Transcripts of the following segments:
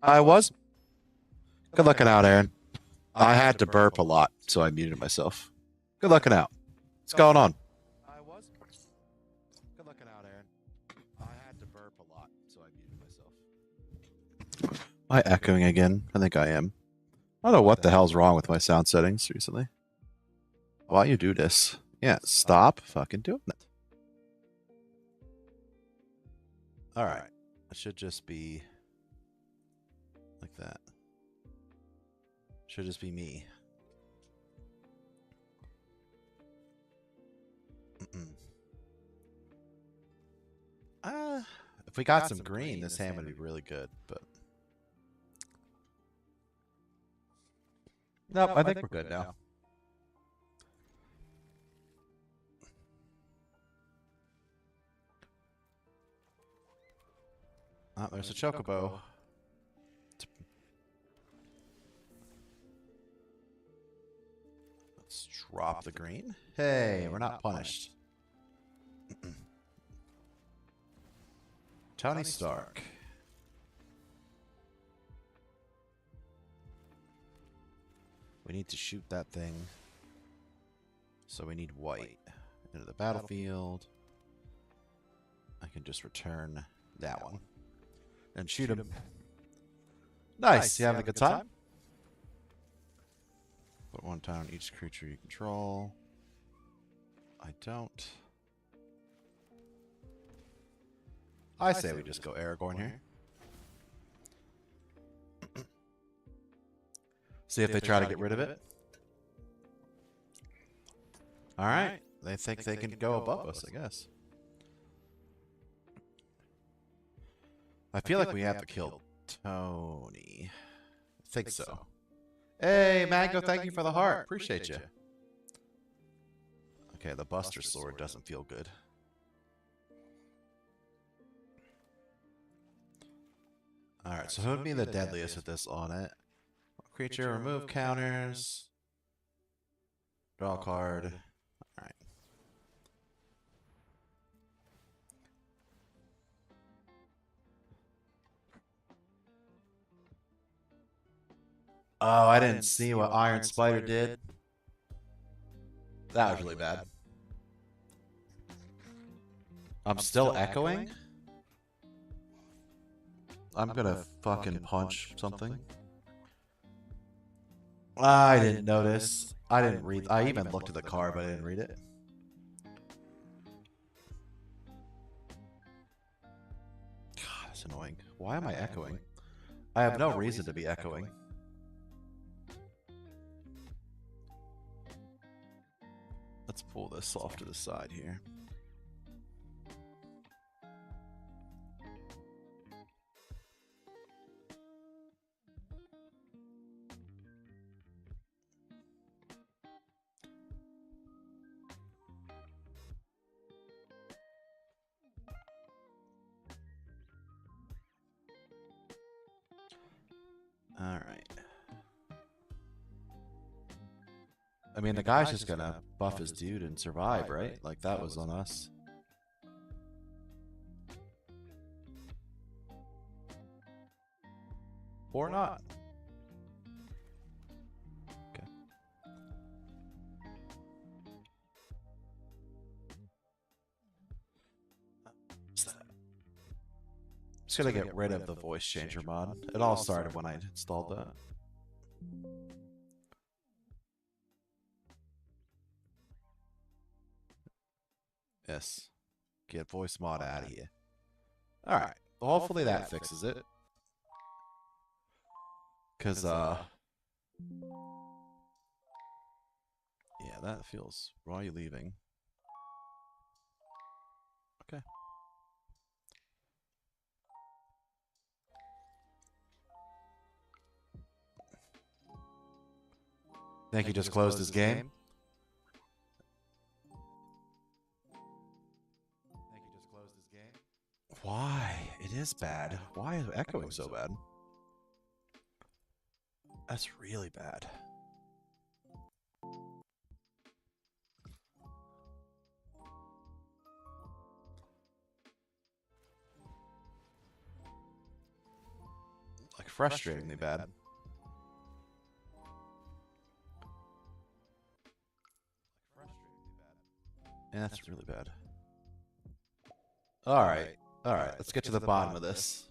I was. Good looking out, Aaron. I had to burp a lot, so I muted myself. Good looking out. What's going on? I was. Good looking out, Aaron. I had to burp a lot, so I muted myself. Am I echoing again? I think I am. I don't know what the hell's wrong with my sound settings recently. Why you do this? Yeah, stop fucking doing it. All right. It should just be like that. Should just be me. If we got some green, this hand would be really good, but nope, I think we're good now. Oh, there's a chocobo. Let's drop the green. Hey, we're not punished. Tony Stark. We need to shoot that thing. So we need white into the battlefield. I can just return that one and shoot him. Nice. You having a good time? Put one town on each creature you control. I don't. I say we just go Aragorn here. See if they try to get rid of it. Alright. They think they can go above us, I guess. I feel like we have to kill Tony. I think so. Hey, Mango, thank you for the heart. Appreciate you. Okay, the Buster Sword doesn't feel good. Alright, so who would be the deadliest with this on it? Creature, remove counters. Draw a card. Alright. Oh, I didn't see what Iron Spider did. That was really bad. I'm still echoing? I'm gonna fucking punch something. I didn't notice. I didn't read. I even looked at the card, but I didn't read it. God, that's annoying. Why am I echoing? I have no reason to be echoing. Let's pull this off to the side here. Alright. I mean, the guy's just gonna buff his dude and survive, right? Like, that was on us. Or not. Okay. Just gonna get rid of the voice changer mod. It all started when I installed that. Yes. Get voice mod out of here. Alright. Well, hopefully that fixes it. Because, yeah, that feels... Why are you leaving? Okay. Think he just closed his game? Why? It is bad. Why is echoing so bad? That's really bad. Like frustratingly bad. Yeah, that's really bad. Alright. Alright, let's get to the bottom of this.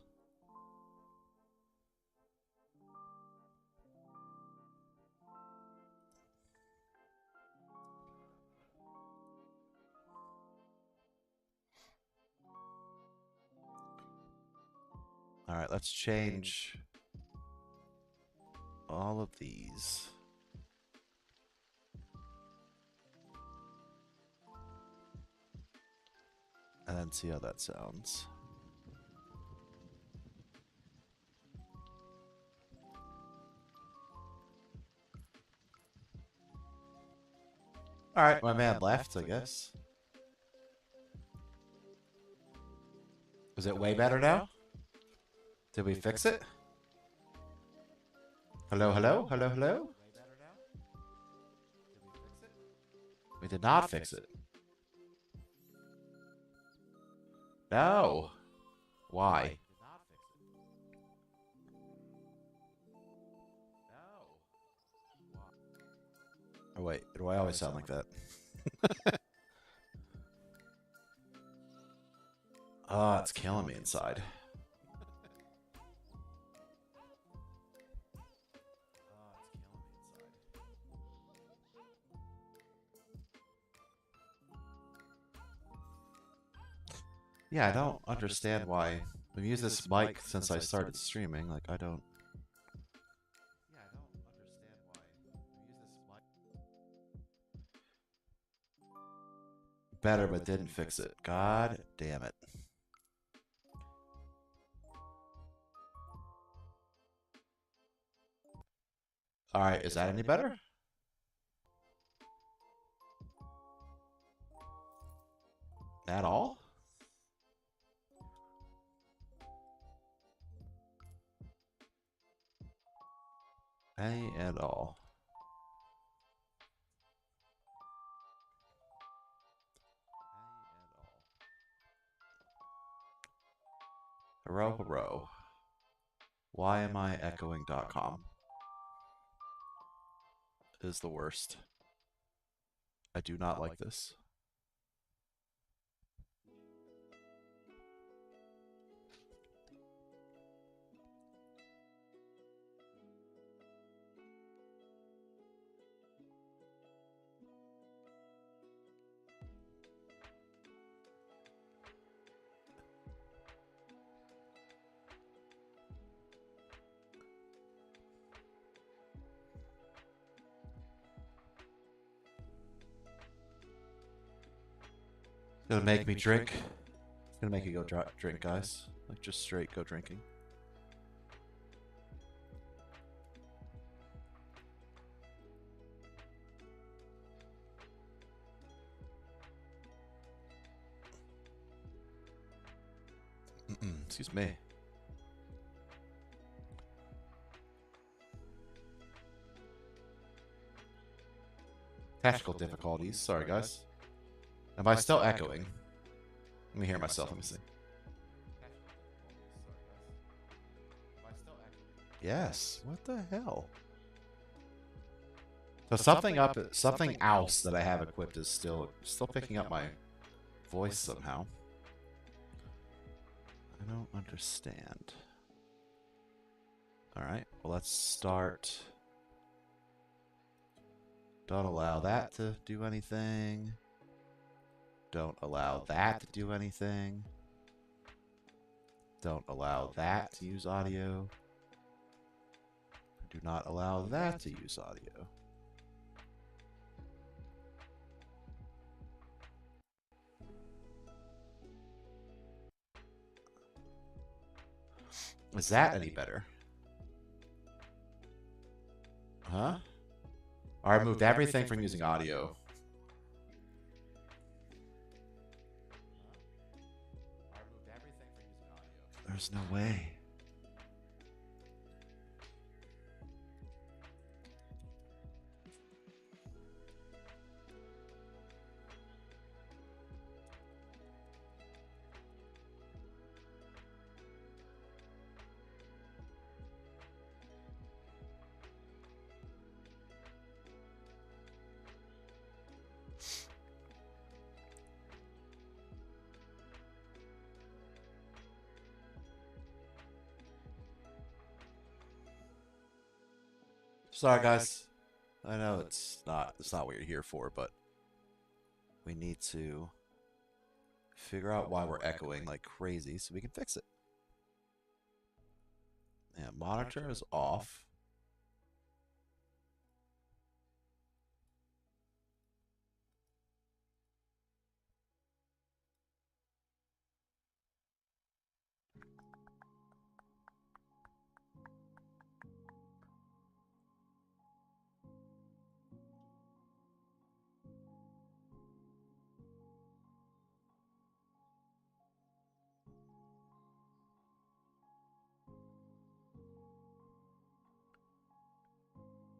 Alright, let's change all of these. And then see how that sounds. Alright, my man left, I guess. Is it way better now? Did we fix it? Hello, hello, hello, hello? We did not fix it. No. Why? Oh wait, do I always sound like that? Oh, it's killing me inside. Yeah, I don't understand why. We've used this mic since I started streaming. Like, I don't. Yeah, I don't understand why. We use this mic. Better, but didn't fix it. God damn it. Alright, is that any better? At all? Any at all. Hero, hero. Why am I echoing.com? Is the worst. I do not like this. It's gonna make me drink. It's gonna make you go drink, guys. Like, just straight go drinking. Excuse me. Technical difficulties. Sorry, guys. Am I still echoing? Let me hear myself. Let me see. Yes. What the hell? So something else that I have equipped is still picking up my voice somehow. I don't understand. All right. Well, let's start. Don't allow that to do anything. Don't allow that to do anything. Don't allow that to use audio. Do not allow that to use audio. Is that any better? Huh? I removed everything from using audio. There's no way. Sorry, guys. I know it's not what you're here for, but we need to figure out why we're echoing like crazy so we can fix it. Yeah, monitor is off.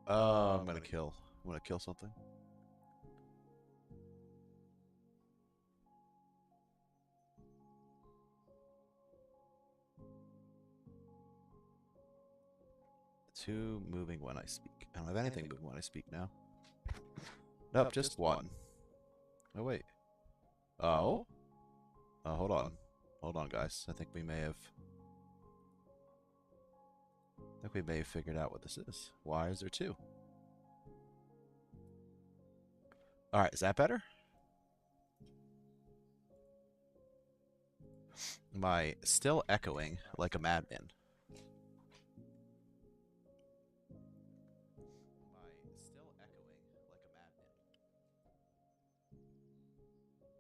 I'm gonna kill. I'm gonna kill something. Two moving when I speak. I don't have anything moving when I speak now. Nope, just one. Oh wait. Oh? Hold on. Hold on, guys. I think we may have figured out what this is. Why is there two? Alright, is that better? Am I still echoing like a madman?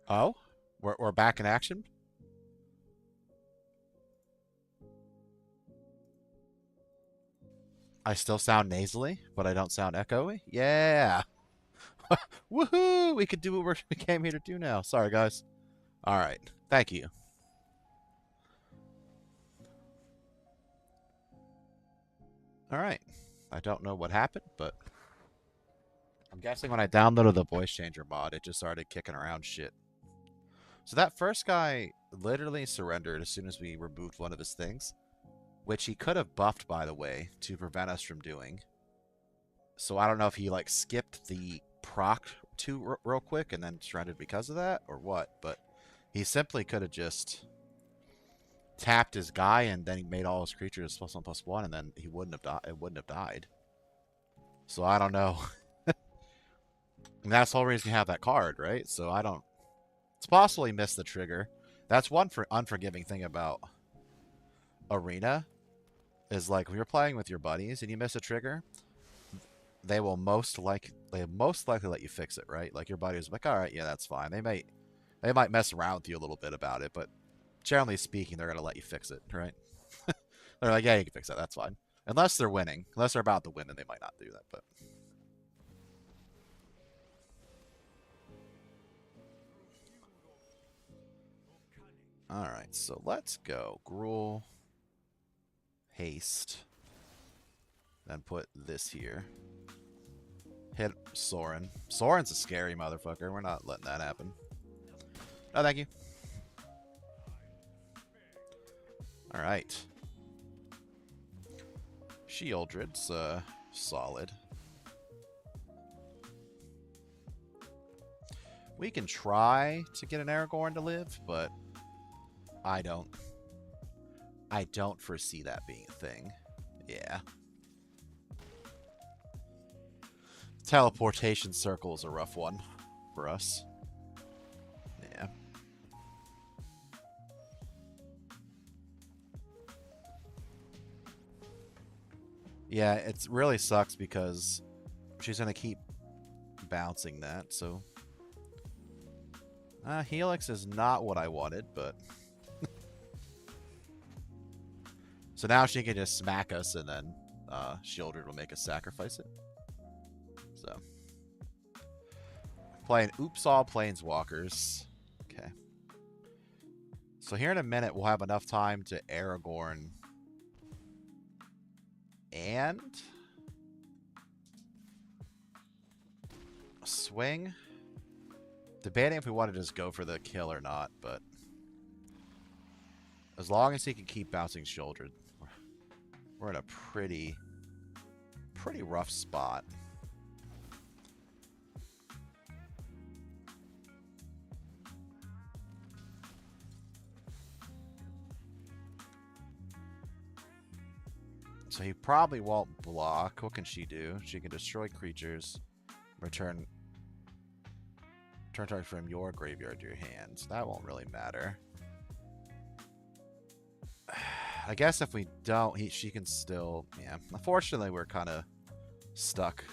Oh? We're back in action? I still sound nasally, but I don't sound echoey? Yeah! Woohoo! We could do what we came here to do now. Sorry, guys. Alright. Thank you. Alright. I don't know what happened, but I'm guessing when I downloaded the voice changer mod, it just started kicking around shit. So that first guy literally surrendered as soon as we removed one of his things, which he could have buffed, by the way, to prevent us from doing. So I don't know if he like skipped the proc to real quick and then surrendered because of that or what, but he simply could have just tapped his guy and then he made all his creatures +1/+1 and then he wouldn't have died. So I don't know. And that's the whole reason you have that card, right? So I don't. It's possible he missed the trigger. That's one unforgiving thing about Arena, is like when you're playing with your buddies and you miss a trigger, they most likely let you fix it, right? Like your buddy's like, all right, yeah, that's fine. They might mess around with you a little bit about it, but generally speaking, they're gonna let you fix it, right? They're like, yeah, you can fix that. That's fine. Unless they're winning, unless they're about to win, then they might not do that. But all right, so let's go Gruul, haste, then put this here. Hit Soren. Soren's a scary motherfucker. We're not letting that happen. No, thank you. All right. Sheoldred's solid. We can try to get an Aragorn to live, but I don't foresee that being a thing. Yeah. Teleportation circle is a rough one for us. Yeah. Yeah, it really sucks because she's going to keep bouncing that, so... Helix is not what I wanted, but... So now she can just smack us, and then Sheoldred will make us sacrifice it. So... Playing Oops All Planeswalkers. Okay. So here in a minute, we'll have enough time to Aragorn and swing. Debating if we want to just go for the kill or not, but as long as he can keep bouncing Sheoldred, we're in a pretty rough spot. So he probably won't block. What can she do? She can destroy creatures. Return target from your graveyard to your hands. That won't really matter. I guess if we don't, she can still... Yeah. Unfortunately, we're kind of stuck.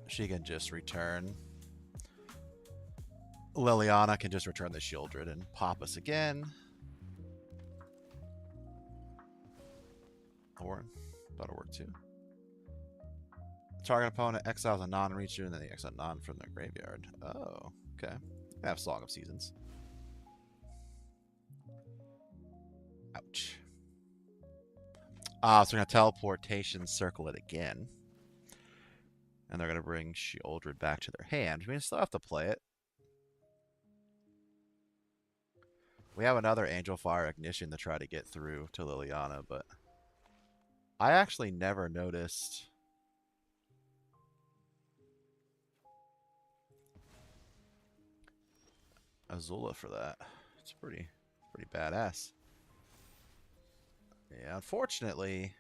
She can just return. Liliana can just return the Shieldred and pop us again. Or that'll work too. Target opponent exiles a non-reacher and then they exile non from their graveyard. Oh, okay. I have Song of Seasons. Ouch. So we're going to teleportation circle it again. And they're going to bring Shieldred back to their hand. We still have to play it. We have another Angel Fire Ignition to try to get through to Liliana, but I actually never noticed Azula for that. It's pretty badass. Yeah, unfortunately,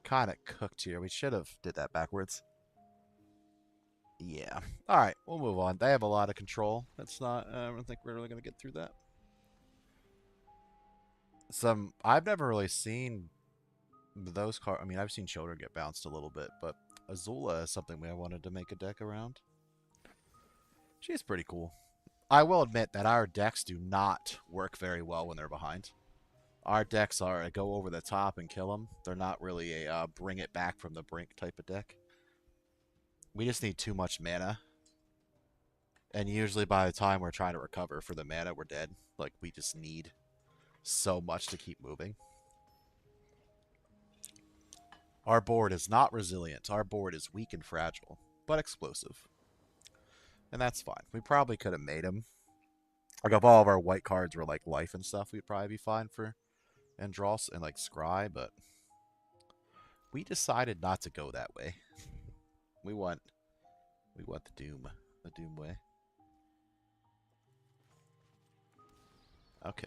kind of cooked here. We should have did that backwards. Yeah. All right, we'll move on. They have a lot of control. That's not. I don't think we're really gonna get through that. I've never really seen those cards. I mean, I've seen Children get bounced a little bit, but Azula is something I wanted to make a deck around. She's pretty cool. I will admit that our decks do not work very well when they're behind. Our decks are a go over the top and kill them. They're not really a bring it back from the brink type of deck. We just need too much mana. And usually by the time we're trying to recover for the mana, we're dead. Like, we just need so much to keep moving. Our board is not resilient. Our board is weak and fragile, but explosive. And that's fine. We probably could have made him. Like, if all of our white cards were like life and stuff, we'd probably be fine for Andros and like Scry, but we decided not to go that way. We want the doom way. Okay.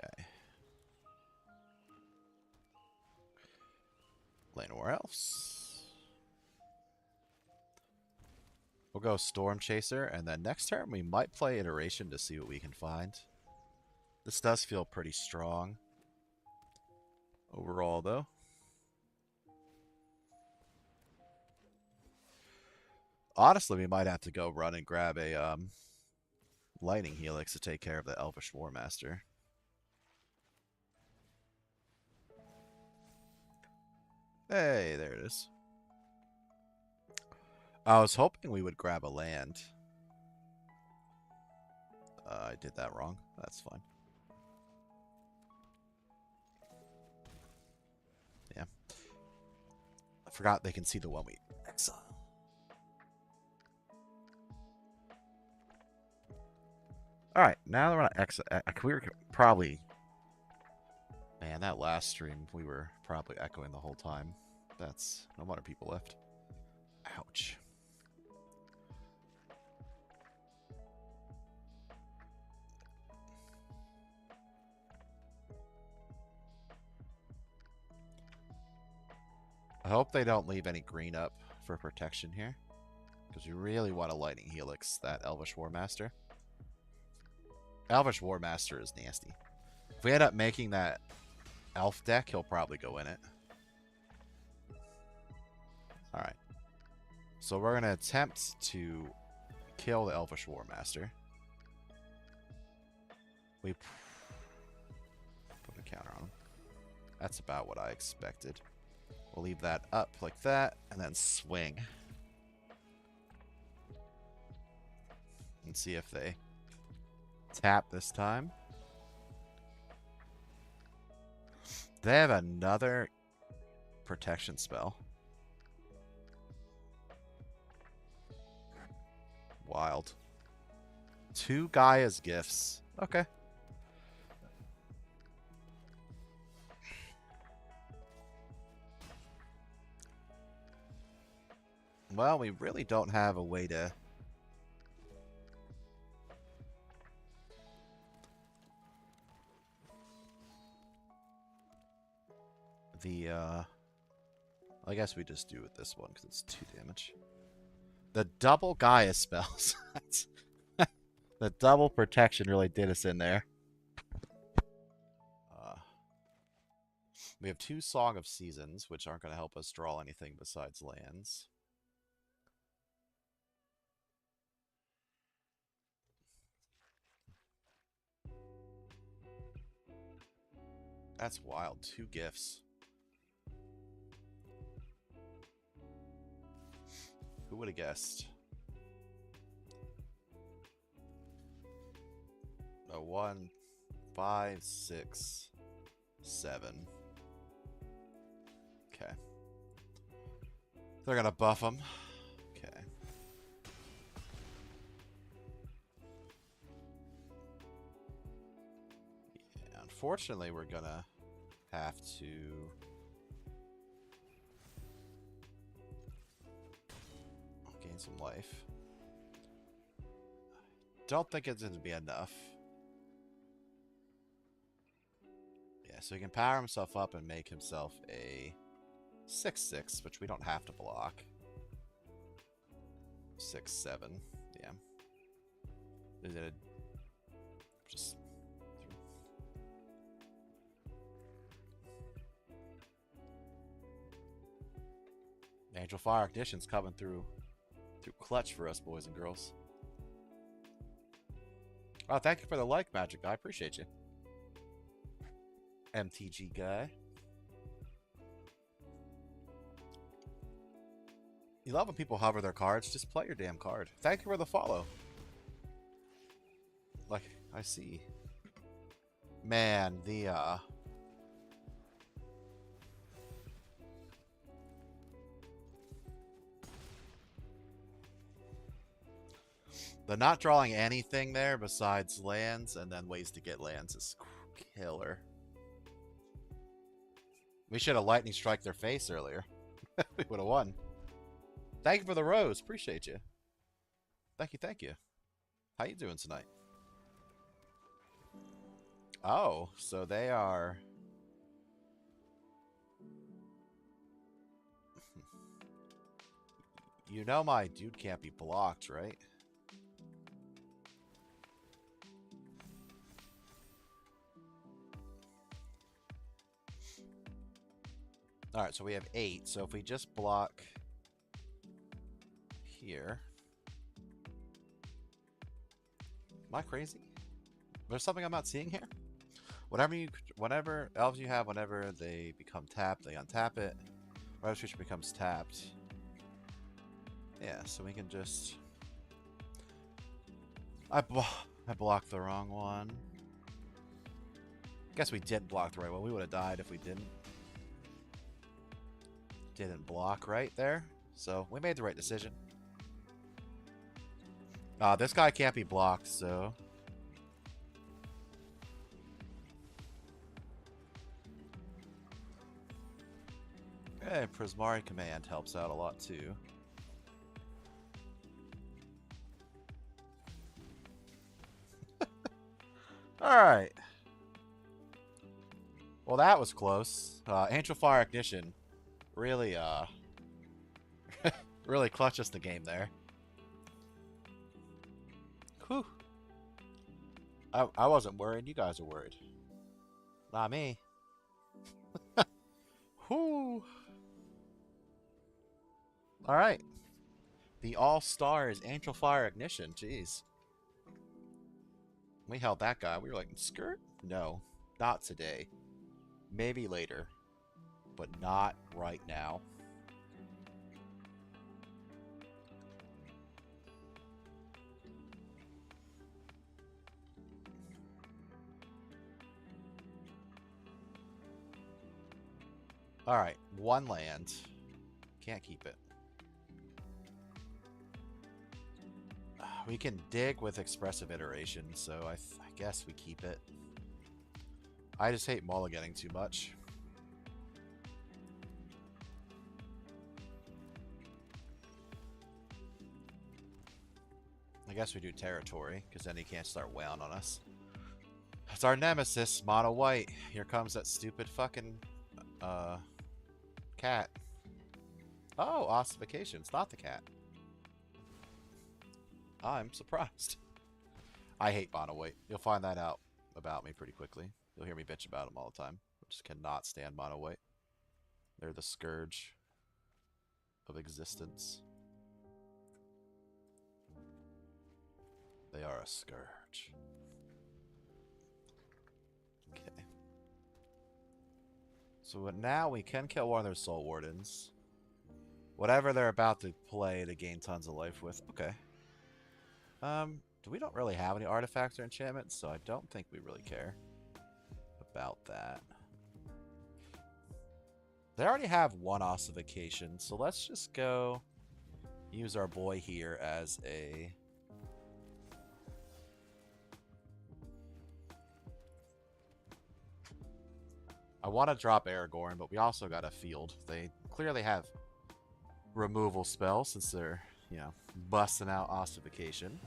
Llanowar Elves. We'll go Storm Chaser, and then next turn we might play Iteration to see what we can find. This does feel pretty strong overall, though. Honestly, we might have to go run and grab a Lightning Helix to take care of the Elvish War Master. Hey, there it is. I was hoping we would grab a land. I did that wrong. That's fine. Yeah. I forgot they can see the one we exile. Alright, now that we're on exile, we were probably... Man, that last stream, we were probably echoing the whole time. That's... No wonder people left. Ouch. I hope they don't leave any green up for protection here. Because we really want a Lightning Helix, that Elvish War Master. Elvish War Master is nasty. If we end up making that elf deck, he'll probably go in it. Alright. So we're going to attempt to kill the Elvish War Master. We put a counter on him. That's about what I expected. We'll leave that up like that, and then swing. And see if they tap this time. They have another protection spell. Wild. 2 Gaia's Gifts. Okay. Well, we really don't have a way to The, I guess we just do with this one because it's 2 damage. The double Gaia spells. The double protection really did us in there. We have 2 Song of Seasons, which aren't going to help us draw anything besides lands. That's wild. 2 gifts. Who would have guessed? A 1, 5, 6, 7. Okay. They're gonna buff them. Okay. Yeah, unfortunately, we're gonna have to gain some life. Don't think it's gonna be enough. Yeah, so he can power himself up and make himself a 6/6, which we don't have to block. 6/7, yeah. Is it just Angel Fire Ignition's coming through clutch for us, boys and girls. Oh, thank you for the like, Magic Guy. I appreciate you. MTG guy. You love when people hover their cards. Just play your damn card. Thank you for the follow. Like, I see. Man, the not drawing anything there besides lands and then ways to get lands is killer. We should have lightning strike their face earlier. We would have won. Thank you for the rose. Appreciate you. Thank you, thank you. How you doing tonight? Oh, so they are... You know my dude can't be blocked, right? Alright, so we have 8. So if we just block here... Am I crazy? There's something I'm not seeing here? Whenever elves you have, whenever they become tapped, they untap it. Whenever creature becomes tapped. Yeah, so we can just... I blocked the wrong one. Guess we did block the right one. We would have died if we didn't. Didn't block right there. So we made the right decision. This guy can't be blocked, so... Hey, Prismari Command helps out a lot too. Alright. Well, that was close. Angel Fire Ignition really, really clutched us the game there. Whew. I wasn't worried. You guys are worried. Not me. Whew. Alright. The All-Star is Angel Fire Ignition. Jeez. We held that guy. We were like, skirt? No. Not today. Maybe later. But not right now. Alright. 1 land. Can't keep it. We can dig with expressive iteration, so I guess we keep it. I just hate mulliganing too much. I guess we do territory, because then he can't start wailing on us. It's our nemesis, mono white. Here comes that stupid fucking Cat. Oh, ossification. It's not the cat. I'm surprised. I hate mono white. You'll find that out about me pretty quickly. You'll hear me bitch about them all the time. I just cannot stand mono white. They're the scourge of existence. They are a scourge. Okay. So now we can kill one of their soul wardens. Whatever they're about to play to gain tons of life with. Okay. We don't really have any artifacts or enchantments, so I don't think we really care about that. They already have one ossification, so let's just go use our boy here as a... I want to drop Aragorn, but we also got a field. They clearly have removal spells since they're, you know, busting out ossification.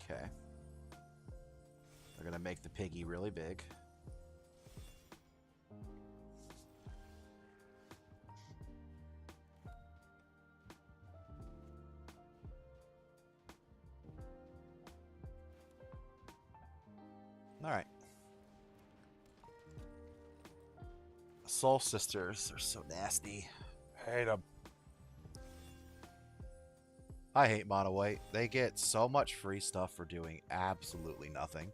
Okay. They're going to make the piggy really big. Alright. Soul Sisters are so nasty. I hate them. I hate mono white. They get so much free stuff for doing absolutely nothing.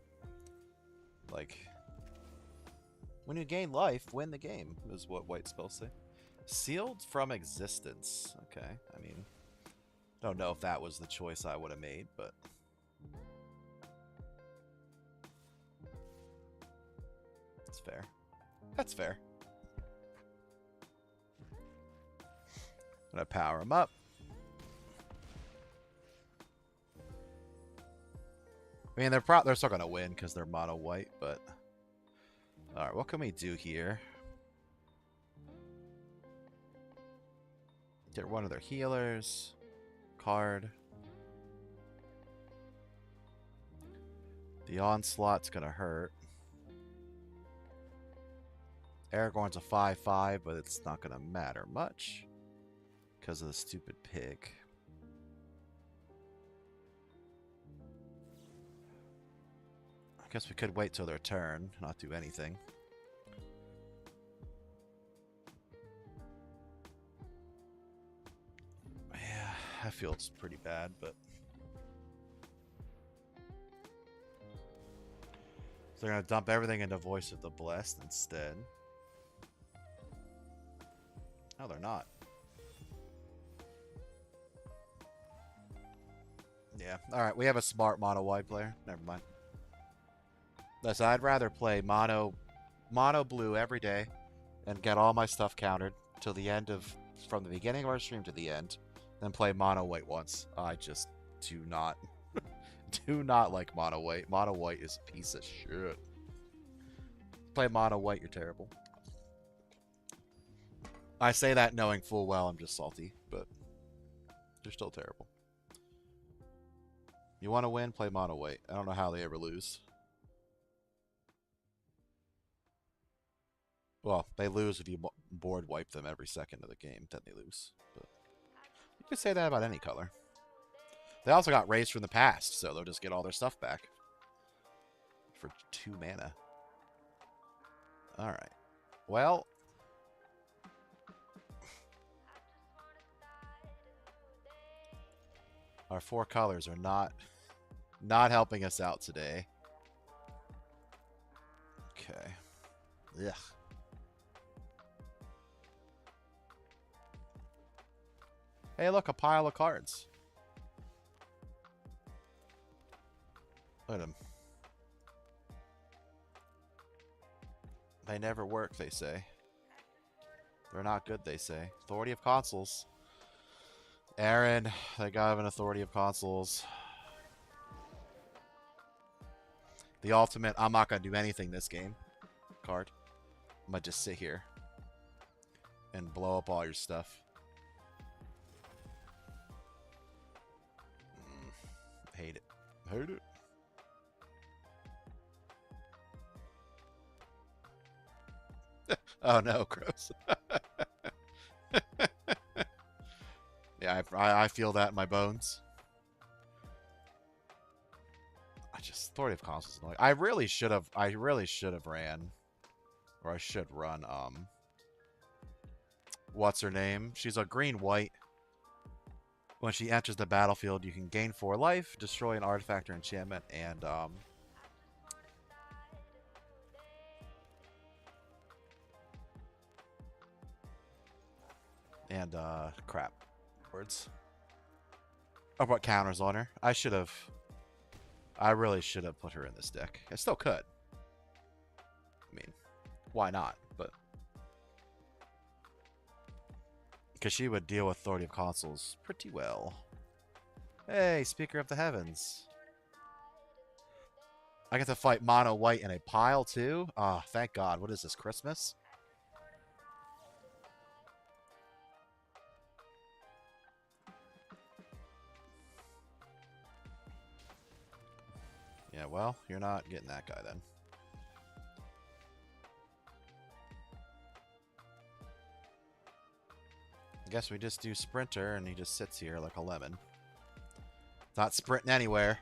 Like, when you gain life, win the game, is what white spells say. Sealed from existence. Okay, I mean, don't know if that was the choice I would have made, but... That's fair. That's fair. I'm gonna power them up. I mean, they're still gonna win because they're mono white, but all right, what can we do here? Get one of their healers. Card. The onslaught's gonna hurt. Aragorn's a 5/5, but it's not gonna matter much because of the stupid pig. I guess we could wait till their turn, not do anything. Yeah, I feel it's pretty bad, but... So they're going to dump everything into Voice of the Blessed instead. No, they're not. Yeah, alright, we have a smart mono white player. Never mind. Listen, I'd rather play mono blue every day and get all my stuff countered till the end of, from the beginning of our stream to the end, than play mono white once. I just do not, do not like mono white. Mono white is a piece of shit. Play mono white, you're terrible. I say that knowing full well I'm just salty, but they're still terrible. You want to win? Play mono white. I don't know how they ever lose. Well, they lose if you board wipe them every second of the game. Then they lose. But you could say that about any color. They also got raised from the past, so they'll just get all their stuff back. For 2 mana. Alright. Well... Our 4 colors are not helping us out today. Okay. Ugh. Hey, look, a pile of cards. Look at them. They never work, they say. They're not good, they say. Authority of Consuls. Aaron, they got an Authority of Consuls. The ultimate, I'm not going to do anything this game card. I'm going to just sit here and blow up all your stuff. Hate it. Hate it. Oh no, gross. Yeah, I feel that in my bones. I just Authority of Consoles is annoying. I really should have ran. Or I should run, what's her name? She's a green-white. When she enters the battlefield, you can gain 4 life, destroy an artifact or enchantment, and crap. Words. Oh, what counters on her? I really should have put her in this deck. I still could. I mean, why not? But because she would deal with Authority of Consoles pretty well. Hey, Speaker of the Heavens. I get to fight mono white in a pile too? Ah, oh, thank God. What is this, Christmas? Yeah, well, you're not getting that guy then. I guess we just do Sprinter and he just sits here like a lemon. Not sprinting anywhere.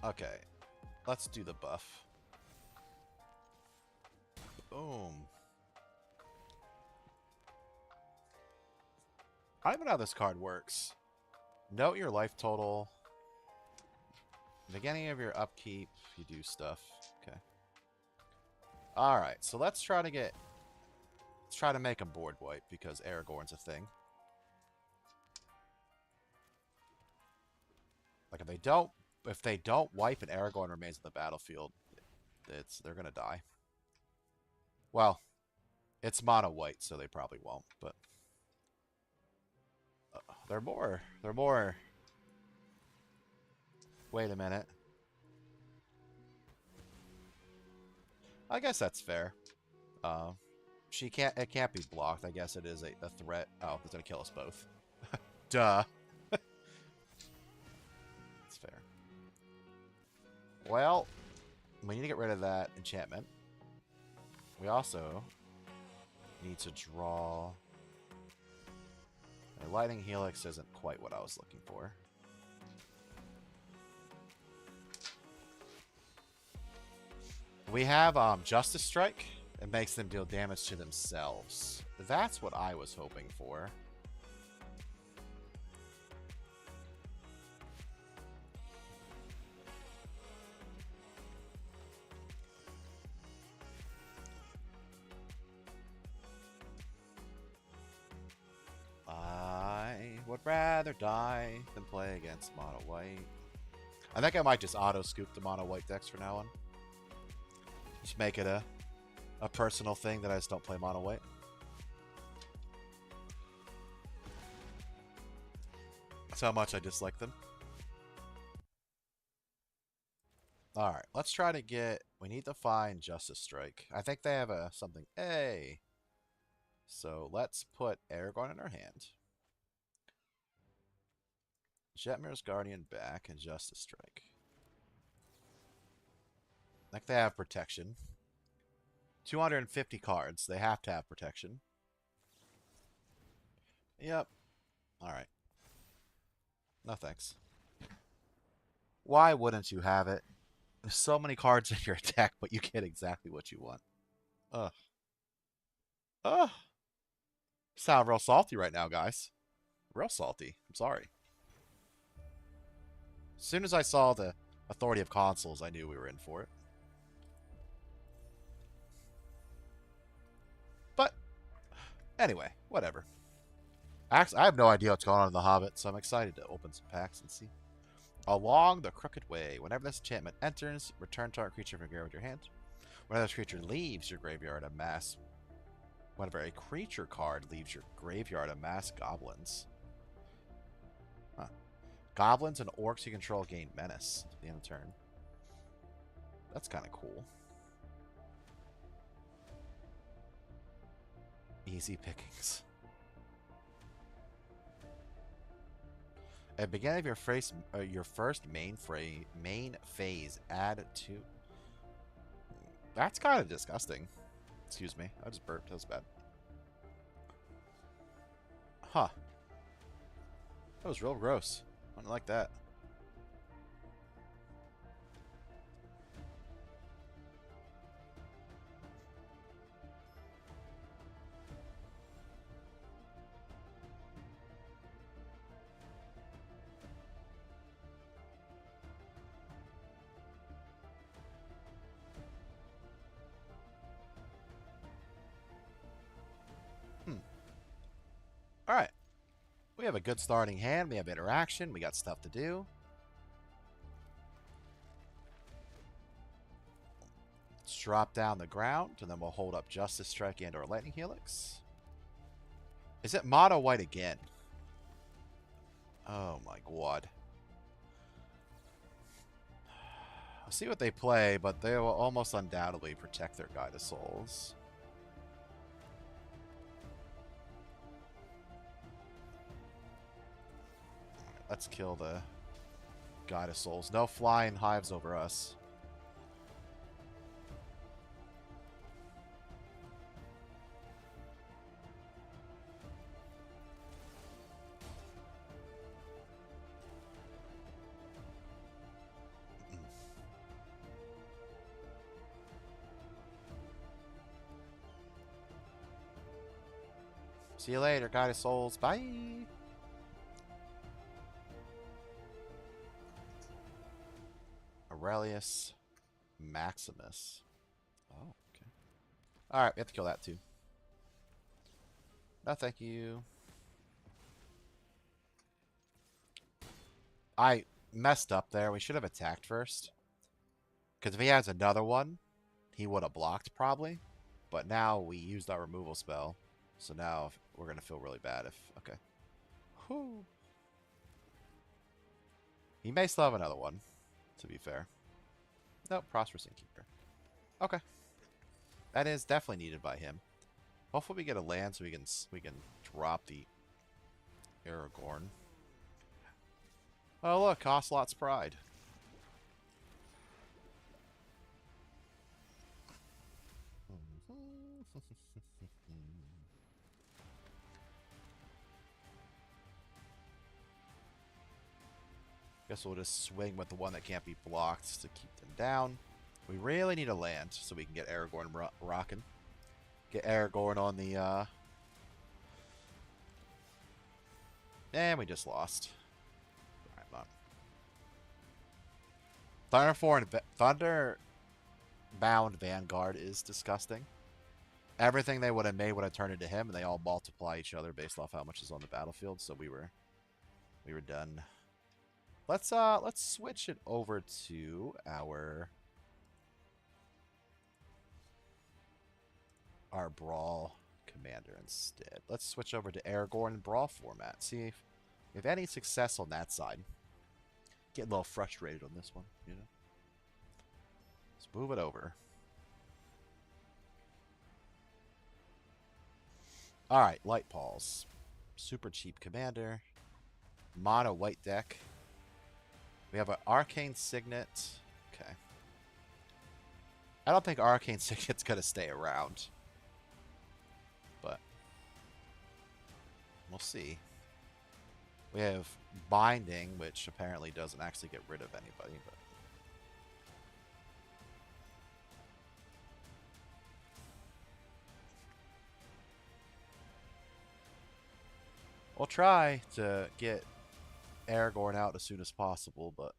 Okay, let's do the buff. Boom. I don't even know how this card works. Note your life total. Beginning of your upkeep, you do stuff. Okay. Alright, so let's try to make a board wipe because Aragorn's a thing. Like if they don't wipe and Aragorn remains in the battlefield, they're gonna die. Well, it's mono white, so they probably won't, but they're more. Wait a minute. I guess that's fair. It can't be blocked. I guess it is a threat. Oh, it's gonna kill us both. Duh. That's fair. Well, we need to get rid of that enchantment. We also need to draw... A Lightning Helix isn't quite what I was looking for. We have Justice Strike. It makes them deal damage to themselves. That's what I was hoping for. I would rather die than play against mono white. I think I might just auto scoop the mono white decks from now on. Just make it a personal thing that I just don't play mono white. That's how much I dislike them. Alright, let's try to get... We need to find Justice Strike. I think they have something... Hey! So let's put Aragorn in our hand. Jetmir's Guardian back and Justice Strike. I think they have protection. 250 cards. They have to have protection. Yep. Alright. No thanks. Why wouldn't you have it? There's so many cards in your deck, but you get exactly what you want. Ugh. Ugh. Sound real salty right now, guys. Real salty. I'm sorry. As soon as I saw the Authority of Consoles, I knew we were in for it. But, anyway, whatever. Actually, I have no idea what's going on in The Hobbit, so I'm excited to open some packs and see. Along the Crooked Way. Whenever this enchantment enters, return target creature from your graveyard to your hand. Whenever this creature leaves your graveyard, amass... Whenever a creature card leaves your graveyard, amass goblins. Huh. Goblins and orcs you control gain menace at the end of the turn. That's kind of cool. Easy pickings. At the beginning of your first main phase, add two. That's kind of disgusting. Excuse me. I just burped. That was bad. Huh. That was real gross. I don't like that. All right. We have a good starting hand. We have interaction. We got stuff to do. Let's drop down the ground, and then we'll hold up Justice Strike and or Lightning Helix. Is it mono white again? Oh my god. I'll see what they play, but they will almost undoubtedly protect their Guide of Souls. Let's kill the Guide of Souls. No flying hives over us. See you later, Guide of Souls. Bye! Aurelius Maximus. Oh, okay. Alright, we have to kill that too. No, thank you. I messed up there. We should have attacked first. Because if he has another one, he would have blocked probably. But now we used our removal spell. So now we're going to feel really bad if... Okay. Whew. He may still have another one, to be fair. Nope, Prosperous Innkeeper. Okay. That is definitely needed by him. Hopefully we get a land so we can drop the Aragoorn. Oh look, Ocelot's Pride. Guess we'll just swing with the one that can't be blocked to keep them down. We really need a land so we can get Aragorn rocking. Get Aragorn on the... And we just lost. Alright, Thunderbound Vanguard is disgusting. Everything they would have made would have turned into him, and they all multiply each other based off how much is on the battlefield. So we were done. Let's switch it over to our Brawl commander instead. Let's switch over to Aragorn Brawl format. See if we have any success on that side. Getting a little frustrated on this one, you know. Let's move it over. Alright, Light Paws. Super cheap commander. Mono white deck. We have an Arcane Signet. Okay. I don't think Arcane Signet's going to stay around. But we'll see. We have Binding, which apparently doesn't actually get rid of anybody. But we'll try to get Aragorn out as soon as possible, but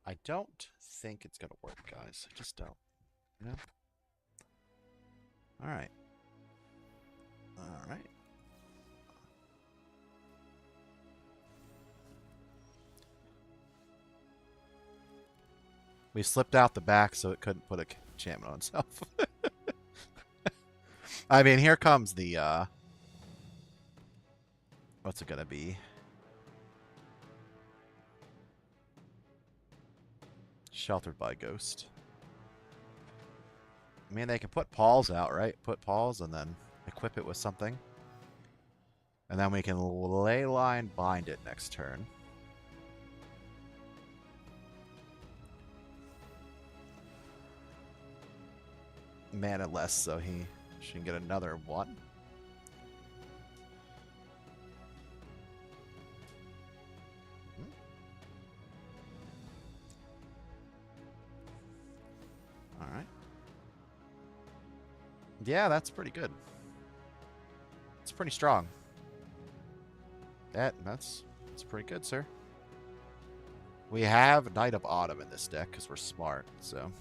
I don't think it's gonna work, guys. I just don't. You know? Alright. Alright. We slipped out the back so it couldn't put a enchantment on itself. I mean, here comes the, what's it gonna be? Sheltered by Ghost. I mean, they can put Paws out, right? Put Paws and then equip it with something. And then we can ley line bind it next turn. Mana less, so he should get another one. Alright. Yeah, that's pretty good. It's pretty strong. That's pretty good, sir. We have Knight of Autumn in this deck because we're smart, so.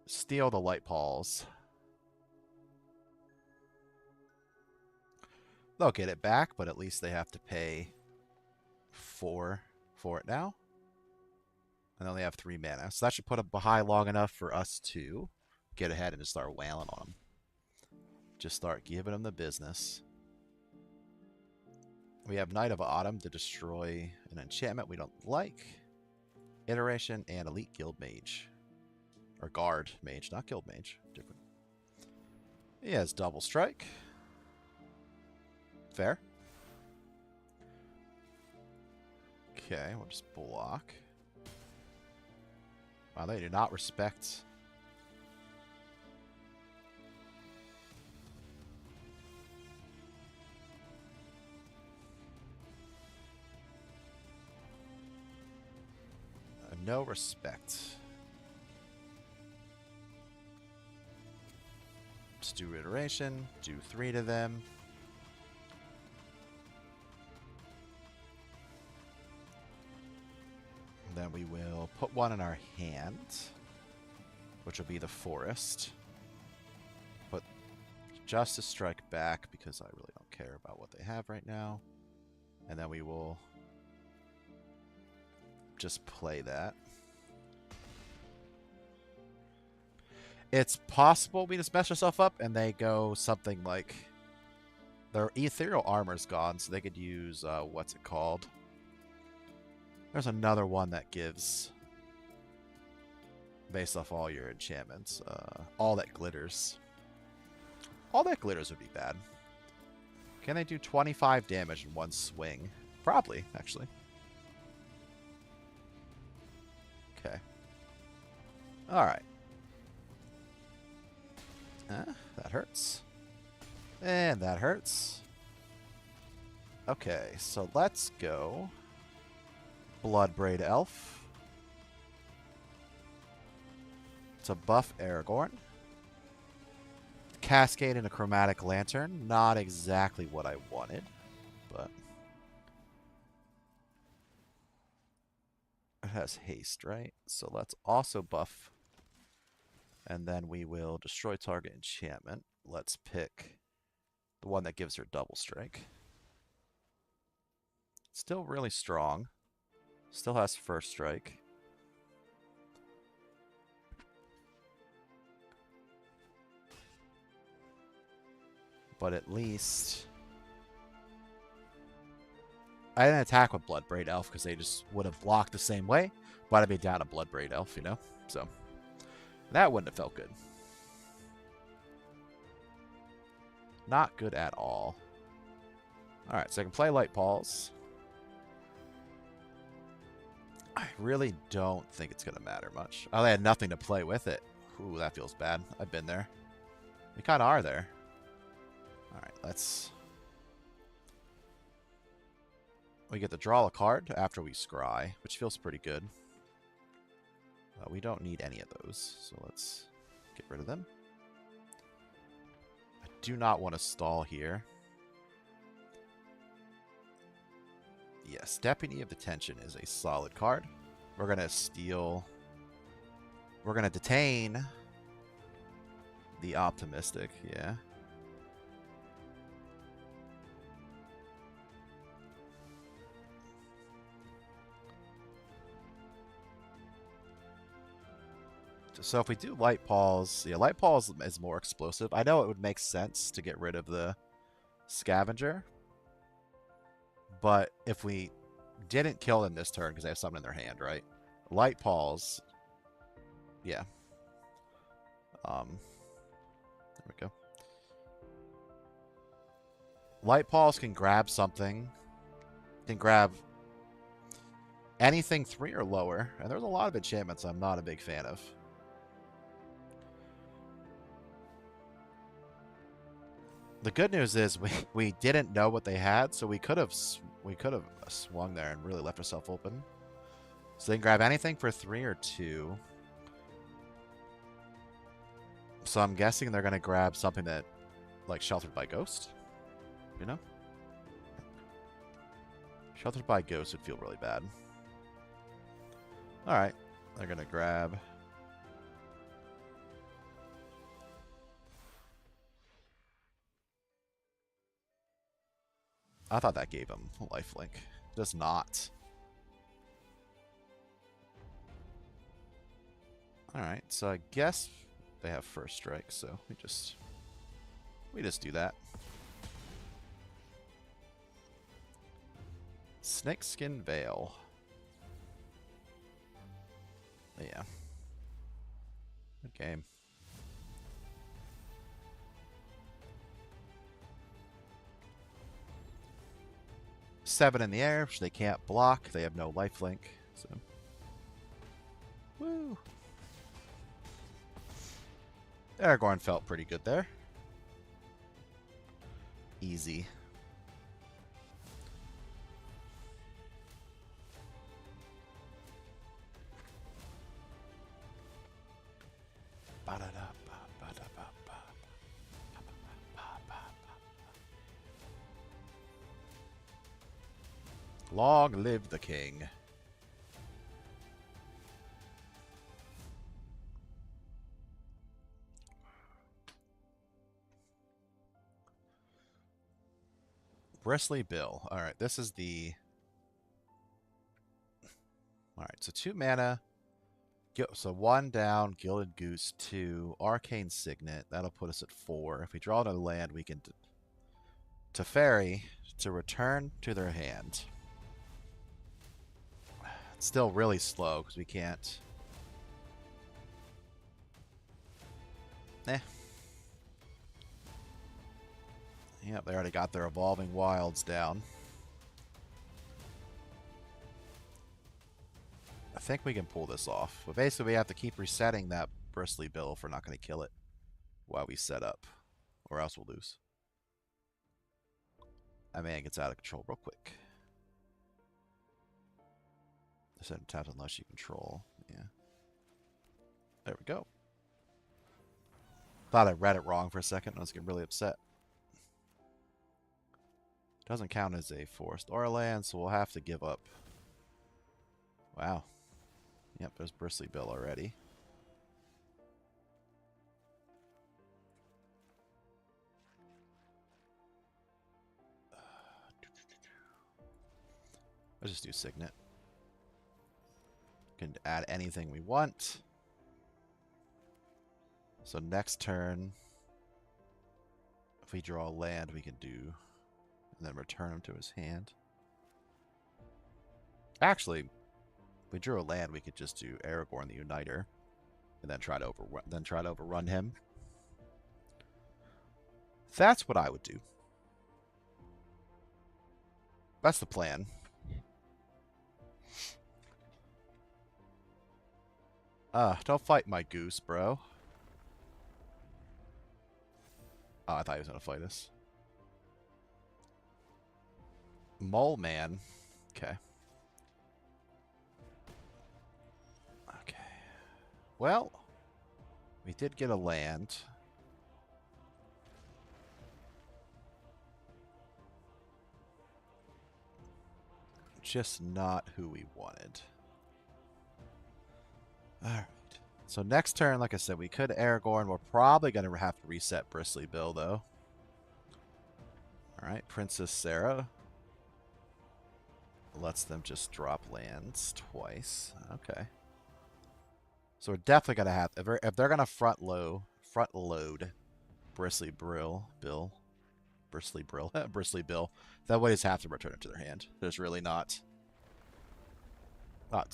Steal the Light Pawls. They'll get it back, but at least they have to pay 4 for it now. And they only have 3 mana. So that should put them behind long enough for us to get ahead and just start wailing on them. Just start giving them the business. We have Knight of Autumn to destroy an enchantment we don't like. Iteration and Elite Guild Mage. Or Guard Mage, not Guild Mage. Different. He has Double Strike. Fair. Okay, we'll just block. Wow, they do not respect. No respect. Just do iteration, do 3 to them. And then we will put 1 in our hand, which will be the forest. Put Justice Strike back because I really don't care about what they have right now. And then we will just play that. It's possible we just mess ourselves up and they go something like their ethereal armor's gone, so they could use what's it called? There's another one that gives based off all your enchantments. All that glitters. All that glitters would be bad. Can they do 25 damage in one swing? Probably, actually. Okay. Alright. That hurts. And that hurts. Okay, so let's go Bloodbraid Elf to buff Aragorn. Cascade and a Chromatic Lantern. Not exactly what I wanted, but it has haste, right? So let's also buff. And then we will destroy target enchantment. Let's pick the one that gives her double strike. Still really strong. Still has first strike. But at least I didn't attack with Bloodbraid Elf because they just would have blocked the same way. But I'd be down a Bloodbraid Elf, you know? So that wouldn't have felt good. Not good at all. Alright, so I can play Light Paws. I really don't think it's going to matter much. I had nothing to play with it. Ooh, that feels bad. I've been there. We kind of are there. Alright, let's... We get to draw a card after we scry, which feels pretty good. We don't need any of those, so let's get rid of them. I do not want to stall here. Yes, Deputy of Detention is a solid card. We're going to steal... We're going to detain the Optimistic, yeah. So if we do Light Paws, yeah, Light Paws is more explosive. I know it would make sense to get rid of the Scavenger. But if we didn't kill them this turn because they have something in their hand, right? Light Paws, yeah. There we go. Light Paws can grab something. Can grab anything 3 or lower. And there's a lot of enchantments I'm not a big fan of. The good news is we didn't know what they had, so we could have swung there and really left ourselves open. So they can grab anything for 3 or 2. So I'm guessing they're going to grab something that, like, Sheltered by Ghost. You know? Sheltered by Ghost would feel really bad. Alright. They're going to grab... I thought that gave him lifelink. It does not. Alright, so I guess they have first strike, so we just do that. Snakeskin Veil. Yeah. Good game. Seven in the air, which they can't block. They have no lifelink. So, woo. Aragorn felt pretty good there. Easy. Long live the king. Bristly Bill. Alright, this is the... Alright, so 2 mana. So 1 down, Gilded Goose, 2. Arcane Signet. That'll put us at 4. If we draw another land, we can... Teferi to return to their hand. It's still really slow because we can't... Yep, they already got their Evolving Wilds down. I think we can pull this off. But basically we have to keep resetting that Bristly Bill if we're not going to kill it while we set up. Or else we'll lose. That man gets out of control real quick. Set taps unless you control. Yeah. There we go. Thought I read it wrong for a second. I was getting really upset. Doesn't count as a forest or land, so we'll have to give up. Wow. Yep, there's Bristly Bill already. Let's just do Signet. Can add anything we want. So next turn, if we draw a land, we can do, and then return him to his hand. Actually, if we drew a land, we could just do Aragorn the Uniter, and then try to overrun him. That's what I would do. That's the plan. Don't fight my goose, bro. Oh, I thought he was gonna fight us. Mole Man. Okay. Okay. Well, we did get a land. Just not who we wanted. Alright. So next turn, like I said, we could Aragorn. We're probably going to have to reset Bristly Bill, though. Alright, Princess Sarah. Lets them just drop lands twice. Okay. So we're definitely going to have... If they're going to front load Bristly Bill, that way just have to return it to their hand. There's really not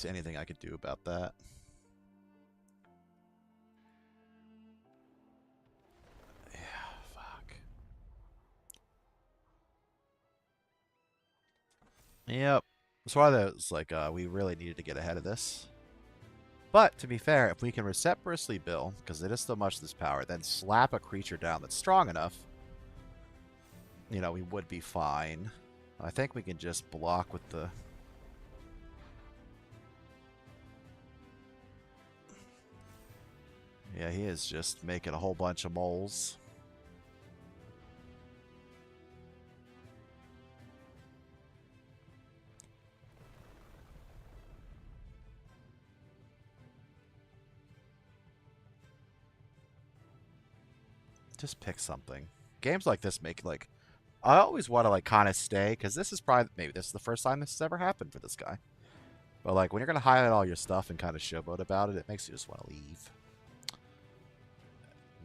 anything I could do about that. Yep. That's why was like we really needed to get ahead of this. But to be fair, if we can reset Bristly Bill, because it is so much this power, then slap a creature down that's strong enough, you know, we would be fine. I think we can just block with the... Yeah, he is just making a whole bunch of moles. Just pick something. Games like this make, like... I always want to, like, kind of stay, because this is probably... Maybe this is the first time this has ever happened for this guy. But, like, when you're going to highlight all your stuff and kind of showboat about it, it makes you just want to leave.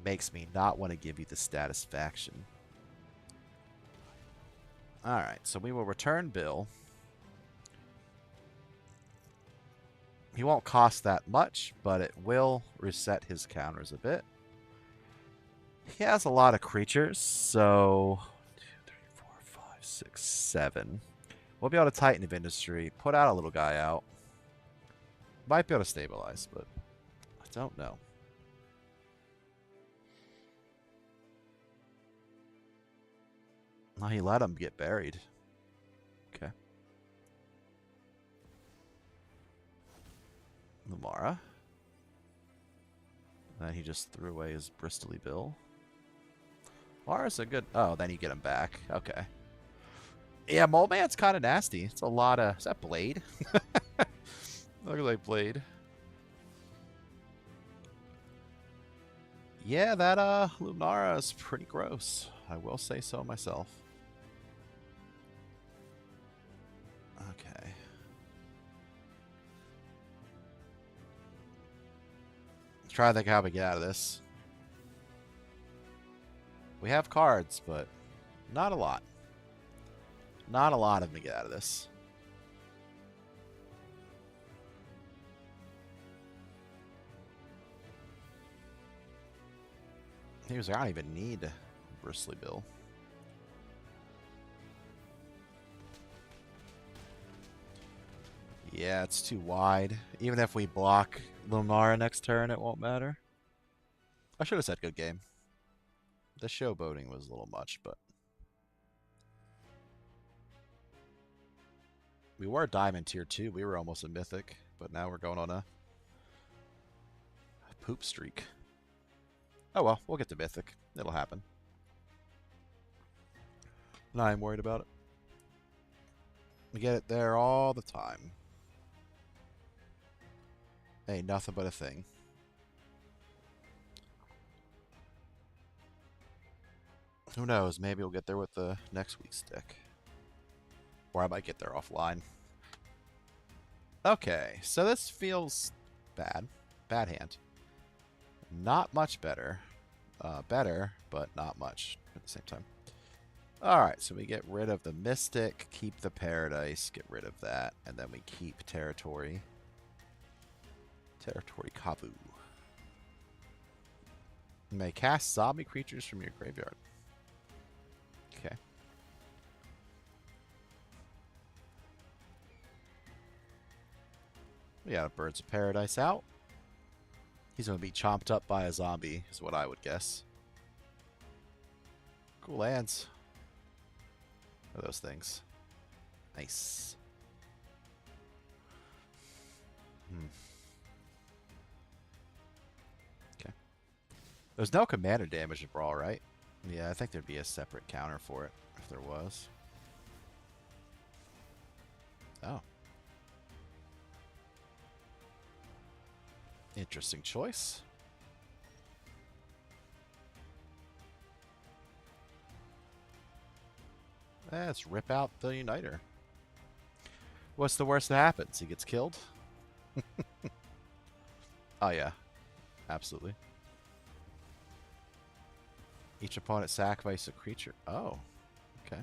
Makes me not want to give you the satisfaction. Alright, so we will return Bill. He won't cost that much, but it will reset his counters a bit. He has a lot of creatures, so 2, 3, 4, 5, 6, 7. We'll be able to Titan of Industry, put out a little guy out. Might be able to stabilize, but I don't know. Oh, he let him get buried. Okay. Lumara. Then he just threw away his Bristly Bill. Lumara's a good... Oh, then you get him back. Okay. Yeah, Mole Man's kind of nasty. It's a lot of... Is that Blade? Look like Blade. Yeah, that Lunara is pretty gross. I will say so myself. Okay. Let's try to think how we get out of this. We have cards, but not a lot. Not a lot of them to get out of this. He was like, I don't even need Bristly Bill. Yeah, it's too wide. Even if we block Lumara next turn, it won't matter. I should have said good game. The showboating was a little much, but... We were Diamond Tier 2. We were almost a Mythic, but now we're going on a poop streak. Oh well, we'll get to Mythic. It'll happen. Not even worried about it. We get it there all the time. Ain't nothing but a thing. Who knows? Maybe we'll get there with the next week's deck. Or I might get there offline. Okay, so this feels bad. Bad hand. Not much better. Better, but not much at the same time. Alright, so we get rid of the Mystic, keep the Paradise, get rid of that, and then we keep Territory. Territory Kavu. You may cast zombie creatures from your graveyard. Okay. We got a Birds of Paradise out. He's going to be chomped up by a zombie, is what I would guess. Cool lands. What are those things? Nice. Okay. There's no commander damage in Brawl, right? Yeah, I think there'd be a separate counter for it if there was. Oh. Interesting choice. Let's rip out the Uniter. What's the worst that happens? He gets killed? Oh, yeah. Absolutely. Each opponent sacrifices a creature. Oh. Okay.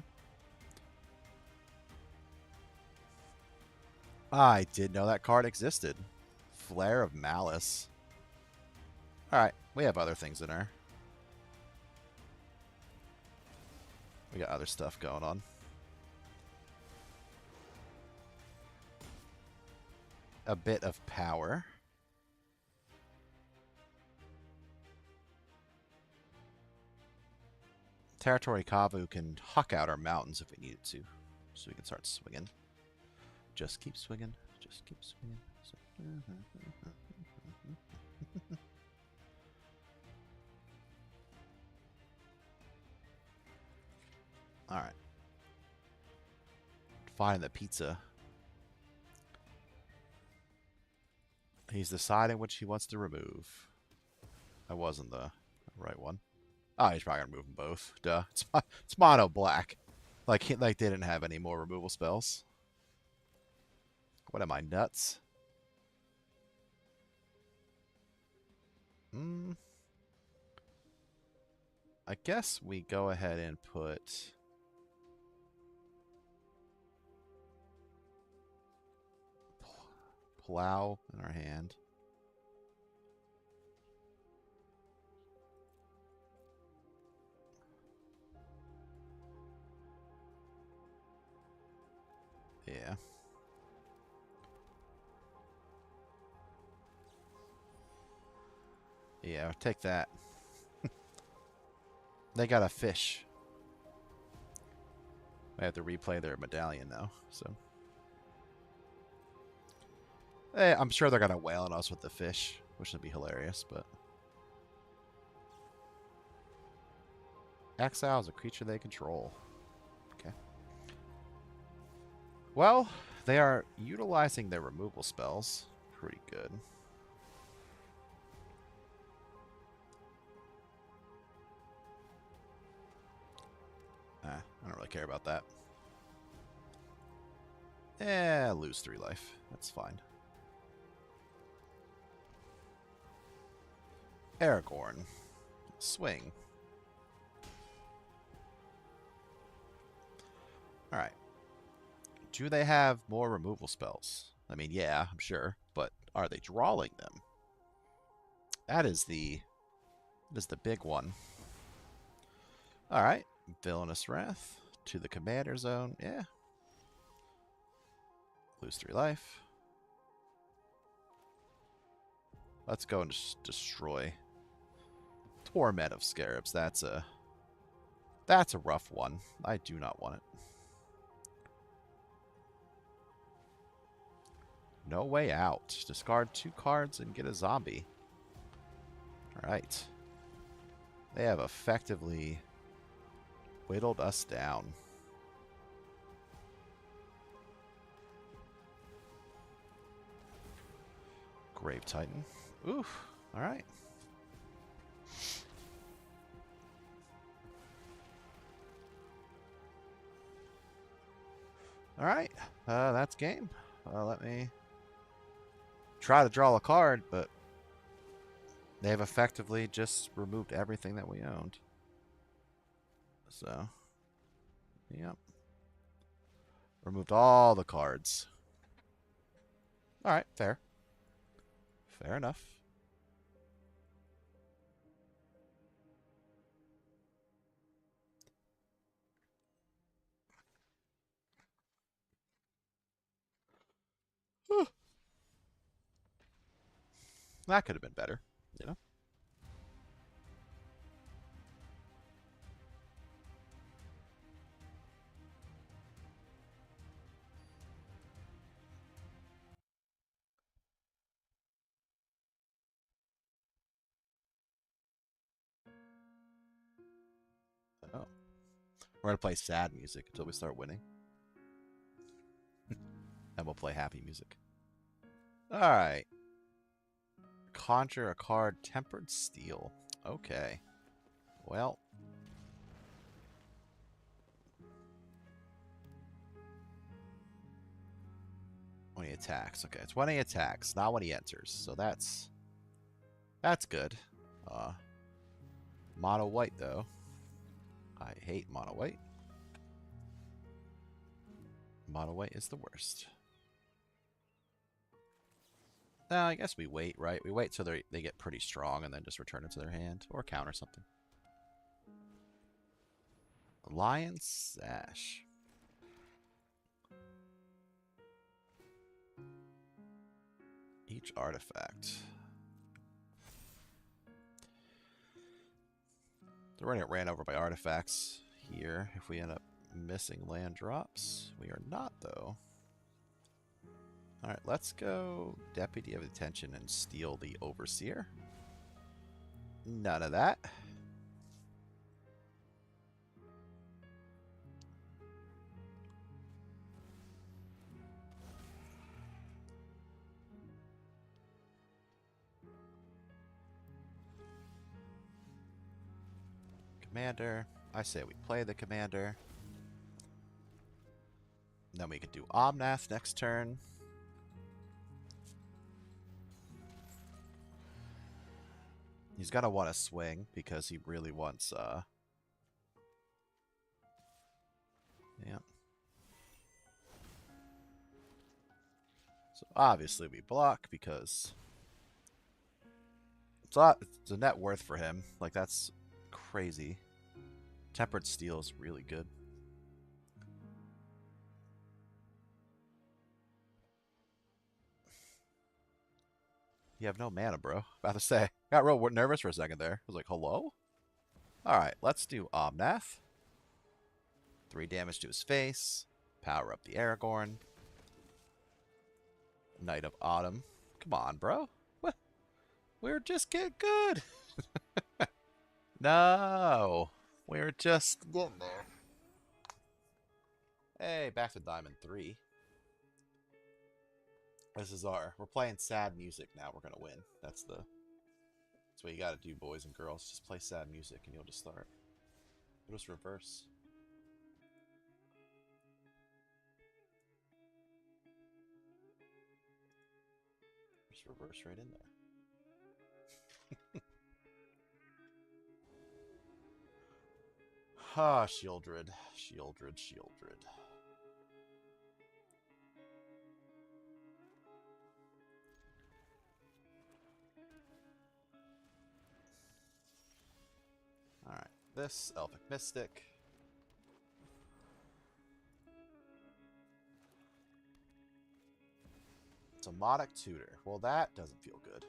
I did know that card existed. Flare of Malice. Alright, we have other things in our... We got other stuff going on. a bit of power. Territory Kavu can huck out our mountains if we needed to. So we can start swinging. Just keep swinging. Just keep swinging. Alright. Find the pizza. He's deciding which he wants to remove. That wasn't the right one. Oh, he's probably gonna move them both. Duh. It's mono black. Like they didn't have any more removal spells. What am I, nuts? I guess we go ahead and put Plow in our hand. Yeah. Yeah, take that. They got a fish. They have to replay their medallion now, so. I'm sure they're gonna wail on us with the fish, which would be hilarious, but. Exile is a creature they control. Okay. Well, they are utilizing their removal spells. Pretty good. I don't really care about that. Lose 3 life. That's fine. Aragorn. Swing. Alright. Do they have more removal spells? I mean, yeah, I'm sure. But are they drawing them? That is the big one. Alright. Villainous Wrath to the commander zone. Yeah. Lose 3 life. Let's go and just destroy Torment of Scarabs. That's a rough one. I do not want it. No Way Out. Discard 2 cards and get a zombie. Alright. They have effectively whittled us down. Grave Titan. Oof. Alright. Alright. That's game. Let me try to draw a card, but they've effectively just removed everything that we owned. So, yep. Removed all the cards. Alright, fair. Fair enough. That could have been better, you know? Oh. We're going to play sad music until we start winning. And we'll play happy music. Alright. Conjure a card, Tempered Steel. Okay. Well. 20 attacks. Okay, 20 attacks, not when he enters. So that's good. Mono white, though. I hate mono white. Mono white is the worst. I guess we wait, right? We wait till they get pretty strong and then just return it to their hand. Or counter something. Lion Sash. each artifact. So we're going to get ran over by artifacts here if we end up missing land drops. We are not, though. Alright, let's go Deputy of Attention and steal the Overseer. None of that. Commander. I say we play the commander. And then we could do Omnath next turn. He's gonna want to swing because he really wants yeah. So obviously we block because it's a net worth for him. Like, that's crazy. Tempered Steel is really good. You have no mana, bro. About to say. Got real nervous for a second there. I was like, hello? Alright, let's do Omnath. 3 damage to his face. Power up the Aragorn. Knight of Autumn. Come on, bro. What? We're just getting good. No. We're just getting there. Hey, back to Diamond 3. This is we're playing sad music now. We're going to win. That's what you got to do, boys and girls. Just play sad music and you'll just start. You'll just reverse. Just reverse right in there. Ah, Shieldred. Shieldred, Shieldred. Alright, this Elfic Mystic. It's a Demonic Tutor. Well, that doesn't feel good.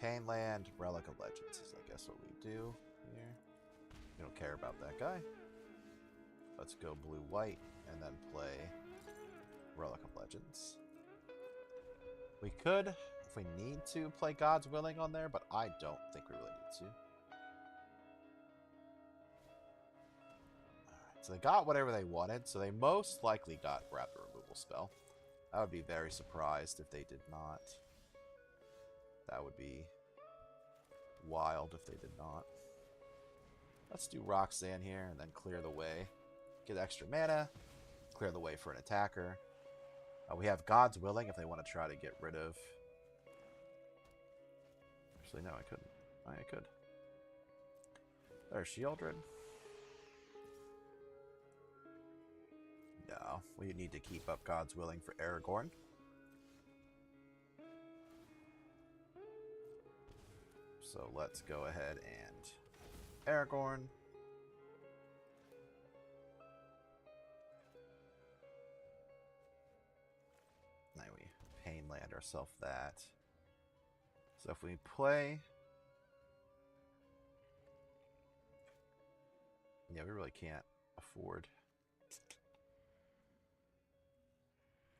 Painland, Relic of Legends is, I guess, what we do here. We don't care about that guy. Let's go blue-white and then play Relic of Legends. We could, if we need to, play God's Willing on there, but I don't think we really need to. Alright, so they got whatever they wanted, so they most likely got Grab the Removal spell. I would be very surprised if they did not. That would be wild if they did not. Let's do Roxanne here and then clear the way. Get extra mana. Clear the way for an attacker. We have God's Willing if they want to try to get rid of... Actually, no, I couldn't. I could. There's Shieldred. No, we need to keep up God's Willing for Aragorn. So let's go ahead and Aragorn. Now we Painland ourselves that. So if we play... Yeah, we really can't afford...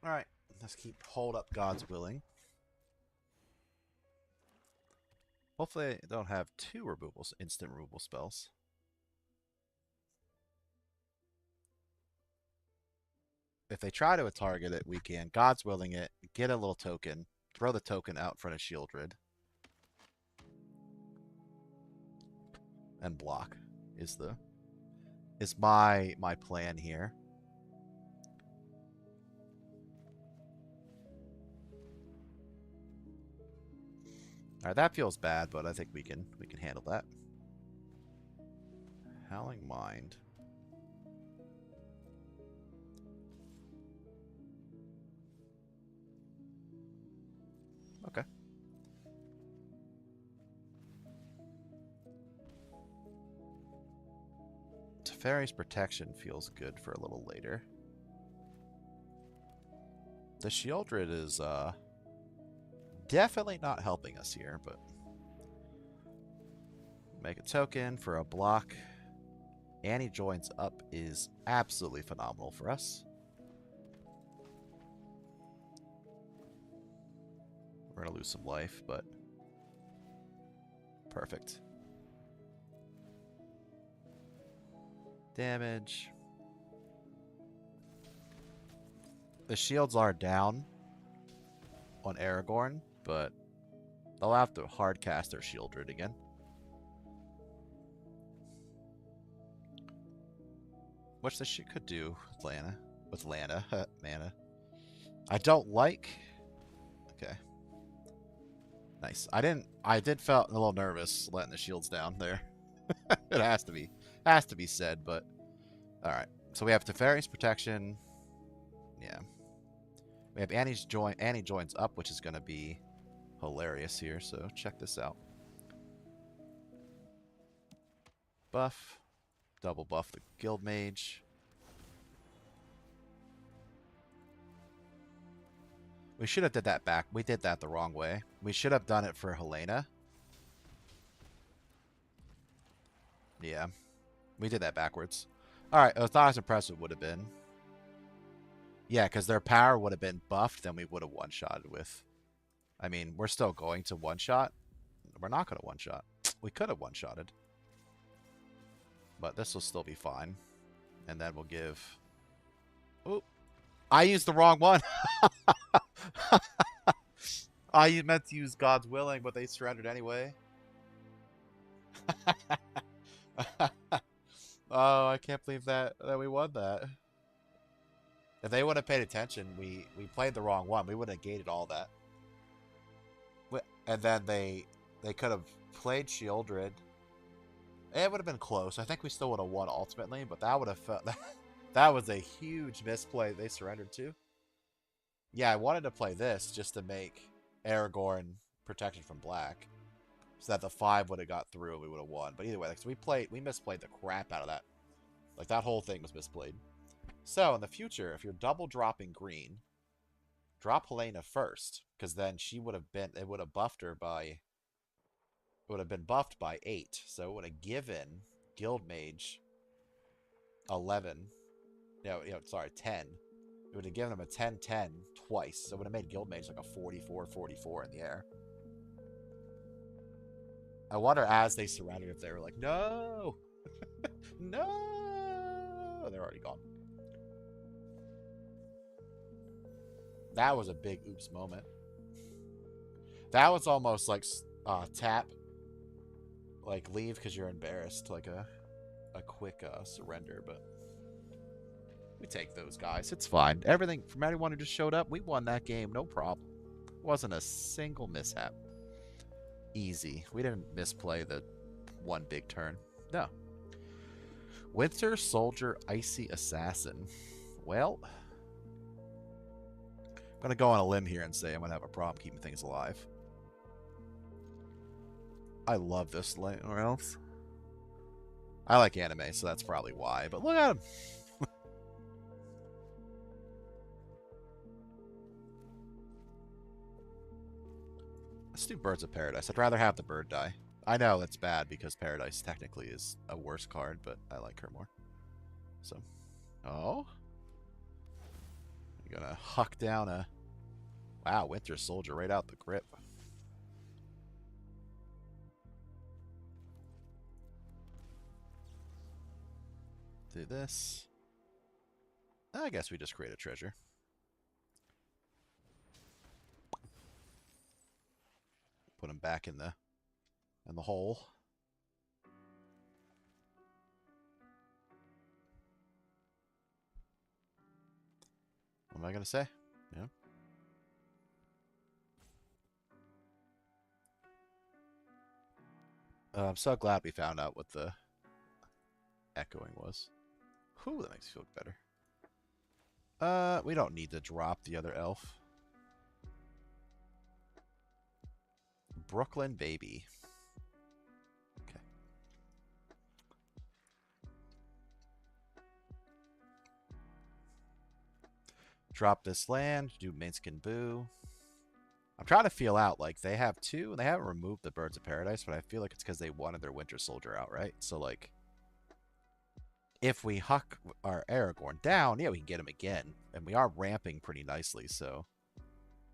Alright, let's hold up God's Willing. Hopefully they don't have two removals, instant removal spells. If they try to target it, we can God's Willing it, get a little token, throw the token out in front of Shieldred, and block is my plan here. Alright, that feels bad, but I think we can handle that. Howling Mind. Okay. Teferi's Protection feels good for a little later. The Shieldred is definitely not helping us here, but make a token for a block. Annie joins up is absolutely phenomenal for us. We're going to lose some life, but perfect. Damage. The shields are down on Aragorn, but they'll have to hard cast their Shieldred again. Which they could do with Lana. Mana. I don't like. Okay. Nice. I did felt a little nervous letting the shields down there. It has to be said, but all right. So we have Teferi's protection. Yeah. We have Annie joins up, which is going to be hilarious here. So check this out. Buff. Double buff the Guild Mage. We should have did that back. We did that the wrong way. We should have done it for Helena. Yeah. We did that backwards. Alright, I thought as impressive would have been. Yeah, because their power would have been buffed, then we would have one-shotted with. I mean, we're still going to one-shot. We're not going to one-shot. We could have one-shotted. But this will still be fine. And then we'll give... Oh, I used the wrong one. I meant to use God's Willing, but they surrendered anyway. Oh, I can't believe that we won that. If they would have paid attention, we played the wrong one. We would have gated all that. And then they could have played Shieldred. It would have been close. I think we still would have won ultimately, but that would have felt that was a huge misplay they surrendered to. Yeah, I wanted to play this just to make Aragorn protected from black, so that the 5 would have got through and we would have won. But either way, like, so we misplayed the crap out of that. Like, that whole thing was misplayed. So in the future, if you're double dropping green, drop Helena first, because then she would have been buffed her by. It would have been buffed by 8, so it would have given Guild Mage 11. Sorry, 10. It would have given him a 10-10 twice, so it would have made Guild Mage like a 44-44 in the air. I wonder as they surrendered if they were like, no! No! They're already gone. That was a big oops moment. That was almost like tap. Like, leave because you're embarrassed. Like a quick surrender, but we take those guys. It's fine. Everything from anyone who just showed up, we won that game. No problem. Wasn't a single mishap. Easy. We didn't misplay the one big turn. No. Winter Soldier Icy Assassin. Well, I'm going to go on a limb here and say I'm going to have a problem keeping things alive. I love this or else. I like anime, so that's probably why. But look at him. Let's do Birds of Paradise. I'd rather have the bird die. I know it's bad because Paradise technically is a worse card, but I like her more. So, oh. You're going to huck down a... Wow, Winter Soldier right out the grip. Do this. I guess we just create a treasure. Put him back in the hole. What am I gonna say? Yeah. I'm so glad we found out what the echoing was. Whew, that makes me feel better. We don't need to drop the other elf. Brooklyn Baby. Okay. Drop this land, do Minsk and Boo. I'm trying to feel out, like, they have two, and they haven't removed the Birds of Paradise, but I feel like it's because they wanted their Winter Soldier out, right? So, like, if we huck our Aragorn down, yeah, we can get him again. And we are ramping pretty nicely, so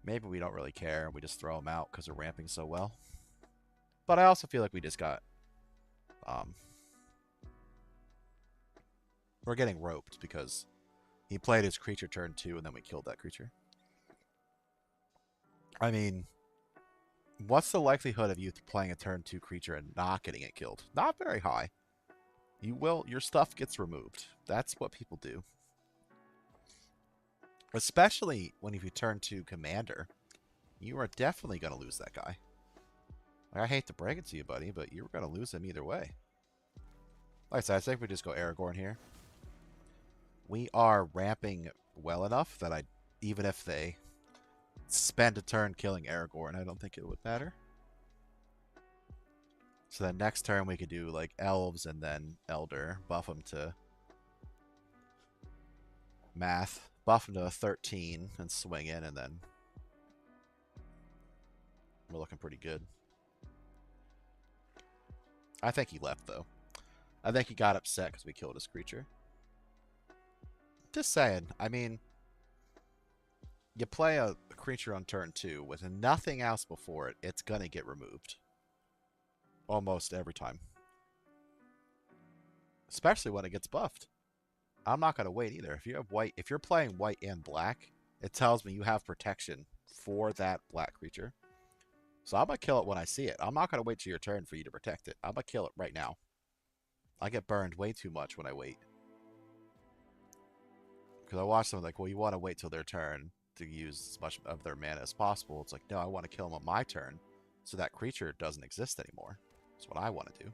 maybe we don't really care. We just throw him out because we're ramping so well. But I also feel like we just got... we're getting roped because he played his creature turn 2, and then we killed that creature. I mean, what's the likelihood of you playing a turn 2 creature and not getting it killed? Not very high. You will, your stuff gets removed. That's what people do. Especially when if you turn to Commander, you are definitely going to lose that guy. Like, I hate to break it to you, buddy, but you're going to lose him either way. Like I said, I think we just go Aragorn here. We are ramping well enough that even if they spend a turn killing Aragorn, I don't think it would matter. So then next turn we could do like Elves and then Elder, buff them to Math, buff them to a 13 and swing in, and then we're looking pretty good. I think he left though. I think he got upset because we killed his creature. Just saying. I mean, you play a creature on turn 2 with nothing else before it, it's gonna get removed. Almost every time. Especially when it gets buffed. I'm not gonna wait either. If you have white, if you're playing white and black, it tells me you have protection for that black creature. So I'm gonna kill it when I see it. I'm not gonna wait till your turn for you to protect it. I'm gonna kill it right now. I get burned way too much when I wait. Because I watch them like, well, you want to wait till their turn to use as much of their mana as possible. It's like, no, I want to kill them on my turn so that creature doesn't exist anymore. That's what I want to do.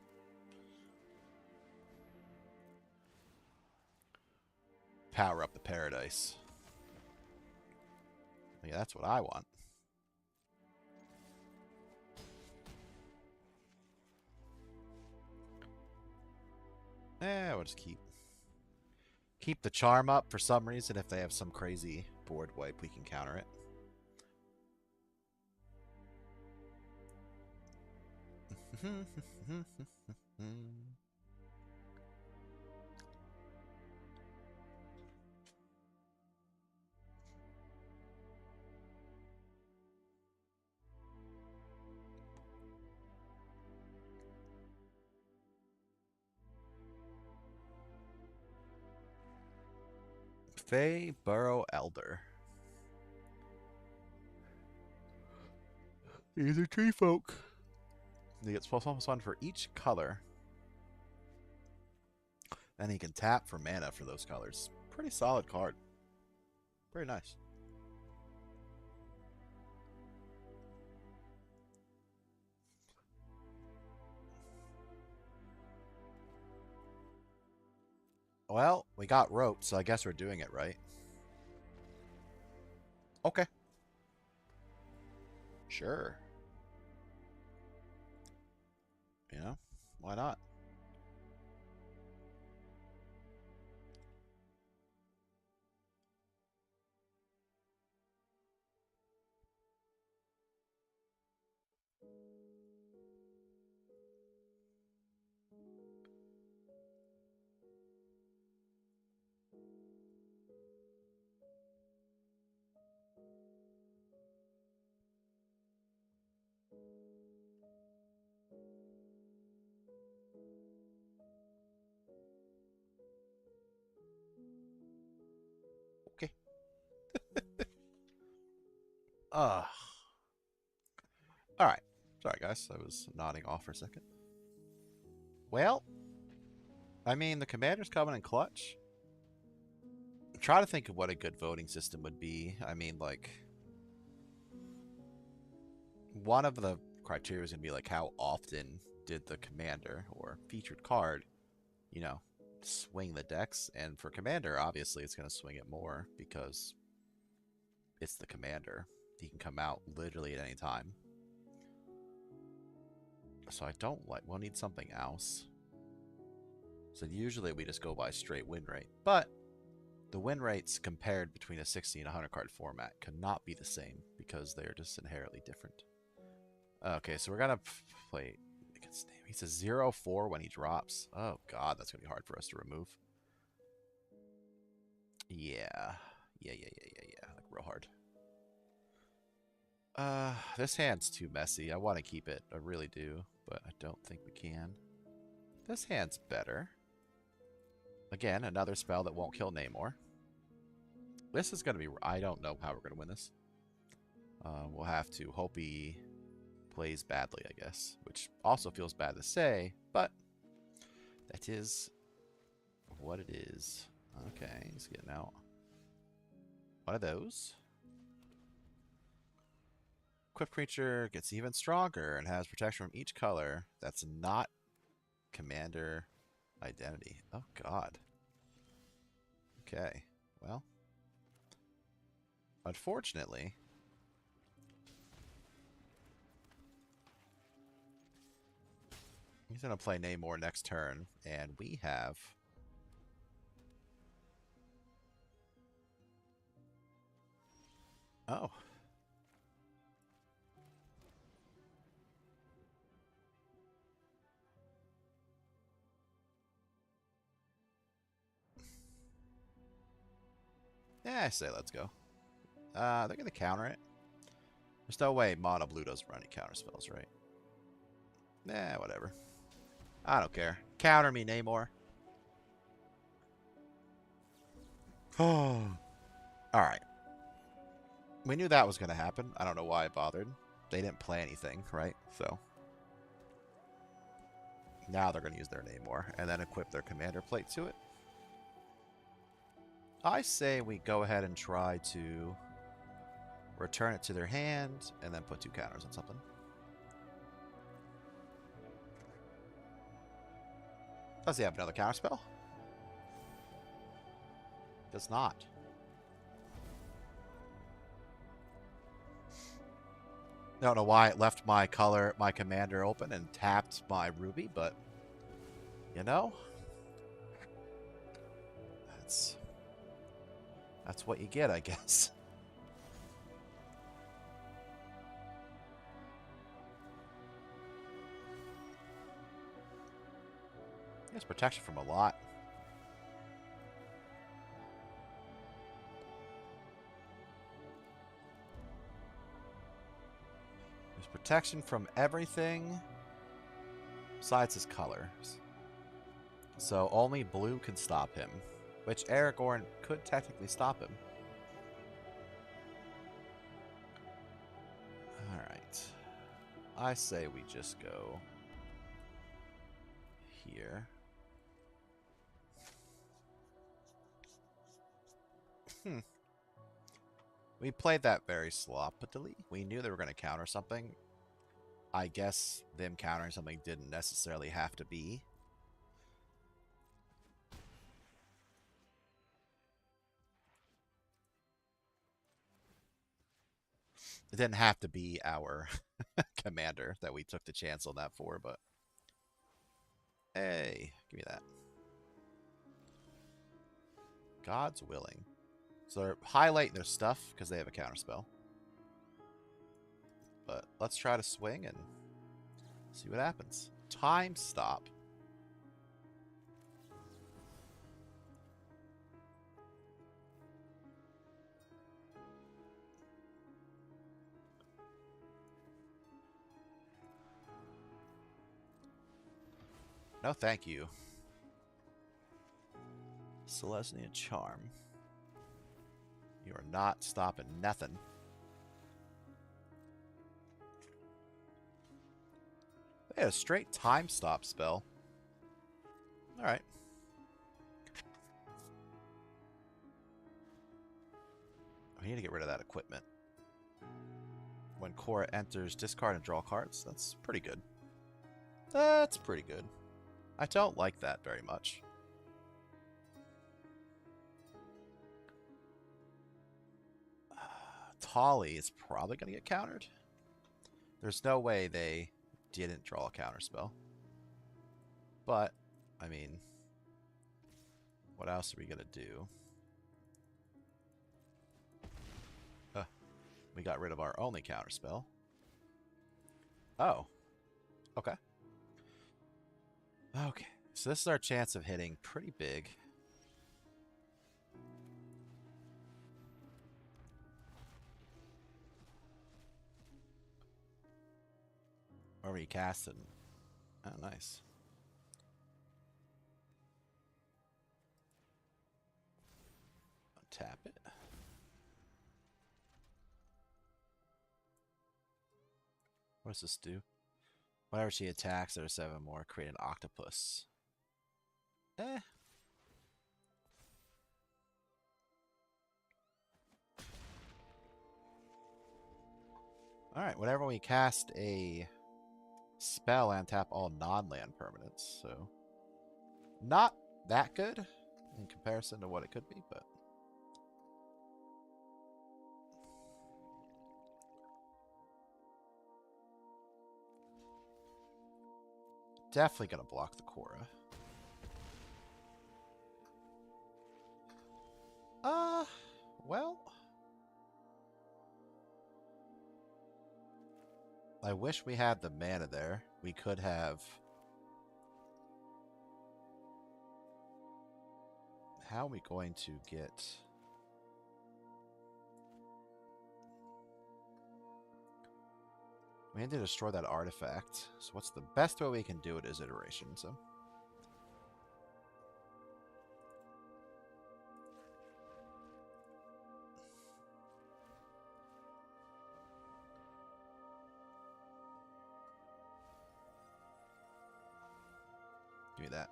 Power up the Paradise. Yeah, that's what I want. We'll just keep the charm up for some reason. If they have some crazy board wipe, we can counter it. Fey Burrow Elder. These are tree folk. He gets +1/+1 for each color. And he can tap for mana for those colors. Pretty solid card. Very nice. Well, we got roped, so I guess we're doing it right. Okay. Sure. You know, why not? Okay. Alright. Sorry, guys. I was nodding off for a second. Well, I mean, the commander's coming in clutch. Try to think of what a good voting system would be. I mean, like, one of the criteria is going to be, like, how often did the commander or featured card, you know, swing the decks. And for commander, obviously, it's going to swing it more because it's the commander. He can come out literally at any time. So I don't like... We'll need something else. So usually we just go by straight win rate. But The win rates compared between a 60 and 100 card format cannot be the same because they are just inherently different. Okay, so we're gonna play against him. He's a 0-4 when he drops. Oh god, that's gonna be hard for us to remove. Yeah. Yeah. Like real hard. This hand's too messy. I want to keep it. I really do, but I don't think we can. This hand's better. Again, another spell that won't kill Namor. This is going to be... I don't know how we're going to win this. We'll have to hope he plays badly, I guess. Which also feels bad to say, but that is what it is. Okay, he's getting out. One of those. Equipped creature gets even stronger and has protection from each color. That's not commander identity. Oh, God. Okay, well. Unfortunately, he's going to play Namor next turn, and we have... Oh. Yeah, I say let's go. They're going to counter it. There's no way Mono Blue doesn't run any counter spells, right? Nah, whatever. I don't care. Counter me, Namor. Oh. Alright. We knew that was going to happen. I don't know why I bothered. They didn't play anything, right? So. Now they're going to use their Namor and then equip their commander plate to it. I say we go ahead and try to return it to their hand and then put 2 counters on something. Does he have another counter spell? Does not. I don't know why it left my commander open and tapped my ruby, but you know, that's what you get, I guess. There's protection from a lot. There's protection from everything besides his colors. So only blue can stop him, which Aragorn could technically stop him. Alright. I say we just go here. We played that very sloppily. We knew they were going to counter something. I guess them countering something didn't necessarily have to be. It didn't have to be our commander that we took the chance on that for, but... Hey, give me that. God's willing. So they're highlighting their stuff because they have a counterspell. But let's try to swing and see what happens. Time stop. No, thank you. Selesnya Charm. You are not stopping nothing. They had a straight time stop spell. Alright. I need to get rid of that equipment. When Korra enters, discard and draw cards. That's pretty good. That's pretty good. I don't like that very much. Tolly is probably going to get countered. There's no way they didn't draw a counterspell. But, I mean, what else are we going to do? we got rid of our only counterspell. Oh. Okay. Okay. So this is our chance of hitting pretty big. Or we cast it. Oh, nice. Tap it. What does this do? Whenever she attacks, there's 7 more. Create an octopus. Eh. Alright, whenever we cast a spell and tap all non-land permanents, so not that good in comparison to what it could be, but definitely gonna block the Korra. Well, I wish we had the mana there. We could have. How are we going to get? We need to destroy that artifact. So what's the best way we can do it is iteration. So. Give me that.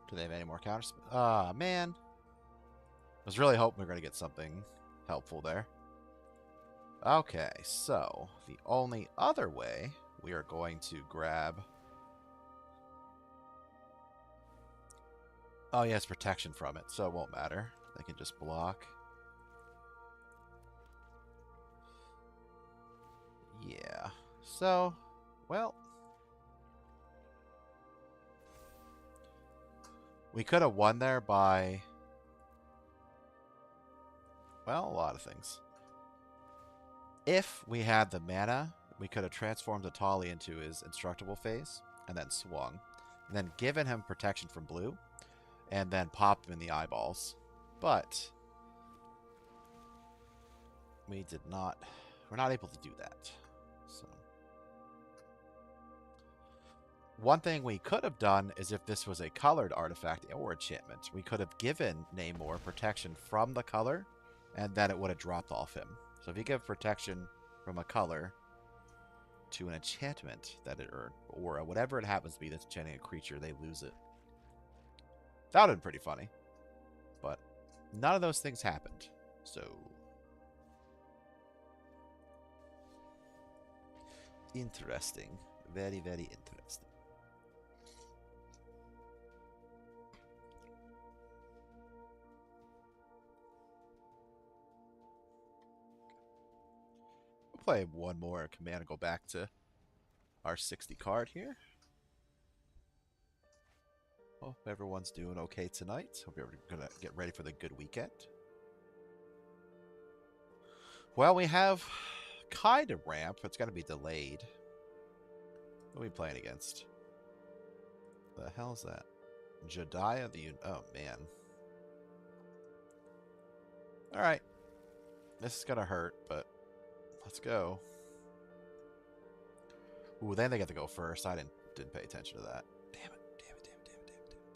Do they have any more counters? Ah, man. I was really hoping we were going to get something helpful there. Okay, so the only other way we are going to grab... Oh, yeah, it's protection from it, so it won't matter. They can just block. Yeah. So, well... We could have won there by... Well, a lot of things. If we had the mana, we could have transformed Atali into his Instructable phase, and then swung. And then given him protection from blue, and then popped him in the eyeballs. But... we did not... We're not able to do that. So... One thing we could have done is if this was a colored artifact or enchantment, we could have given Namor protection from the color, and then it would have dropped off him. So if you give protection from a color to an enchantment that it earned, or whatever it happens to be that's enchanting a creature, they lose it. That would have been pretty funny. But none of those things happened. So... interesting. Very, very interesting. Play one more command and go back to our 60 card here. Hope everyone's doing okay tonight. Hope you're gonna get ready for the good weekend. Well, we have kind of ramp, but it's gonna be delayed. What are we playing against? The hell's that? Jediah the... Oh, man. Alright. This is gonna hurt, but... let's go. Ooh, then they get to go first. I didn't pay attention to that. Damn it. Damn it, damn it, damn it, damn it, damn it.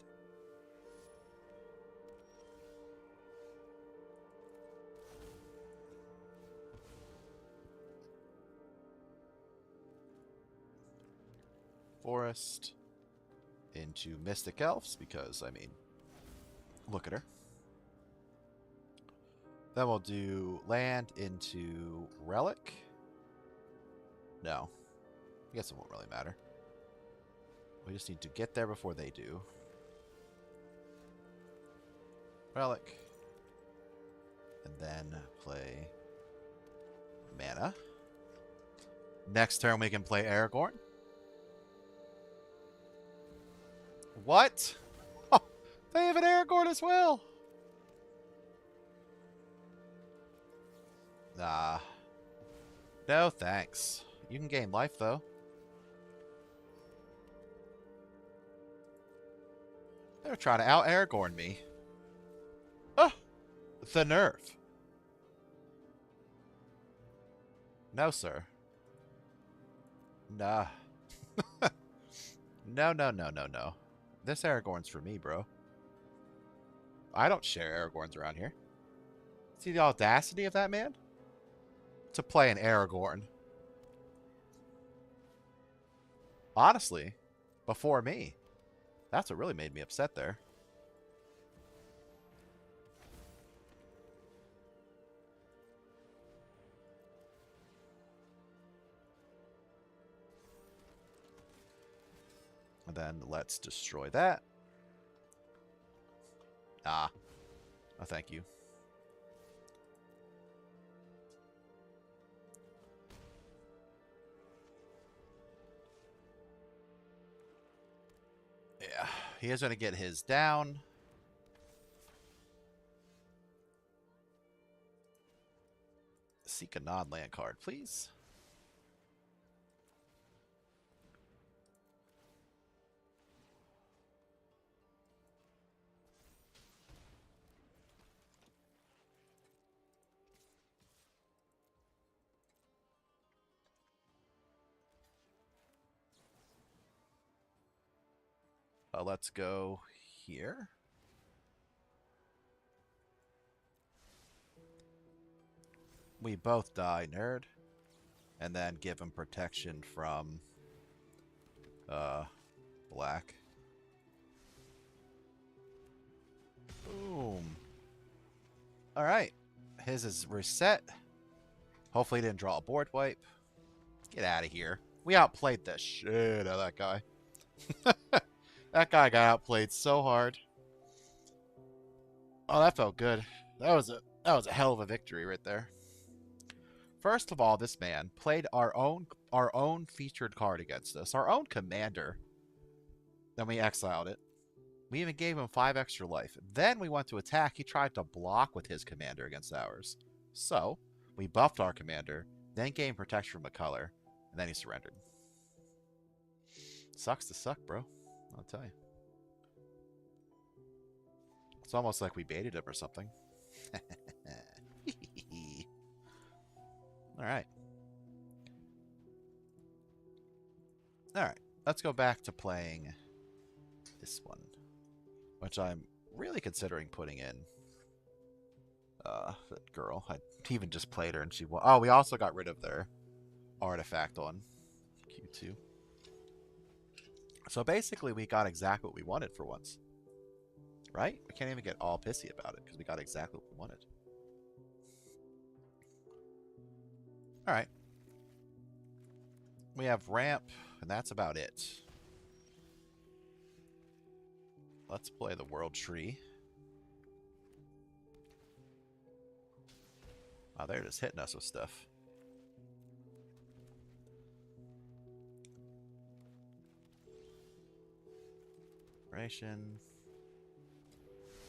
Forest into Mystic Elves, because, I mean, look at her. Then we'll do land into Relic. No. I guess it won't really matter. We just need to get there before they do. Relic. And then play mana. Next turn we can play Aragorn. What? Oh, They have an Aragorn as well. Nah. No, thanks. You can gain life, though. They're trying to out-Aragorn me. Oh! The nerve. No, sir. Nah. No, no, no, no, no. This Aragorn's for me, bro. I don't share Aragorns around here. See the audacity of that man? To play an Aragorn. Honestly, before me. That's what really made me upset there. And then let's destroy that. Ah. Oh, thank you. Yeah, he is going to get his down. Seek a non-land card, please. Let's go here. We both die, nerd. And then give him protection from black. Boom. Alright. His is reset. Hopefully he didn't draw a board wipe. Get out of here. We outplayed the shit out of that guy. That guy got outplayed so hard. Oh, that felt good. That was a hell of a victory right there. First of all, this man played our own featured card against us, our own commander. Then we exiled it. We even gave him 5 extra life. Then we went to attack. He tried to block with his commander against ours. So we buffed our commander, then gained protection from a color, and then he surrendered. Sucks to suck, bro. I'll tell you. It's almost like we baited him or something. Alright. Alright. Let's go back to playing this one. Which I'm really considering putting in. That girl. I even just played her and she won. Oh, we also got rid of their artifact on Q2. So basically, we got exactly what we wanted for once. Right? We can't even get all pissy about it because we got exactly what we wanted. Alright. We have ramp, and that's about it. Let's play the world tree. Oh, they're just hitting us with stuff.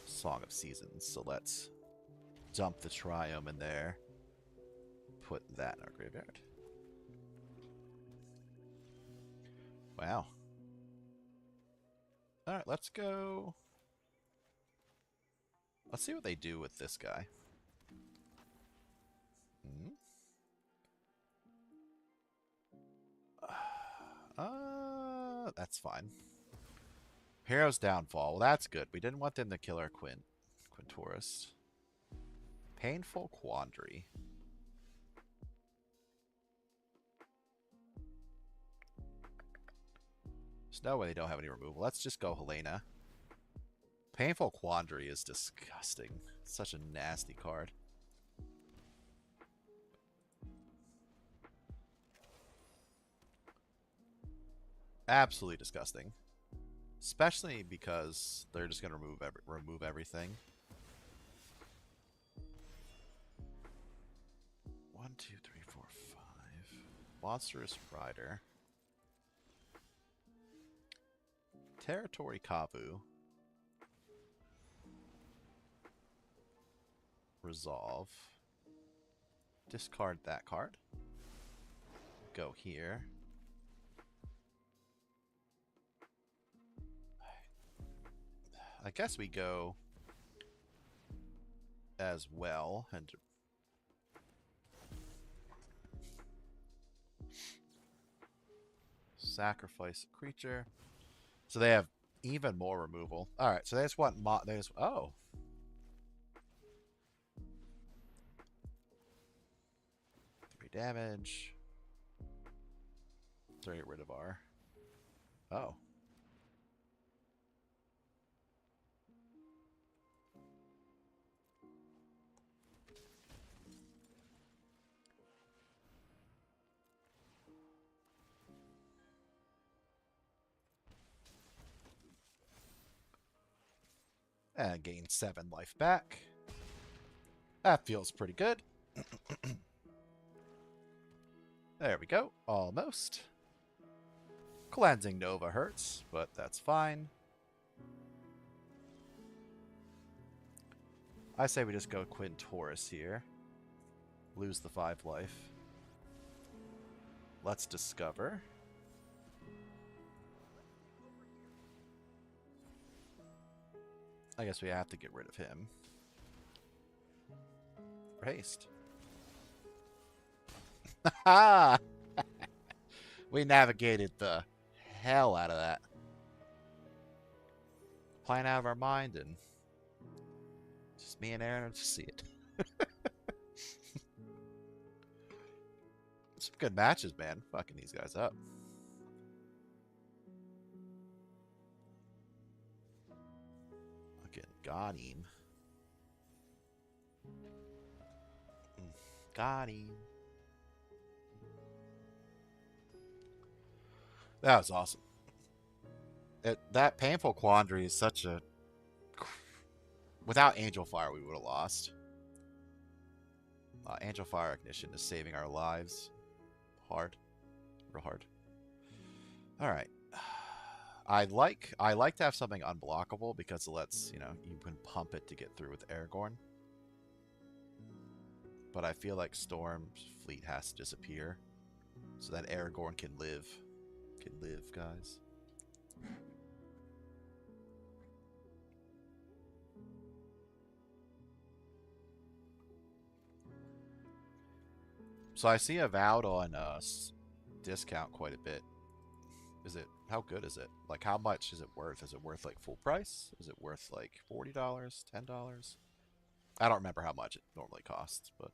Song of Seasons. So let's dump the Triome in there. Put that in our graveyard. Wow. Alright, let's go. Let's see what they do with this guy. That's fine. Hero's Downfall. Well, that's good. We didn't want them to kill our Quintoris. Painful Quandary. There's no way they don't have any removal. Let's just go Helena. Painful Quandary is disgusting. Such a nasty card. Absolutely disgusting. Especially because they're just going to remove everything. 1, 2, 3, 4, 5. Monstrous Rider. Territory Kavu. resolve. Discard that card. Go here. I guess we go as well and sacrifice a creature. So they have even more removal. All right, so they just want they just oh. 3 damage. So get rid of our oh. And gain 7 life back. That feels pretty good. There we go. Almost. Cleansing Nova hurts, but that's fine. I say we just go Quintaurus here. Lose the 5 life. Let's discover. I guess we have to get rid of him. For haste. Ha! We navigated the hell out of that. Playing out of our mind, and just me and Aaron will just see it. Some good matches, man. Fucking these guys up. Fucking got him. Got him. That was awesome. That painful quandary is such a... Without Angel Fire, we would have lost. Angel Fire Ignition is saving our lives. Hard. Real hard. Alright. I like to have something unblockable because it lets, you can pump it to get through with Aragorn. But I feel like Storm's fleet has to disappear so that Aragorn can live. Guys. So I see Avowed on discount quite a bit. How good is it? Like, how much is it worth? Is it worth like full price? Is it worth like $40, $10? I don't remember how much it normally costs, but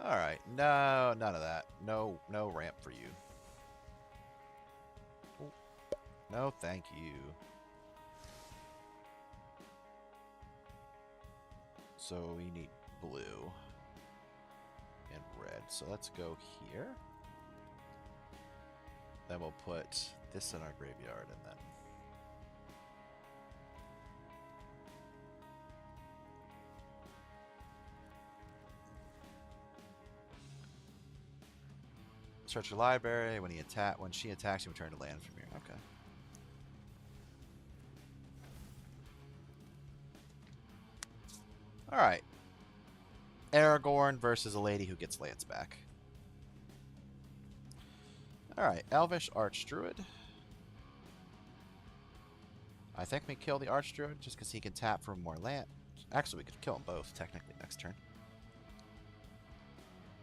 alright, no, none of that. No ramp for you. No, thank you. So we need blue and red. So let's go here. Then we'll put this in our graveyard and then search your library. When she attacks, you return to land from here. Okay. Alright. Aragorn versus a lady who gets lands back. Alright, Elvish Archdruid. I think we kill the Archdruid just because he can tap for more land. Actually, we could kill them both, technically, next turn.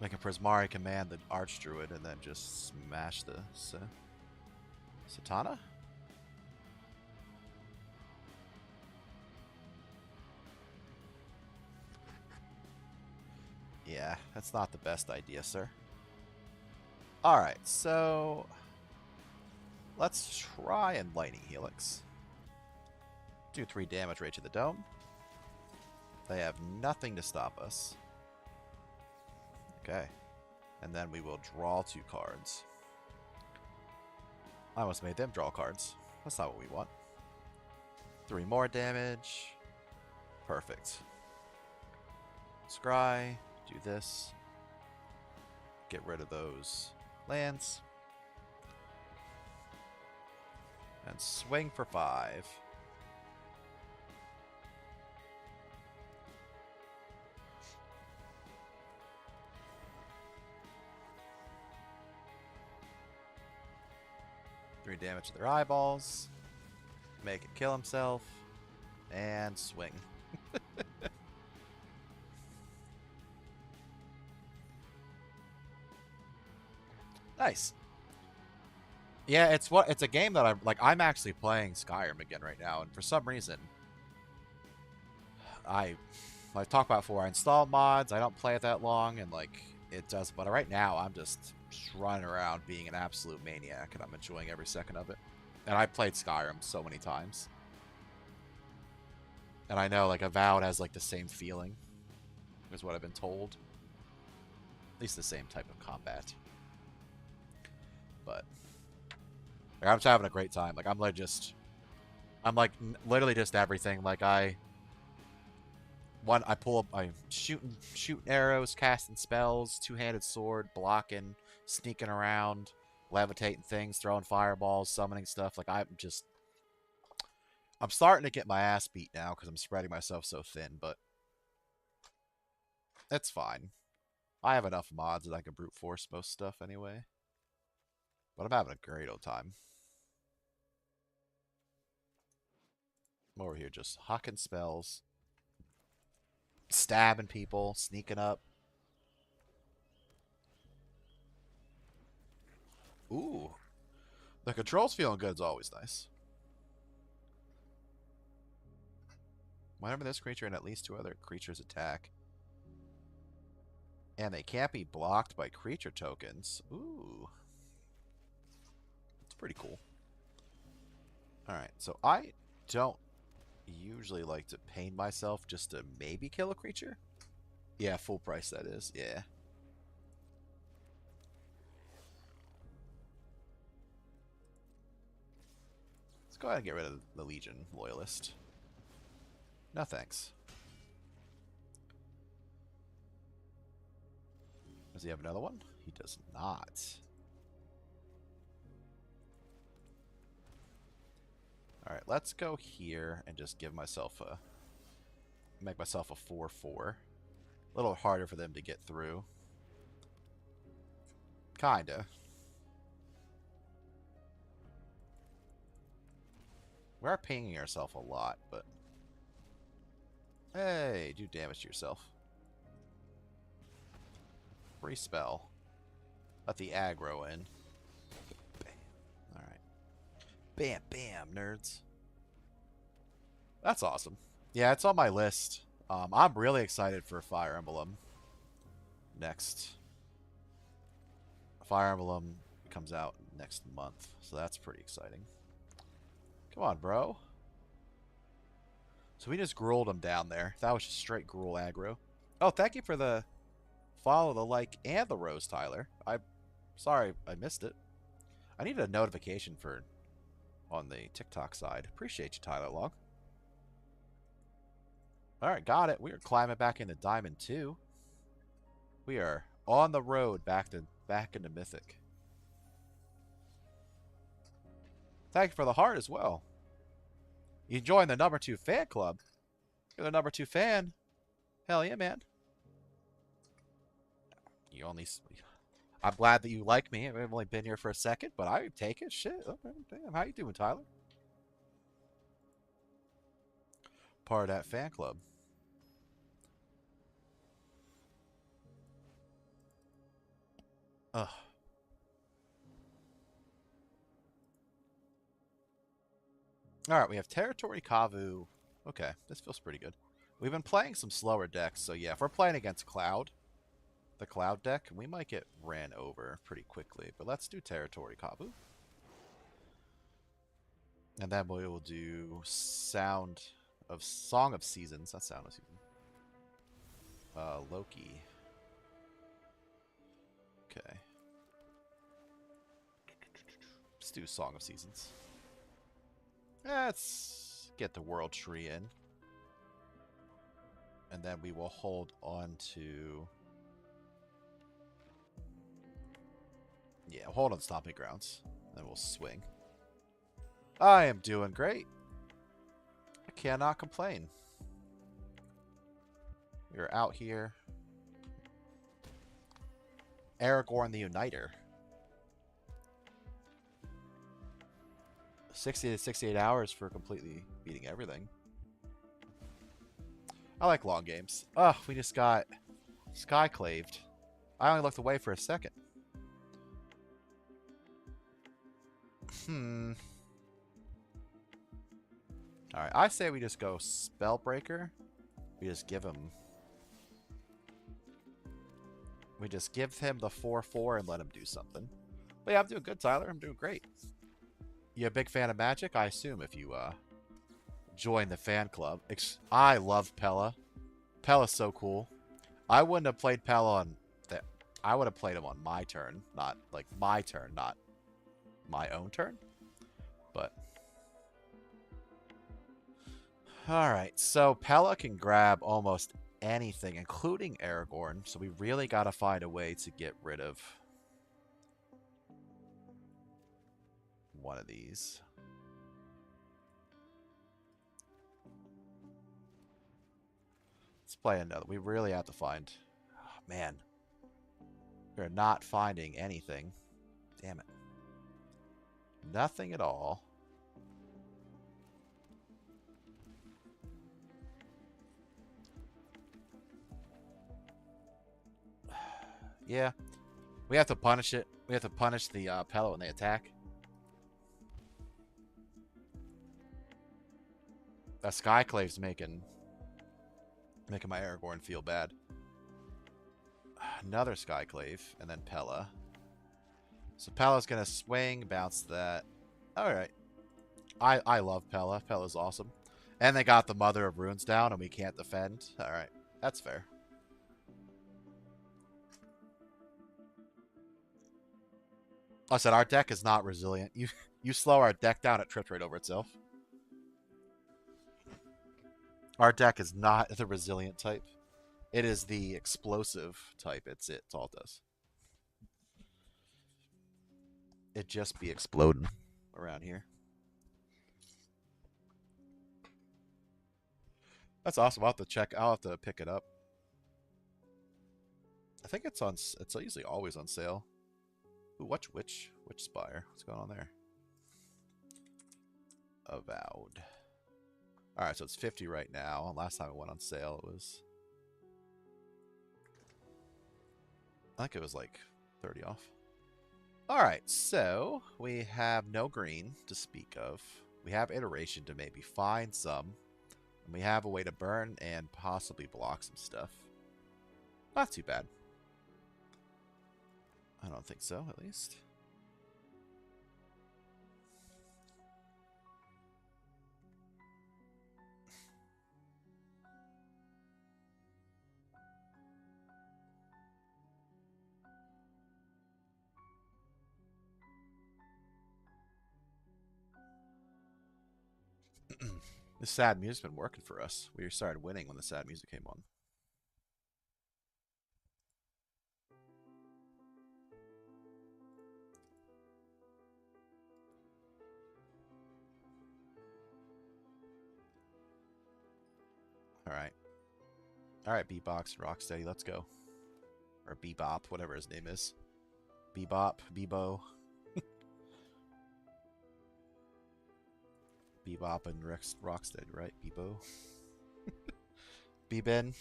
Make a Prismari command the Archdruid and then just smash the Satana? Yeah, that's not the best idea, sir. Alright, so let's try Enlightening Helix. Do 3 damage right to the dome. They have nothing to stop us. Okay. And then we will draw 2 cards. I almost made them draw cards. That's not what we want. 3 more damage. Perfect. Scry. Do this. Get rid of those lands. And swing for 5. Three damage to their eyeballs. Make it kill himself. And swing. Nice. Yeah, it's a game that I'm actually playing Skyrim again right now, and for some reason I've talked about before, I install mods, I don't play it that long, and like it does, but right now I'm just running around being an absolute maniac, and I'm enjoying every second of it. And I played Skyrim so many times. And I know like Avowed has like the same feeling, is what I've been told. At least the same type of combat. But like, I'm just having a great time. Like I'm literally just everything. Like I pull up, I'm shooting arrows, casting spells, two-handed sword, blocking, sneaking around, levitating things, throwing fireballs, summoning stuff. Like I'm starting to get my ass beat now because I'm spreading myself so thin, but it's fine. I have enough mods that I can brute force most stuff anyway. But I'm having a great old time. I'm over here just hucking spells, stabbing people, sneaking up. Ooh. The controls feeling good is always nice. Whenever this creature and at least 2 other creatures attack. And they can't be blocked by creature tokens. Ooh. It's pretty cool. Alright, so I don't usually like to pain myself just to maybe kill a creature. Yeah, full price that is. Yeah. Let's go ahead and get rid of the Legion Loyalist. No thanks. Does he have another one? He does not. Alright, let's go here and just give myself a... make myself a 4/4. A little harder for them to get through. Kinda. We are pinging ourselves a lot, but... Hey, do damage to yourself. Free spell. Let the aggro in. Bam. Alright. Bam, bam, nerds. That's awesome. Yeah, it's on my list. I'm really excited for Fire Emblem next. Fire Emblem comes out next month, so that's pretty exciting. Come on, bro. So we just grilled him down there. That was just straight gruel aggro. Oh, thank you for the follow, the like, and the rose, Tyler. I'm sorry I missed it. I needed a notification for on the TikTok side. Appreciate you, Tyler Long. Alright, got it. We are climbing back into Diamond 2. We are on the road back into Mythic. Thank you for the heart as well. You joined the #2 fan club. You're the #2 fan. Hell yeah, man. You only... I'm glad that you like me. I've only been here for a second, but I take it. Shit. Oh, damn. How you doing, Tyler? Part of that fan club. Ugh. Alright, we have Territory Kavu. Okay, this feels pretty good. We've been playing some slower decks, so yeah, if we're playing against Cloud, the Cloud deck, we might get ran over pretty quickly. But let's do Territory Kavu. And then we will do Song of Seasons. That's Sound of Seasons. Loki. Okay. Let's do Song of Seasons. Let's get the World Tree in. And then we will hold on to... yeah, we'll hold on Stomping Grounds. Then we'll swing. I am doing great. I cannot complain. We're out here. Aragorn the Uniter. 60 to 68 hours for completely beating everything. I like long games. Oh, we just got skyclaved. I only looked away for a second. Alright, I say we just go Spellbreaker. We just give him the 4/4 and let him do something. But yeah, I'm doing good, Tyler. I'm doing great. You a big fan of Magic? I assume if you join the fan club. I love Pella. Pella's so cool. I wouldn't have played Pella on that. I would have played him on my turn, not like my turn, not my own turn. But all right, so Pella can grab almost anything, including Aragorn. So we really got to find a way to get rid of one of these. Let's play another. We really have to find... Oh, man. We're not finding anything. Damn it. Nothing at all. Yeah. We have to punish it. We have to punish the Pella when they attack. That Skyclave's making my Aragorn feel bad. Another Skyclave, and then Pella. So Pella's gonna swing, bounce that. Alright. I love Pella. Pella's awesome. And they got the Mother of Runes down, and we can't defend. Alright. That's fair. I said our deck is not resilient. You slow our deck down, it trips right over itself. Our deck is not the resilient type. It is the explosive type. It's all it does. It just be exploding around here. That's awesome. I'll have to check. I'll have to pick it up. I think it's on. It's usually always on sale. Ooh, which spire? What's going on there? Avowed. All right, so it's 50 right now. Last time it went on sale, it was... I think it was like 30 off. All right, so we have no green to speak of. We have iteration to maybe find some. And we have a way to burn and possibly block some stuff. Not too bad. I don't think so, at least. The sad music's been working for us. We started winning when the sad music came on. Alright. Alright, Beatbox, Rocksteady, let's go. Or Bebop, whatever his name is. Bebop, Bebo. Bebop and Rocksteady, right? Bebo. Beben.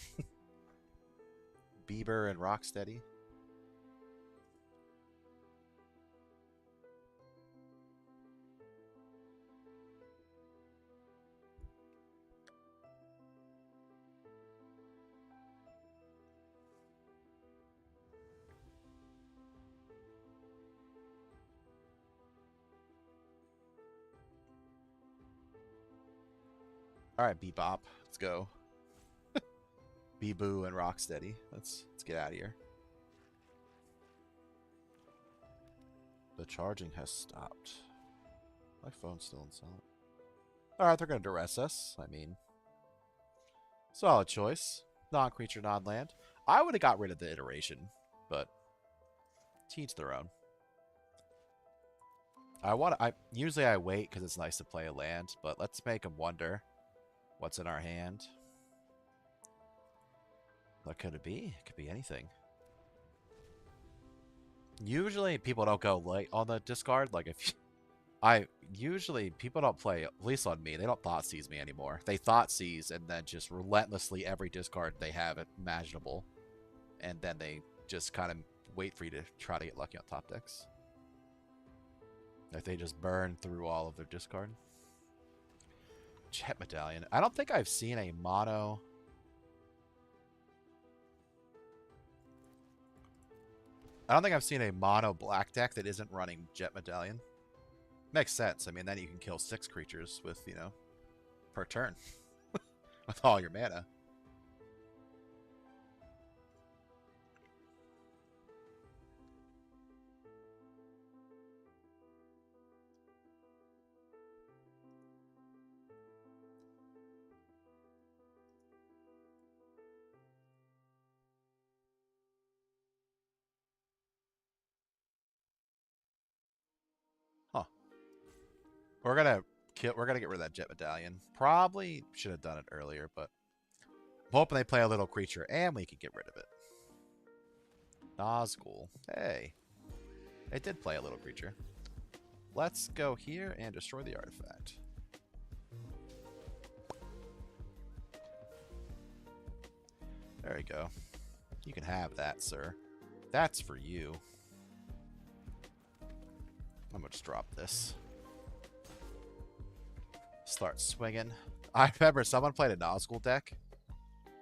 Bieber and Rocksteady. All right, Bebop, let's go. Beboo and Rocksteady. Let's get out of here. The charging has stopped. My phone's still in silent. All right, they're gonna duress us. I mean, solid choice. Non-creature, non-land. I would have got rid of the iteration, but to each their own. I usually I wait because it's nice to play a land, but let's make him wonder what's in our hand. What could it be? It could be anything. Usually people don't go light on the discard. Like if usually people don't play, at least on me, they don't thought seize me anymore. They thought seize and then just relentlessly every discard they have imaginable. And then they just kind of wait for you to try to get lucky on top decks. Like they just burn through all of their discard. Jet Medallion. I don't think I've seen a mono. I don't think I've seen a mono black deck that isn't running Jet Medallion. Makes sense. I mean, then you can kill 6 creatures with, you know, per turn. With all your mana. Huh. We're gonna get rid of that Jet Medallion. Probably should have done it earlier, but I'm hoping they play a little creature and we can get rid of it. Nazgul. Hey. They did play a little creature. Let's go here and destroy the artifact. There you go. You can have that, sir. That's for you. I'm gonna just drop this. Start swinging. I remember someone played a Nazgul deck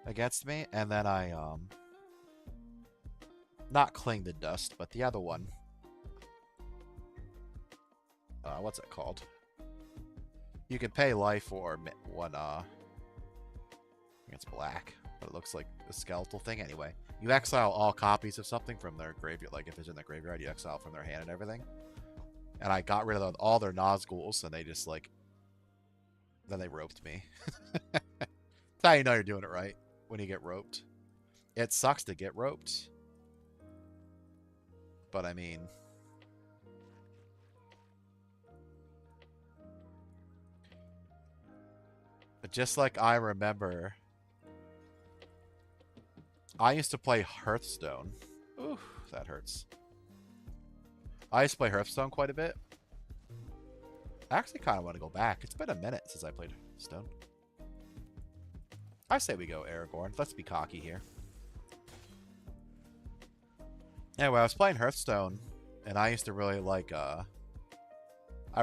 against me, and then I, not Cling to Dust, but the other one. What's it called? You can pay life or one, I think it's black, but it looks like a skeletal thing. Anyway, you exile all copies of something from their graveyard. Like if it's in their graveyard, you exile from their hand and everything. And I got rid of all their Nazguls, and they just like, then they roped me. That's how you know you're doing it right, when you get roped. It sucks to get roped. But I mean, just like I remember, I used to play Hearthstone. Ooh, that hurts. I used to play Hearthstone quite a bit. I actually kind of want to go back. It's been a minute since I played Hearthstone. I say we go Aragorn. Let's be cocky here. Anyway, I was playing Hearthstone, and I used to really like, I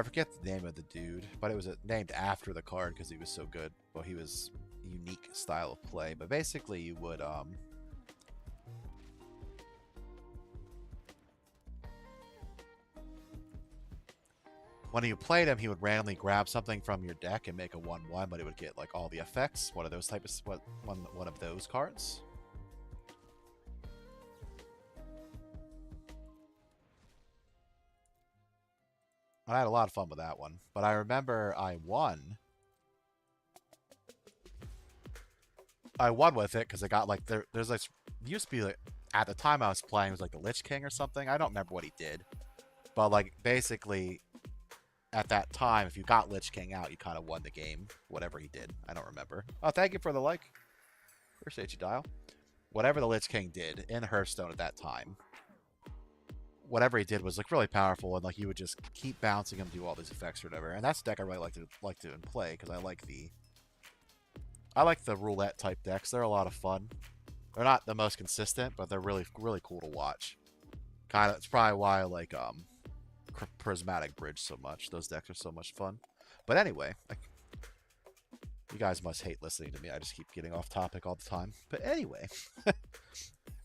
forget the name of the dude, but it was named after the card because he was so good. Well, he was a unique style of play. But basically, you would, when you played him, he would randomly grab something from your deck and make a 1/1, but it would get like all the effects. One of those types of one of those cards. I had a lot of fun with that one, but I remember I won. I won with it because I got like there's like used to be like at the time I was playing it was like the Lich King or something. I don't remember what he did, but like basically at that time, if you got Lich King out, you kind of won the game. Whatever he did, I don't remember. Oh, thank you for the like. Appreciate you, Dial. Whatever the Lich King did in Hearthstone at that time, whatever he did was like really powerful, and like you would just keep bouncing him, do all these effects or whatever. And that's a deck I really like to play because I like the roulette type decks. They're a lot of fun. They're not the most consistent, but they're really cool to watch. Kind of, it's probably why I like Prismatic Bridge so much. Those decks are so much fun. But anyway, you guys must hate listening to me. I just keep getting off topic all the time. But anyway,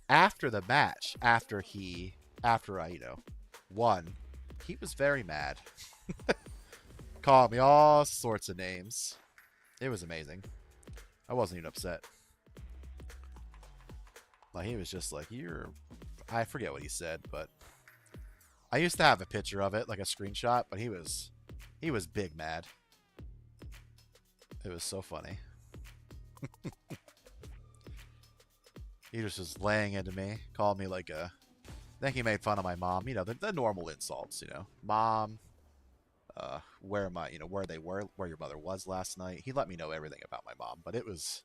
after the match, after I, won, he was very mad. Called me all sorts of names. It was amazing. I wasn't even upset. Like, he was just like, I forget what he said, but I used to have a picture of it, like a screenshot, but he was big mad. It was so funny. He just was laying into me, called me like I think he made fun of my mom. The normal insults, Mom, where my, where they were, where your mother was last night. He let me know everything about my mom, but it was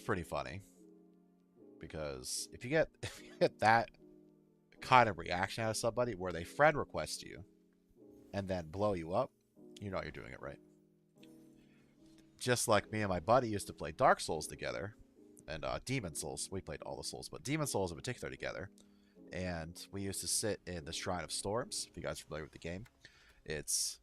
pretty funny because if you get if you get that kind of reaction out of somebody where they friend request you and then blow you up, you know you're doing it right. Just like me and my buddy used to play Dark Souls together, and Demon Souls. We played all the Souls, but Demon Souls in particular together. And we used to sit in the Shrine of Storms. If you guys are familiar with the game, it's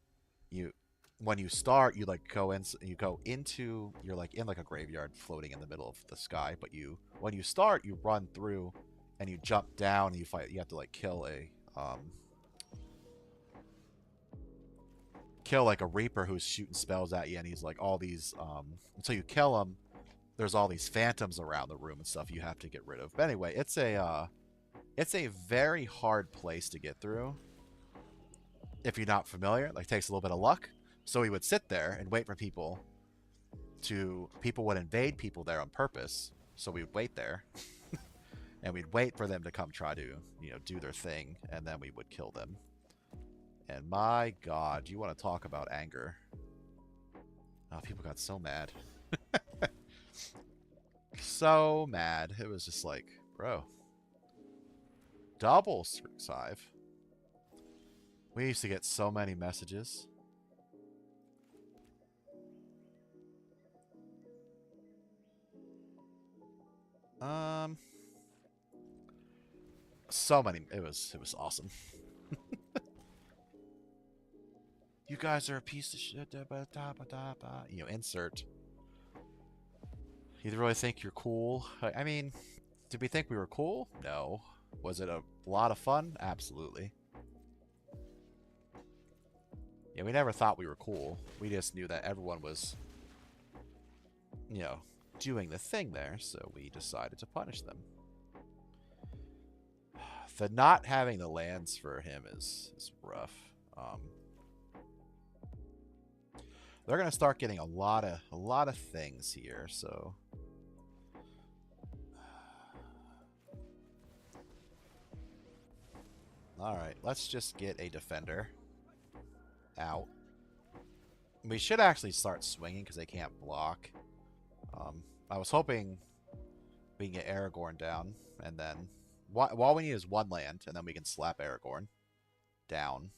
you. When you start, you like go in. You go into. You're like in like a graveyard, floating in the middle of the sky. But when you start, you run through, and you jump down, and you fight. You have to like kill like a Reaper who's shooting spells at you, and he's like all these. Until you kill him, there's all these phantoms around the room and stuff you have to get rid of. But anyway, it's a very hard place to get through if you're not familiar. Like, it takes a little bit of luck. So we would sit there and wait for people would invade people there on purpose. So we'd wait there and we'd wait for them to come try to, do their thing, and then we would kill them. And my God, you want to talk about anger. Oh, people got so mad. So mad. It was just like, bro. Double Save. We used to get so many messages. So many. It was awesome. You guys are a piece of shit. Insert. You really think you're cool? I mean, did we think we were cool? No. Was it a lot of fun? Absolutely. Yeah, we never thought we were cool. We just knew that everyone was, doing the thing there, so we decided to punish them. The not having the lands for him is rough. They're gonna start getting a lot of things here, so. Alright, let's just get a defender out. We should actually start swinging because they can't block. I was hoping we can get Aragoorn down, and then all we need is one land, and then we can slap Aragoorn down.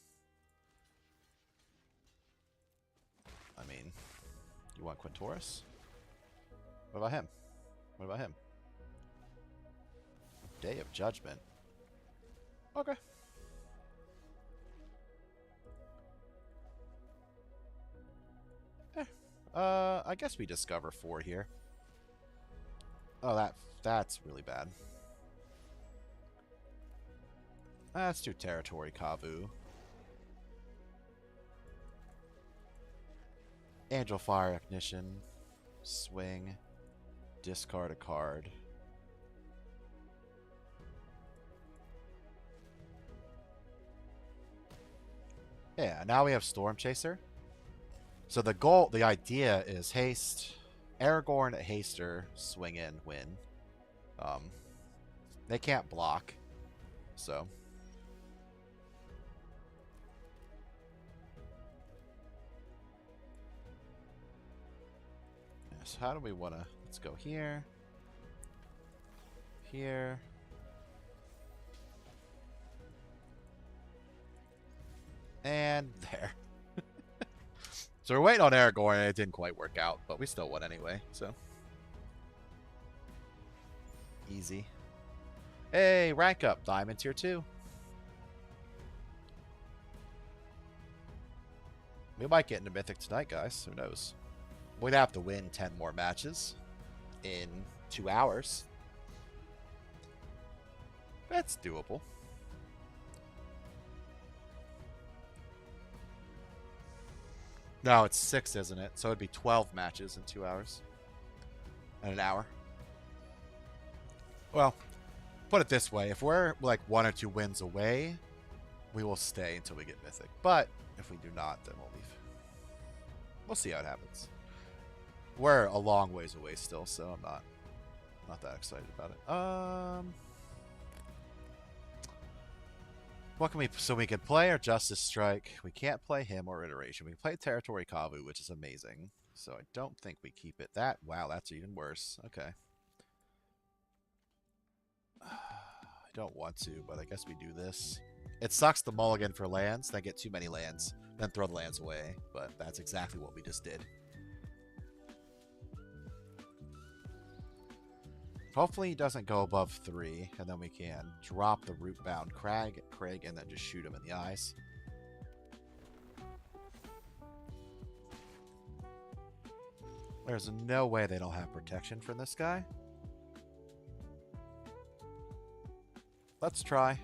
I mean, you want Quintoris? What about him? What about him? Day of Judgment. Okay. I guess we discover 4 here. Oh, that's really bad. Let's do Territory Kavu. Angel Fire Ignition. Swing. Discard a card. Yeah, now we have Storm Chaser. So the idea is haste, Aragorn, haster, swing in, win. They can't block, so. Yeah, so how do we want to? Let's go here, here. And there. So we're waiting on Aragorn, and it didn't quite work out, but we still won anyway, so. Easy. Hey, rank up. Diamond tier 2. We might get into Mythic tonight, guys. Who knows? We'd have to win 10 more matches in 2 hours. That's doable. No, it's 6, isn't it? So it'd be 12 matches in 2 hours. And an hour. Well, put it this way. If we're like 1 or 2 wins away, we will stay until we get Mythic. But if we do not, then we'll leave. We'll see how it happens. We're a long ways away still, so I'm not that excited about it. What can we... So we can play our Justice Strike. We can't play him or Iteration. We can play Territory Kavu, which is amazing. So I don't think we keep it. Wow, that's even worse. Okay. I don't want to, but I guess we do this. It sucks to mulligan for lands, then get too many lands, then throw the lands away. But that's exactly what we just did. Hopefully he doesn't go above 3, and then we can drop the root-bound Craig, and then just shoot him in the eyes. There's no way they don't have protection from this guy. Let's try.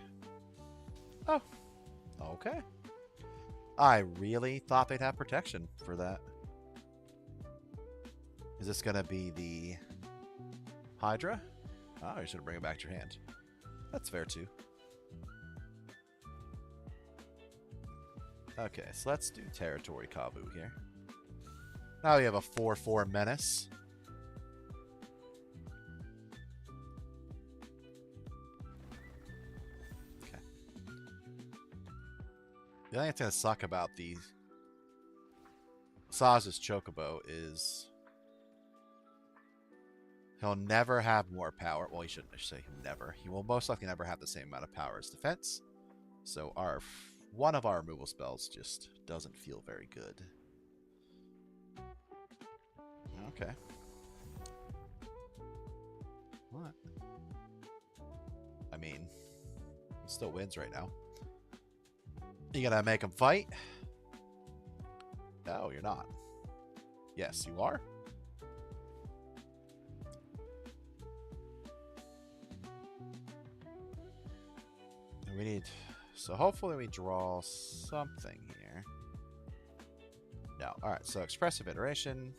Oh, okay. I really thought they'd have protection for that. Is this going to be the Hydra? Oh, you should bring it back to your hand. That's fair too. Okay, so let's do Territory Kavu here. Now we have a 4/4 menace. Okay. The only thing that's suck about the Saz's Chocobo is he'll never have more power. Well, he shouldn't say never. He will most likely never have the same amount of power as defense. So one of our removal spells just doesn't feel very good. Okay. What? I mean, he still wins right now. You gonna make him fight? No, you're not. Yes, you are. We need... So hopefully we draw something here. No. Alright, so Expressive Iteration.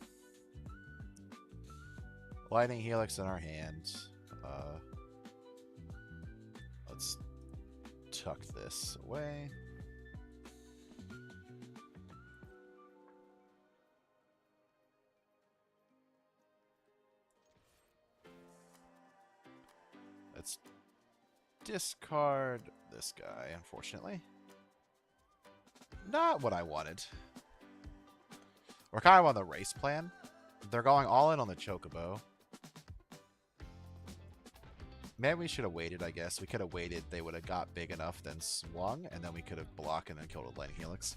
Lightning Helix in our hand. Let's tuck this away. Let's discard this guy, unfortunately. Not what I wanted. We're kind of on the race plan. They're going all in on the Chocobo. Maybe we should have waited, I guess. We could have waited. They would have got big enough, then swung, and then we could have blocked and then killed a Lightning Helix.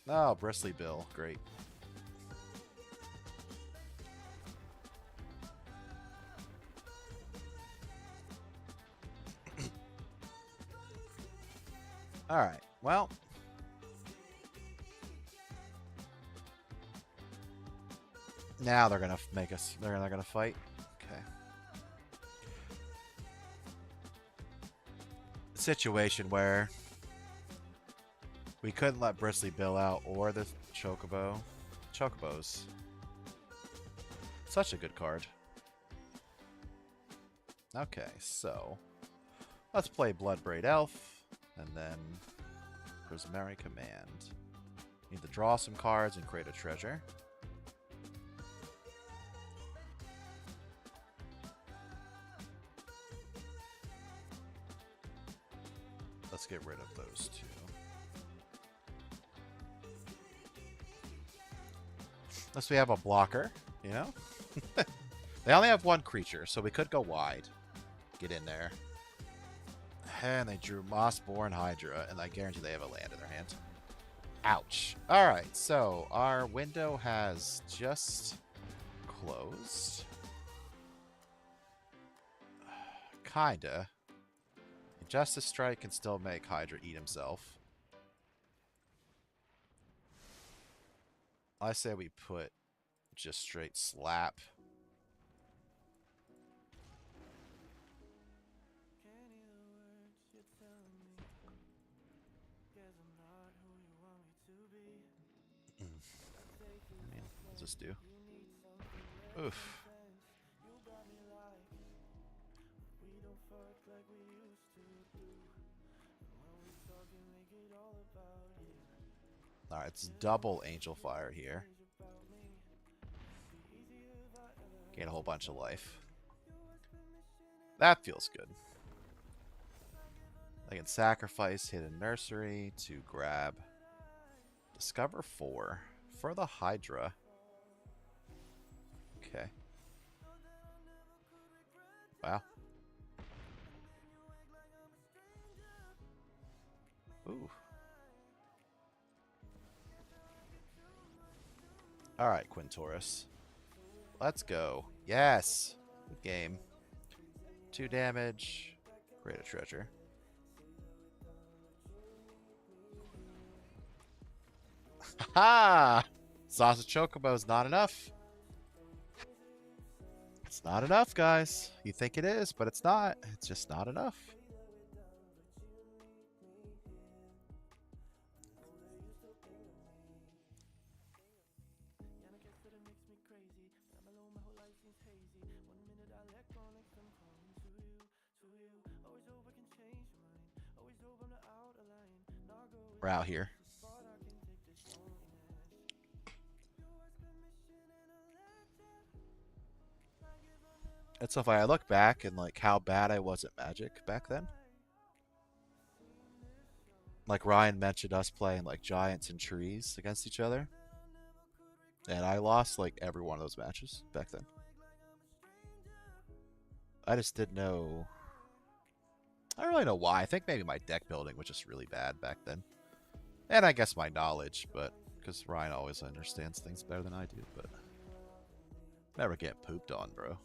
Oh, Bristly Bill. Great. Alright, well... Now they're gonna make us. They're gonna fight. Okay. Situation where we couldn't let Bristly Bill out or the Chocobo. Chocobos. Such a good card. Okay, so let's play Bloodbraid Elf and then Prismari Command. Need to draw some cards and create a treasure. Let's get rid of those two. Unless we have a blocker, you know? They only have one creature, so we could go wide. Get in there. And they drew Mossborn Hydra, and I guarantee they have a land in their hand. Ouch. Alright, so our window has just closed. Kinda. Justice Strike can still make Hydra eat himself. I say we put just straight slap. What's this do? Oof. Alright, it's double Angel Fire here. Gain a whole bunch of life. That feels good. I can sacrifice Hidden Nursery to grab Discover 4 for the Hydra. Okay. Wow. Ooh. Alright, Quintaurus. Let's go. Yes! Good game. 2 damage. Create a treasure. Ha! Sausage Chocobo is not enough. It's not enough, guys. You think it is, but it's not. It's just not enough. We're out here. It's so funny. I look back and like how bad I was at Magic back then. Like Ryan mentioned us playing like giants and trees against each other. And I lost like every one of those matches back then. I just didn't know. I don't really know why. I think maybe my deck building was just really bad back then. And I guess my knowledge, but because Ryan always understands things better than I do, but never get pooped on, bro.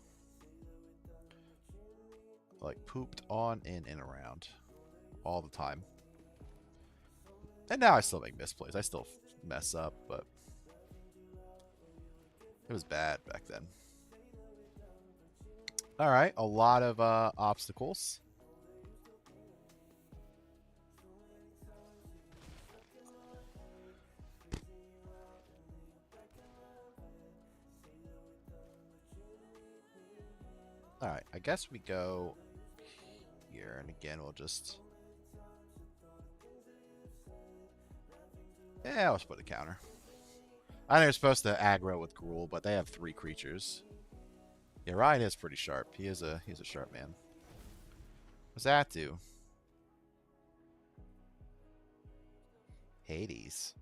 Like pooped on in and around all the time. And now I still make misplays. I still mess up, but it was bad back then. All right, a lot of obstacles. All right, I guess we go here, and again, we'll just... Yeah, let's put a counter. I think we're supposed to aggro with Gruul, but they have 3 creatures. Yeah, Ryan is pretty sharp. He's a sharp man. What's that do? Hades.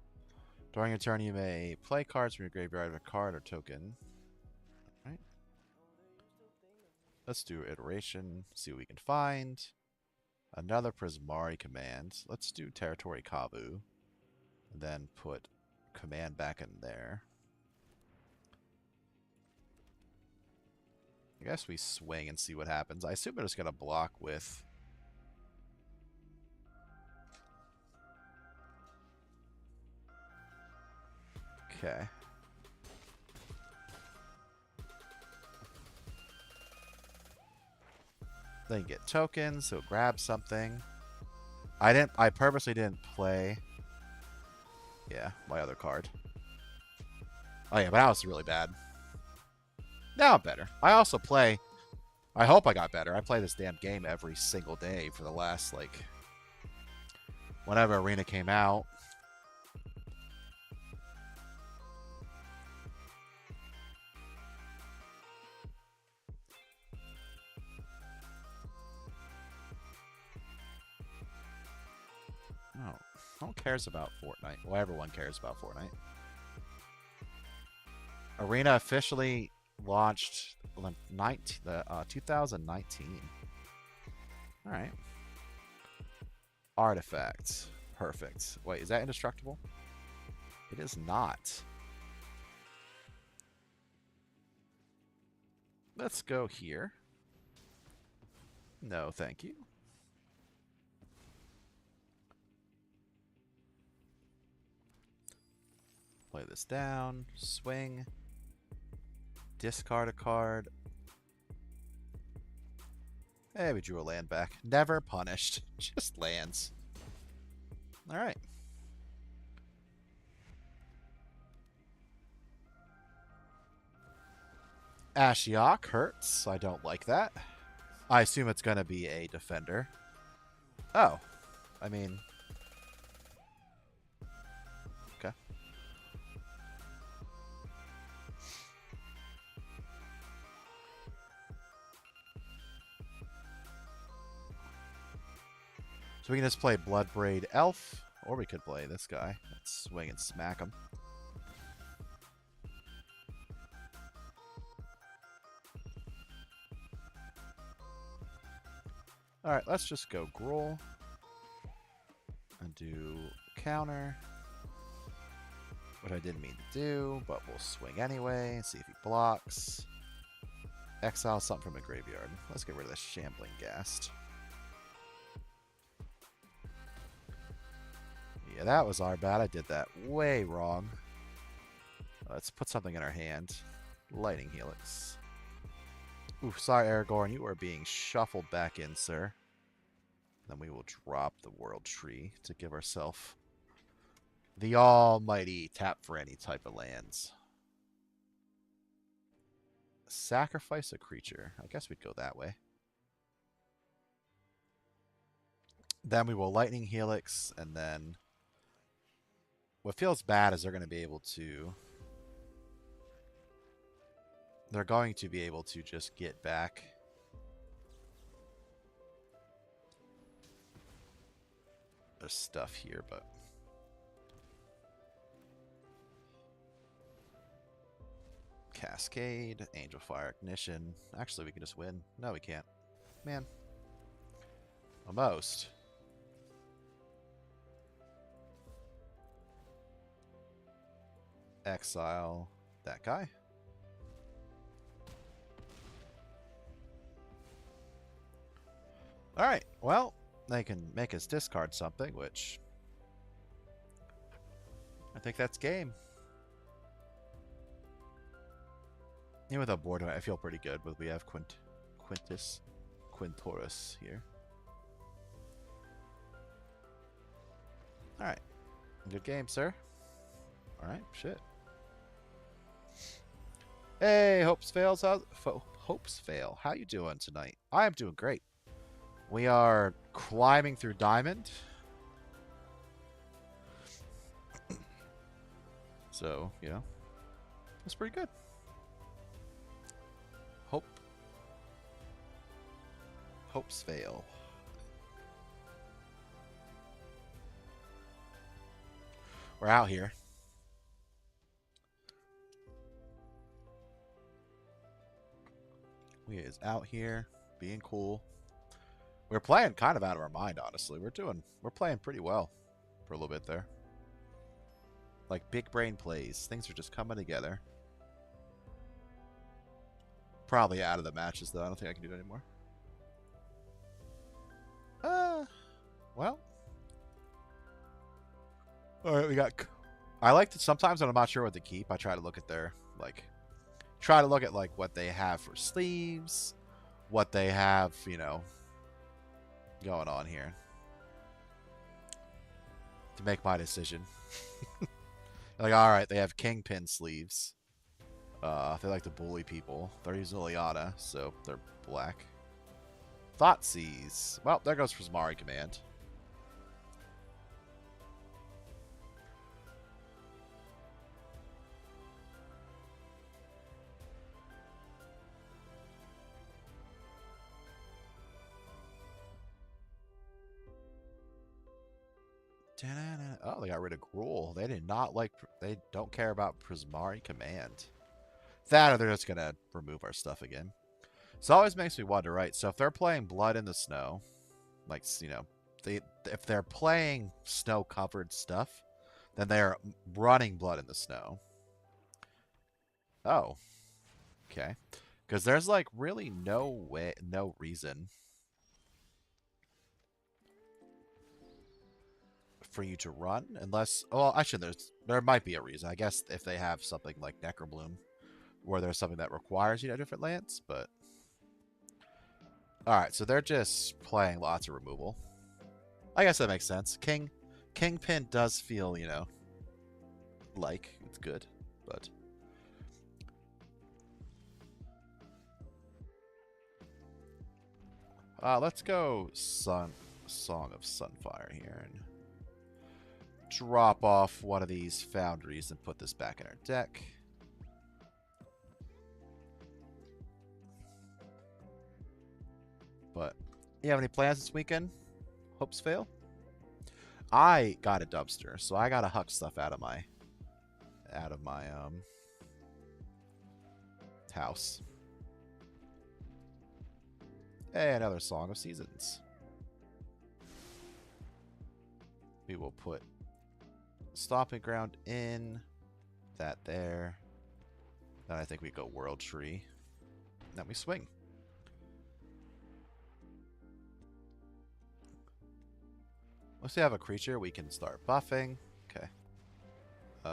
During your turn, you may play cards from your graveyard of a card or token. All right. Let's do iteration. See what we can find. Another Prismari command. Let's do Territory Kavu. And then put command back in there. I guess we swing and see what happens. I assume we're just going to block with... Okay. Then you get tokens, so grab something. I purposely didn't play... Yeah, my other card. Oh yeah, but that was really bad. Now I'm better. I also play... I hope I got better. I play this damn game every single day for the last, like... Whenever Arena came out. No. No one cares about Fortnite. Well, everyone cares about Fortnite. Arena officially launched 2019. Alright. Artifacts. Perfect. Wait, is that indestructible? It is not. Let's go here. No, thank you. Play this down. Swing. Discard a card. Hey, we drew a land back. Never punished. Just lands. Alright. Ashiok hurts. I don't like that. I assume it's going to be a defender. Oh. I mean... Okay. So we can just play Bloodbraid Elf, or we could play this guy. Let's swing and smack him. Alright, let's just go Gruul. And do counter. Which I didn't mean to do, but we'll swing anyway. See if he blocks. Exile something from a graveyard. Let's get rid of this Shambling Ghast. Yeah, that was our bad. I did that way wrong. Let's put something in our hand. Lightning Helix. Oof, sorry, Aragorn. You are being shuffled back in, sir. Then we will drop the World Tree to give ourselves the almighty tap for any type of lands. Sacrifice a creature. I guess we'd go that way. Then we will Lightning Helix, and then what feels bad is they're going to be able to... They're going to be able to just get back their stuff here, but... Cascade, Angel Fire Ignition. Actually, we can just win. No, we can't. Man. Almost. Exile that guy. Alright, well, they can make us discard something, which... I think that's game. Even with a board, I feel pretty good, but we have Quintoris here. Alright. Good game, sir. Alright, shit. Hey, Hopes Fails. Hopes Fail. How you doing tonight? I am doing great. We are climbing through Diamond. So, you know, that's pretty good. Hopes fail. We're out here. We is out here being cool. We're playing kind of out of our mind, honestly. We're playing pretty well for a little bit there. Like big brain plays. Things are just coming together. Probably out of the matches though. I don't think I can do it anymore. Well. Alright, we got... I like to... Sometimes when I'm not sure what to keep, I try to look at their, like... Try to look at, like, what they have for sleeves. What they have, you know... Going on here. To make my decision. Like, alright, they have Kingpin sleeves. They like to bully people. They're using Liliana, so they're black. Thoughtseize. Well, there goes Prismari Command. Oh, they got rid of Gruul. They did not like... They don't care about Prismari Command. That or they're just going to remove our stuff again. So it always makes me wonder, right? So if they're playing Blood in the Snow, like, you know, if they're playing snow-covered stuff, then they're running Blood in the Snow. Oh. Okay. Because there's, like, really no reason for you to run unless... Well, actually, there might be a reason. I guess if they have something like Necrobloom, where there's something that requires you to have different lands, but... Alright, so they're just playing lots of removal. I guess that makes sense. Kingpin does feel, you know, like it's good, but... Let's go Song of Sunfire here and drop off one of these Foundries and put this back in our deck. But you have any plans this weekend? Hopes fail? I got a dumpster, so I gotta huck stuff out of my house. Hey, another Song of Seasons. We will put stomping ground in that there. Then I think we go World Tree. Then we swing. Once we have a creature, we can start buffing. Okay.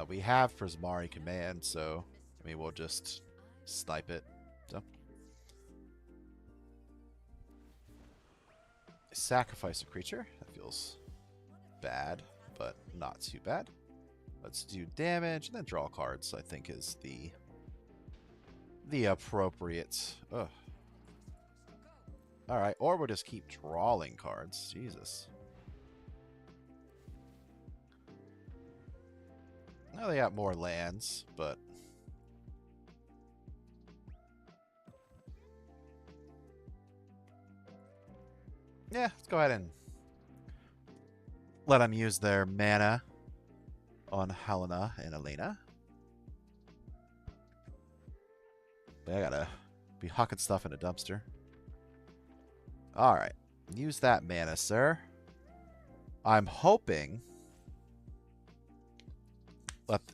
We have Prismari Command, so I mean we'll just snipe it. So sacrifice a creature. That feels bad, but not too bad. Let's do damage and then draw cards, I think is the appropriate. Ugh. Alright, or we'll just keep drawing cards. Jesus. Now they got more lands, but yeah, let's go ahead and let them use their mana on Helena and Elena. But I gotta be hucking stuff in a dumpster. Alright. Use that mana, sir. I'm hoping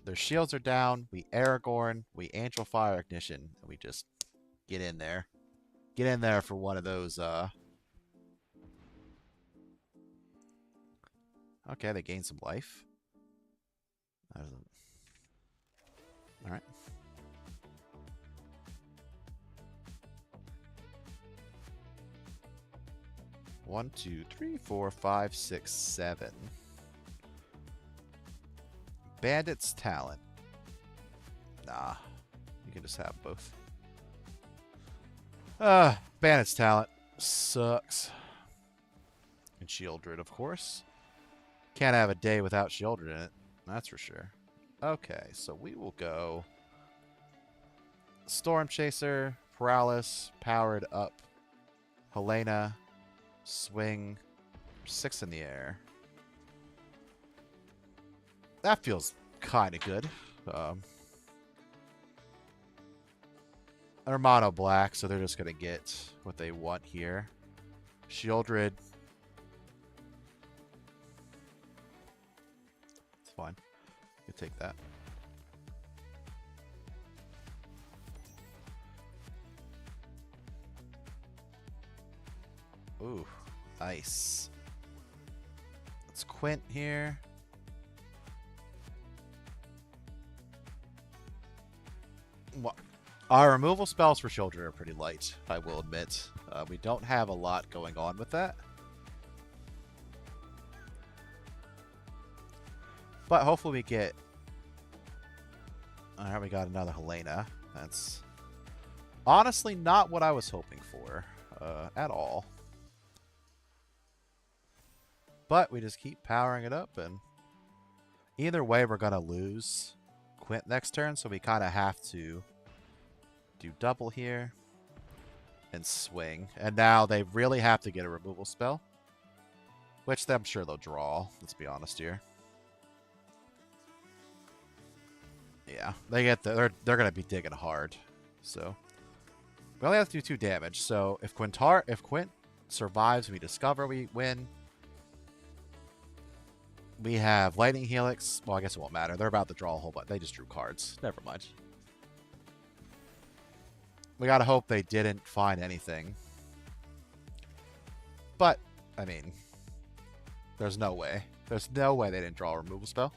their shields are down. We Aragorn. We Angel Fire Ignition. And we just get in there. Get in there for one of those. Okay, they gain some life. Alright. One, two, three, four, five, six, seven. Bandit's Talent. Nah. You can just have both. Bandit's Talent sucks. And Shieldred, of course. Can't have a day without Shieldred in it. That's for sure. Okay, so we will go Storm Chaser, Paralysis, Powered Up, Helena, Swing, 6 in the air. That feels kind of good. They're mono black, so they're just going to get what they want here. Shieldred. It's fine. You can take that. Ooh, nice. Let's Quint here. What? Our removal spells for children are pretty light, I will admit. We don't have a lot going on with that. But hopefully we get... Alright, we got another Helena. That's honestly not what I was hoping for at all. But we just keep powering it up, and either way we're going to lose Quint next turn, so we kind of have to do double here and swing. And now they really have to get a removal spell, which I'm sure they'll draw. Let's be honest here. Yeah, they get they're going to be digging hard. So we only have to do 2 damage. So if Quint survives, we discover, we win. We have Lightning Helix. Well, I guess it won't matter. They're about to draw a whole bunch. They just drew cards. Never mind. We gotta hope they didn't find anything. But, I mean, there's no way. There's no way they didn't draw a removal spell.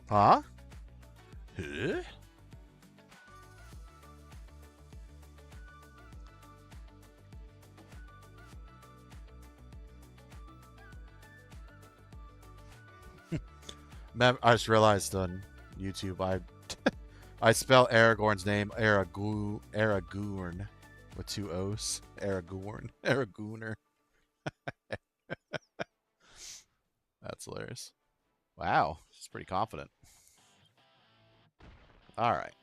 Huh? Huh? I just realized on YouTube I spell Aragorn's name Aragoorn with 2 O's. Aragoorn. Aragooner. That's hilarious. Wow, she's pretty confident. All right.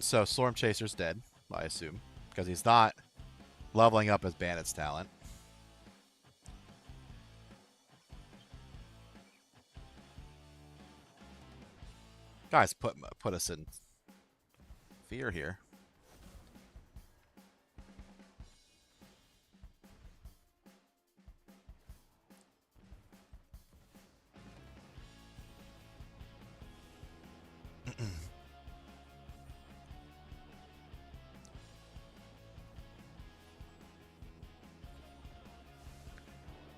So Storm Chaser's dead, I assume, because he's not leveling up his bandit's talent. Guys, put us in fear here.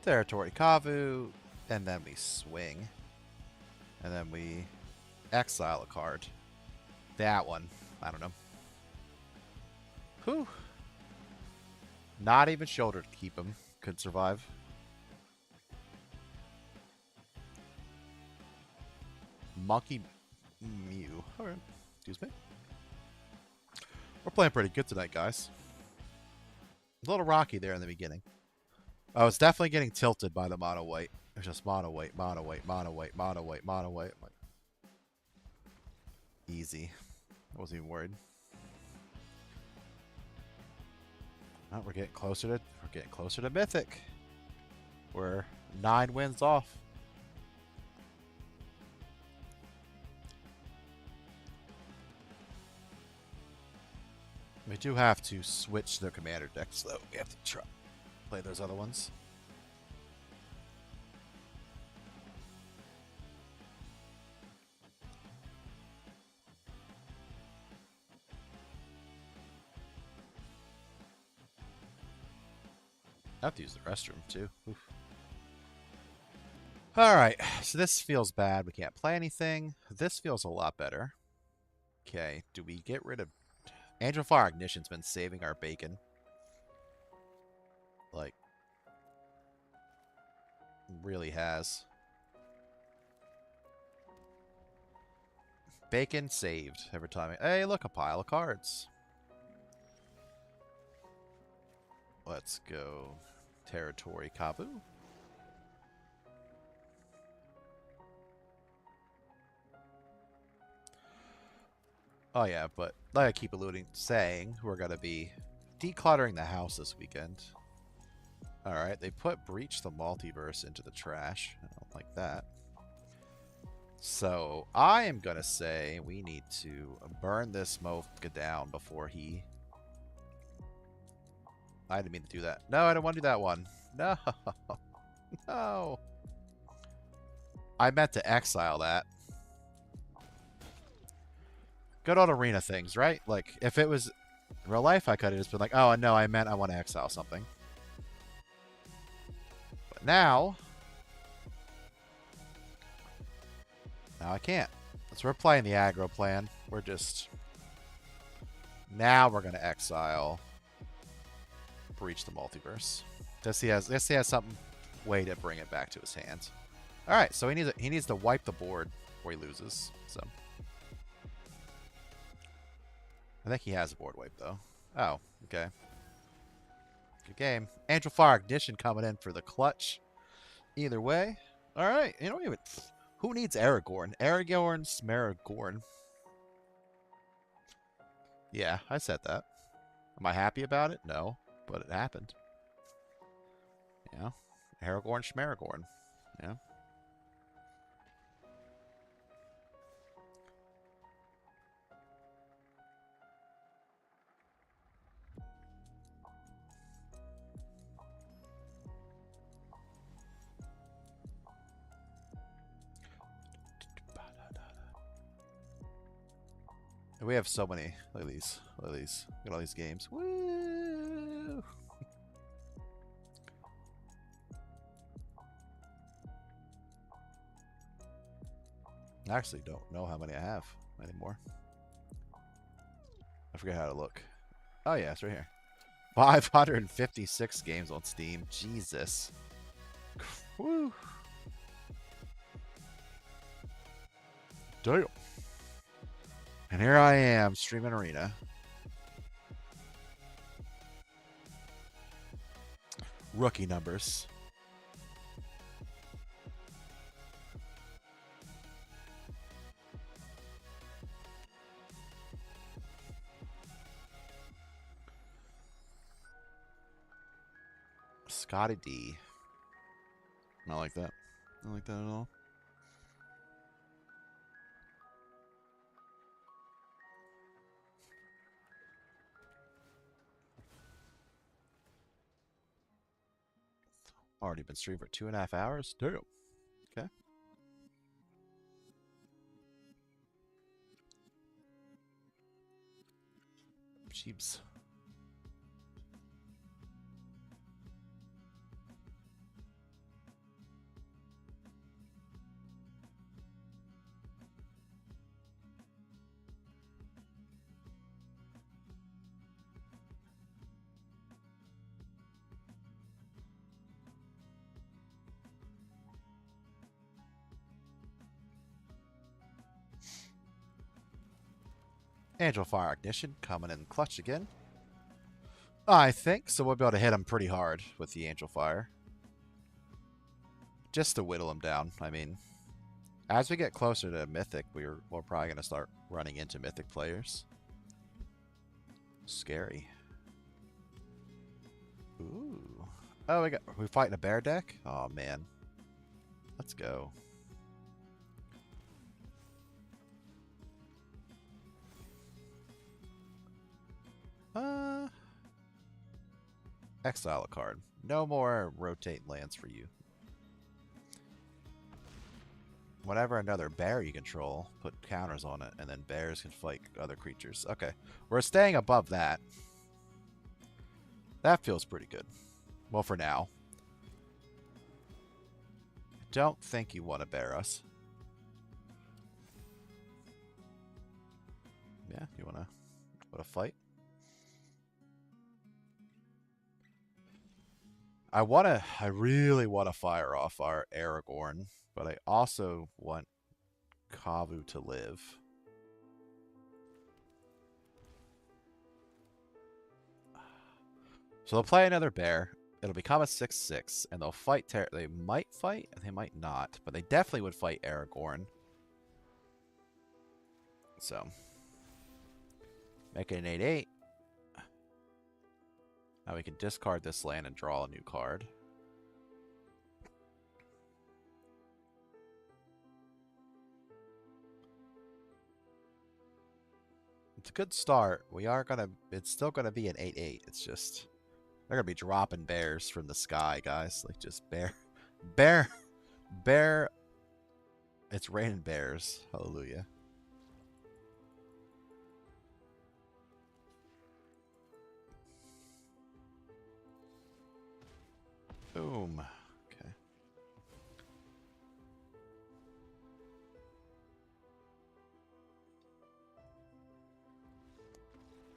Territory Kavu, and then we swing. And then we exile a card. That one. I don't know. Whew. Not even shoulder to keep him. Could survive. Monkey Mew. Alright. Excuse me. We're playing pretty good tonight, guys. A little rocky there in the beginning. I was definitely getting tilted by the mono white. It's just mono white, mono white, mono white, mono white, mono white. Like, easy. I wasn't even worried. Oh, we're getting closer to Mythic. We're 9 wins off. We do have to switch the commander decks, though. We have to try play those other ones. I have to use the restroom, too. Oof. Alright, so this feels bad. We can't play anything. This feels a lot better. Okay, do we get rid of... Angel Fire Ignition's been saving our bacon. Like, really has. Bacon saved every time. Hey, look, a pile of cards. Let's go. Territory Kavu. Oh yeah, but like I keep saying, we're going to be decluttering the house this weekend. Alright, they put Breach the Multiverse into the trash. I don't like that. So, I am going to say we need to burn this Mocha down before he... I didn't mean to do that. No, I don't want to do that one. No. No. I meant to exile that. Good old arena things, right? Like, if it was real life, I could have just been like, oh, no, I meant I want to exile something. But now I can't. So we're playing the aggro plan. We're just... Now we're going to exile Breach the Multiverse. Guess he has something way to bring it back to his hand. Alright, so he needs to wipe the board before he loses. So I think he has a board wipe, though. Oh, okay. Good game. Angel Fire Ignition coming in for the clutch. Either way. Alright, you know, even... Who needs Aragorn? Aragorn, Smaragorn. Yeah, I said that. Am I happy about it? No, but it happened. Yeah. Aragorn, Smaragorn. Yeah. We have so many. Look at these. Look at these. Look at all these games. Woo! I actually don't know how many I have anymore. I forget how to look. Oh yeah, it's right here. 556 games on Steam. Jesus. Woo! Damn. And here I am, streaming Arena. Rookie numbers. Scotty D. Not like that. Not like that at all. Already been streaming for 2.5 hours? Damn. Okay. Jeeps. Angel Fire Ignition coming in clutch again. I think, so we'll be able to hit him pretty hard with the Angel Fire. Just to whittle him down. I mean, as we get closer to Mythic, we're probably going to start running into Mythic players. Scary. Ooh. Oh, we're fighting a bear deck? Oh, man. Let's go. Exile a card. No more rotate lands for you. Whenever another bear you control, put counters on it, and then bears can fight other creatures. Okay, we're staying above that. That feels pretty good. Well, for now. I don't think you want to bear us. Yeah, you want to fight? I really want to fire off our Aragorn, but I also want Kavu to live. So they'll play another bear. It'll become a 6/6, and they'll fight. They might fight, and they might not, but they definitely would fight Aragorn. So, make it an 8/8. Now we can discard this land and draw a new card. It's a good start. It's still gonna be an 8/8. It's just, they're gonna be dropping bears from the sky, guys. Like, just bear. It's raining bears. Hallelujah. Boom. Okay.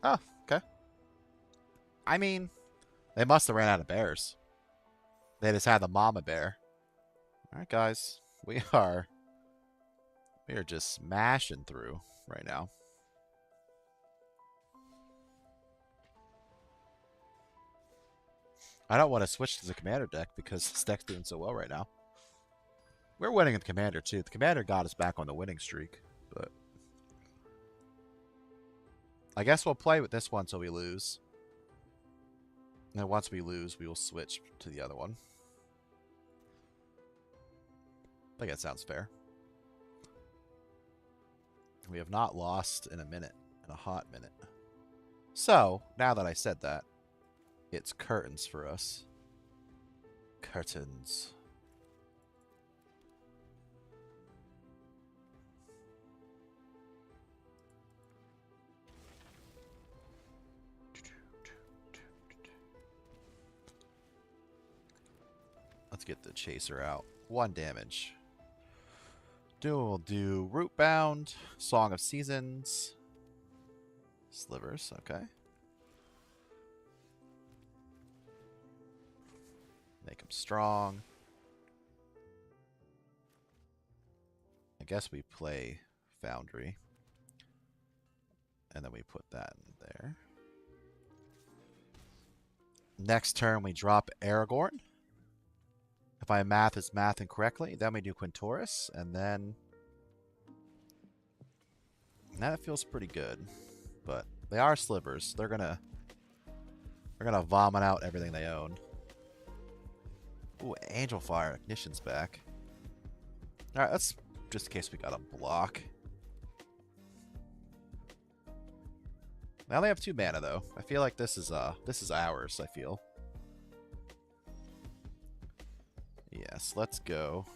Oh, okay. I mean, they must have ran out of bears. They just had the mama bear. Alright, guys. We are just smashing through right now. I don't want to switch to the commander deck because this deck's doing so well right now. We're winning in commander too. The commander got us back on the winning streak, but I guess we'll play with this one until we lose. And then once we lose, we will switch to the other one. I think that sounds fair. We have not lost in a hot minute. So, now that I said that, it's curtains for us. Curtains. Let's get the chaser out. 1 damage. We'll do Rootbound, Song of Seasons, Slivers, okay. Make him strong. I guess we play Foundry. And then we put that in there. Next turn we drop Aragorn. If my math is mathing correctly, then we do Quintoris, and then that feels pretty good. But they are slivers. They're gonna vomit out everything they own. Ooh, Angel Fire. Ignition's back. Alright, let's... Just in case we got a block. I only have 2 mana, though. I feel like this is ours, I feel. Yes, let's go.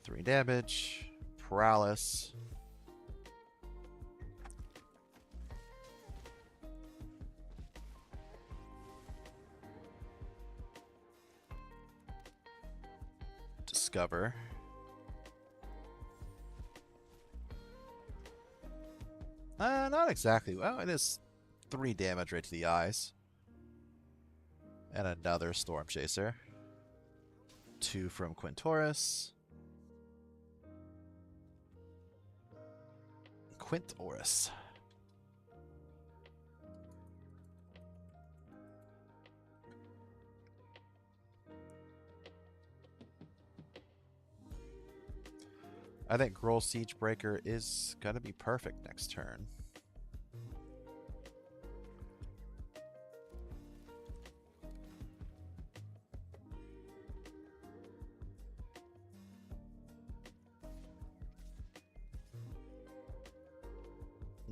3 damage. Paralysis. Discover. Not exactly. Well, it is 3 damage right to the eyes. And another Storm Chaser. 2 from Quintoris. Quintoris. I think Groll Siegebreaker is going to be perfect next turn.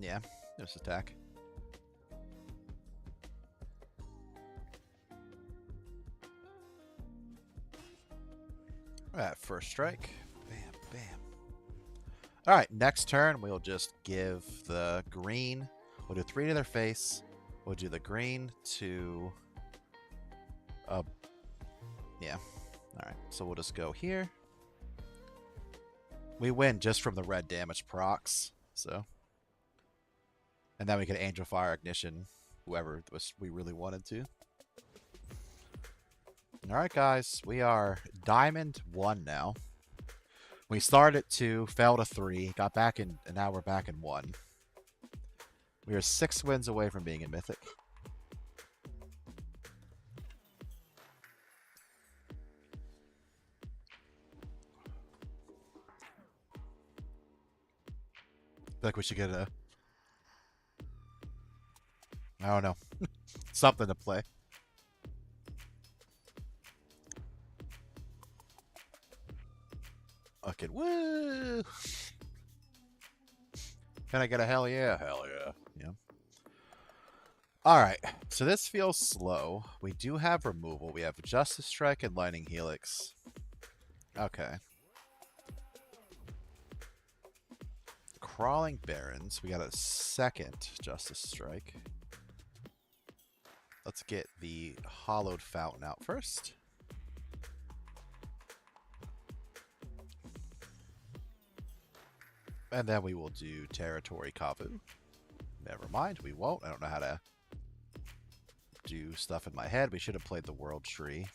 Yeah, just attack. Alright, first strike. Bam, bam. Alright, next turn we'll just give the green. We'll do 3 to their face. We'll do the green to... yeah. Alright, so we'll just go here. We win just from the red damage procs, so... And then we can Angel Fire Ignition whoever we really wanted to. Alright guys, we are Diamond 1 now. We started at 2, fell to 3, got back in, and now we're back in 1. We are 6 wins away from being in Mythic. I feel like we should get a... I don't know. Something to play. Okay, woo! Can I get a hell yeah? Hell yeah. Yeah. Alright, so this feels slow. We do have removal. We have Justice Strike and Lightning Helix. Okay. Crawling Barrens. We got a second Justice Strike. Let's get the Hollowed Fountain out first. And then we will do Territory Kavu. Never mind, we won't. I don't know how to do stuff in my head. We should have played the World Tree.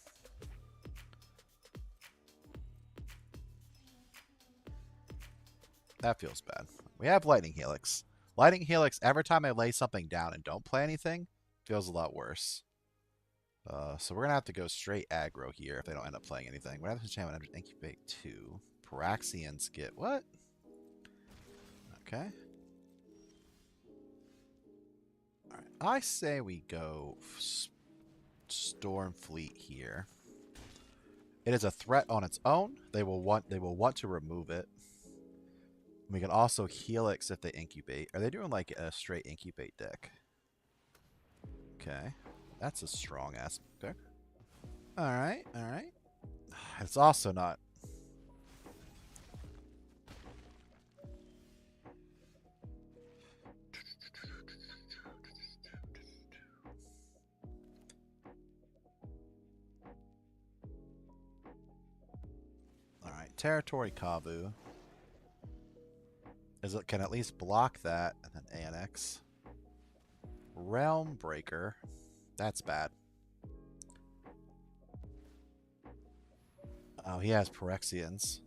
That feels bad. We have Lightning Helix. Lightning Helix, every time I lay something down and don't play anything, feels a lot worse. So we're going to have to go straight aggro here if they don't end up playing anything. We're going to have to channel Incubate 2. Paraxians get what? Okay. Alright. I say we go Stormfleet here. It is a threat on its own. They will want to remove it. We can also Helix if they incubate. Are they doing like a straight incubate deck? Okay. That's a strong aspect there. Alright, alright. It's also not. Alright, Territory Kavu. It can at least block that and then annex. Realm Breaker. That's bad. Oh, he has Phyrexians.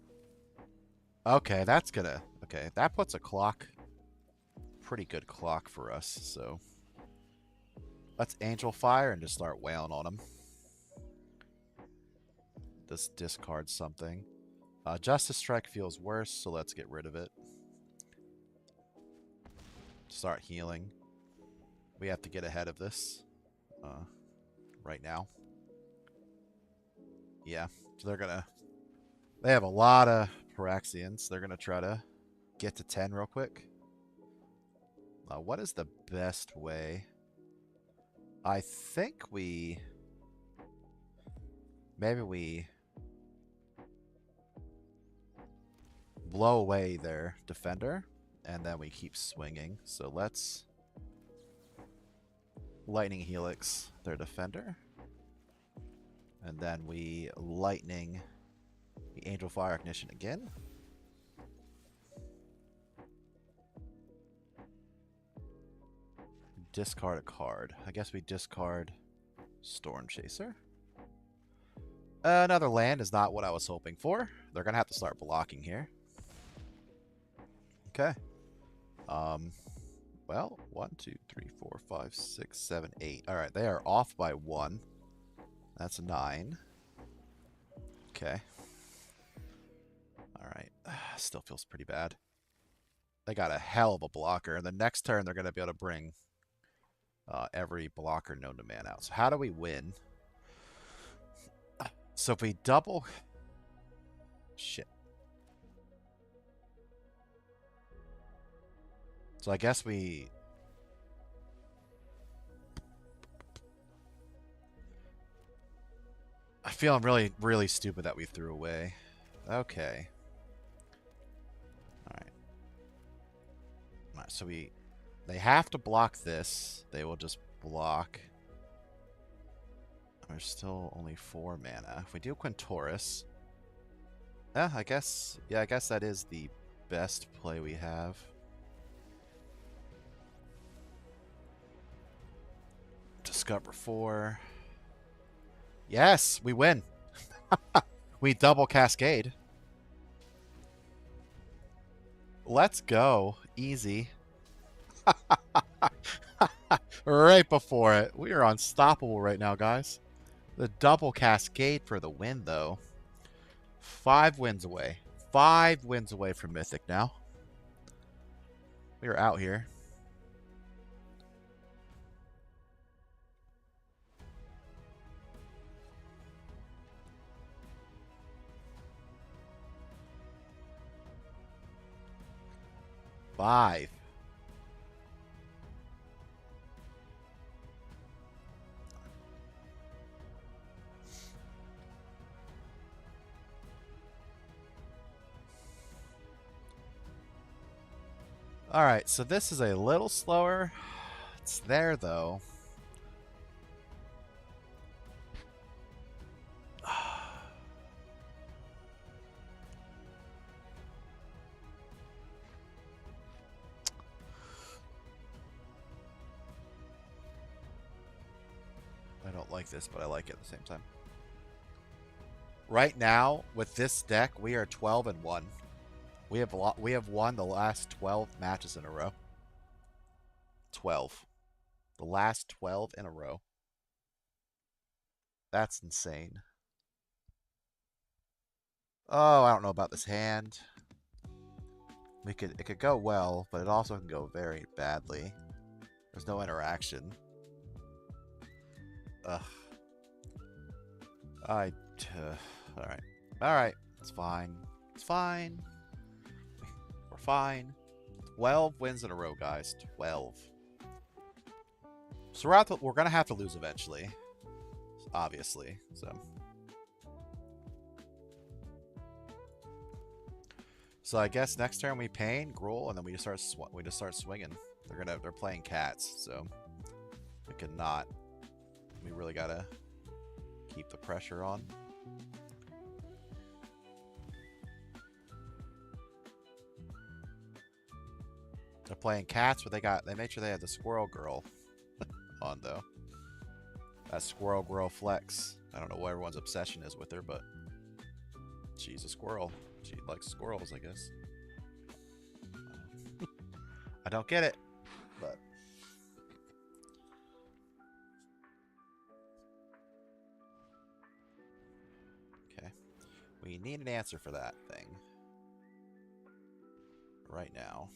Okay, that's gonna... Okay, that puts a clock. Pretty good clock for us, so... Let's Angel Fire and just start wailing on him. Just discard something. Justice Strike feels worse, so let's get rid of it. Start healing. We have to get ahead of this. Right now. Yeah, so they have a lot of Pyraxians. They're gonna try to get to 10 real quick. What is the best way? I think maybe we blow away their defender, and then we keep swinging. So let's lightning helix their defender, and then we lightning the angel fire ignition again. Discard a card. I guess we discard Storm Chaser. Another land is not what I was hoping for. They're gonna have to start blocking here. Okay. Well, 1, 2, 3, 4, 5, 6, 7, 8. All right, they are off by 1. That's 9. Okay. All right. Still feels pretty bad. They got a hell of a blocker, and the next turn they're gonna be able to bring every blocker known to man out. So how do we win? So if we double... Shit. So I guess we... I feel I'm really, really stupid that we threw away. Okay. Alright. Alright, so they have to block this. They will just block. There's still only 4 mana. If we do Quintoris... Yeah, I guess that is the best play we have. Discover 4. Yes, we win. We double Cascade. Let's go. Easy. Right before it. We are unstoppable right now, guys. The double Cascade for the win, though. 5 wins away. 5 wins away from Mythic now. We are out here. Five. Alright, so this is a little slower. It's there, though. I don't like this, but I like it at the same time. Right now, with this deck, we are 12-1. We have won the last 12 matches in a row. 12. The last 12 in a row. That's insane. Oh, I don't know about this hand. It could go well, but it also can go very badly. There's no interaction. Ugh. Alright. Alright. It's fine. It's fine. We're fine. 12 wins in a row, guys. 12. So we're going to have to lose eventually. Obviously. So I guess next turn we pain, Gruul, and then we just start swinging. They're playing cats, so we cannot. We really gotta keep the pressure on. They're playing cats, but they made sure they had the Squirrel Girl on though. That Squirrel Girl flex. I don't know what everyone's obsession is with her, but she's a squirrel. She likes squirrels, I guess. I don't get it, but okay. We need an answer for that thing right now.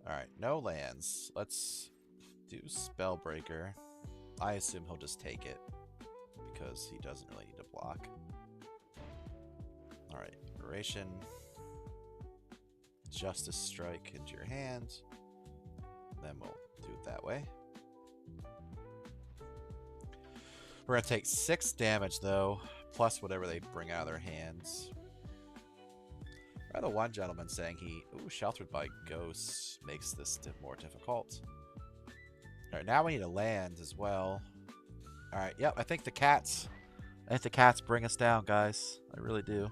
Alright, no lands. Let's do Spellbreaker. I assume he'll just take it. because he doesn't really need to block. Alright, duration. Justice Strike into your hand. Then we'll do it that way. We're going to take 6 damage, though, plus whatever they bring out of their hands. I had one gentleman saying he... Ooh, sheltered by ghosts makes this more difficult. Alright, now we need a land as well. Alright, yep, I think the cats... bring us down, guys. I really do.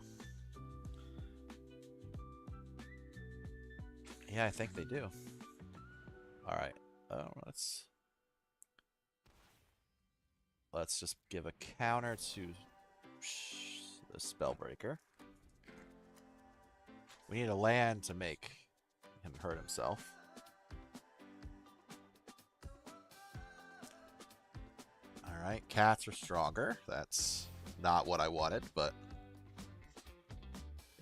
Yeah, I think they do. Alright, let's just give a counter to the Spellbreaker. We need a land to make him hurt himself. Alright, cats are stronger. That's not what I wanted, but...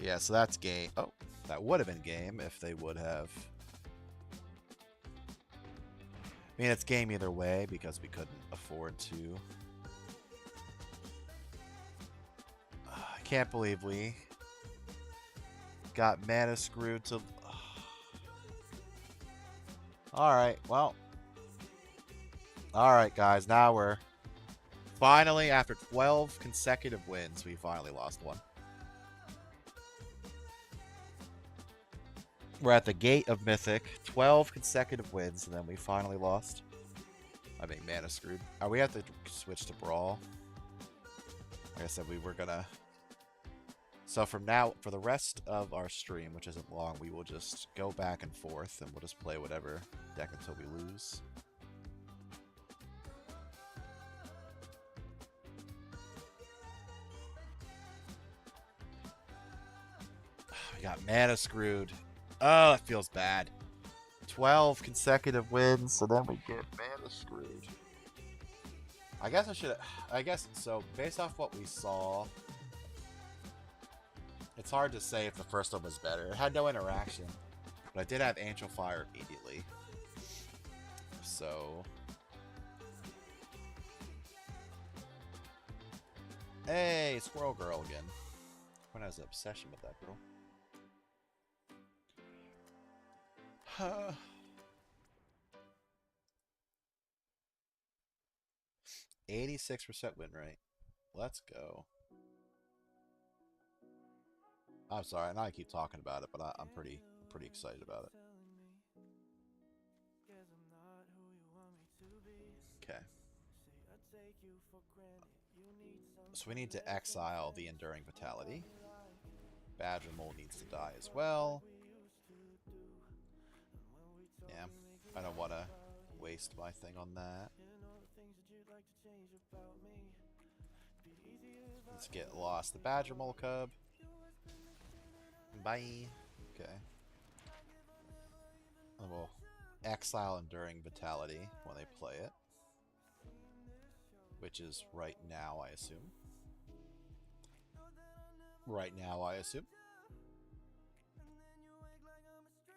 Yeah, so that's game. Oh, that would have been game if they would have... I mean, it's game either way because we couldn't afford to. I can't believe we got mana screwed to... Alright, well. Alright, guys, now we're... Finally, after 12 consecutive wins, we finally lost one. We're at the gate of Mythic. 12 consecutive wins, and then we finally lost. I mean, mana screwed. We have to switch to Brawl. Like I said, we were gonna... So from now, for the rest of our stream, which isn't long, we will just go back and forth, and we'll just play whatever deck until we lose. We got mana screwed. Oh, that feels bad. 12 consecutive wins, so then we get mana screwed. I guess, so based off what we saw, it's hard to say if the first one was better. It had no interaction, but I did have Angel Fire immediately. So... Hey, Squirrel Girl again. When has an obsession with that girl. 86% win rate. Let's go. I'm sorry, I know I keep talking about it, but I'm pretty excited about it. Okay. So we need to exile the Enduring Vitality. Badger Mole needs to die as well. Yeah, I don't want to waste my thing on that. Let's get lost the Badger Mole Cub. Bye. Okay. And we'll exile Enduring Vitality when they play it. Which is right now, I assume. Right now, I assume.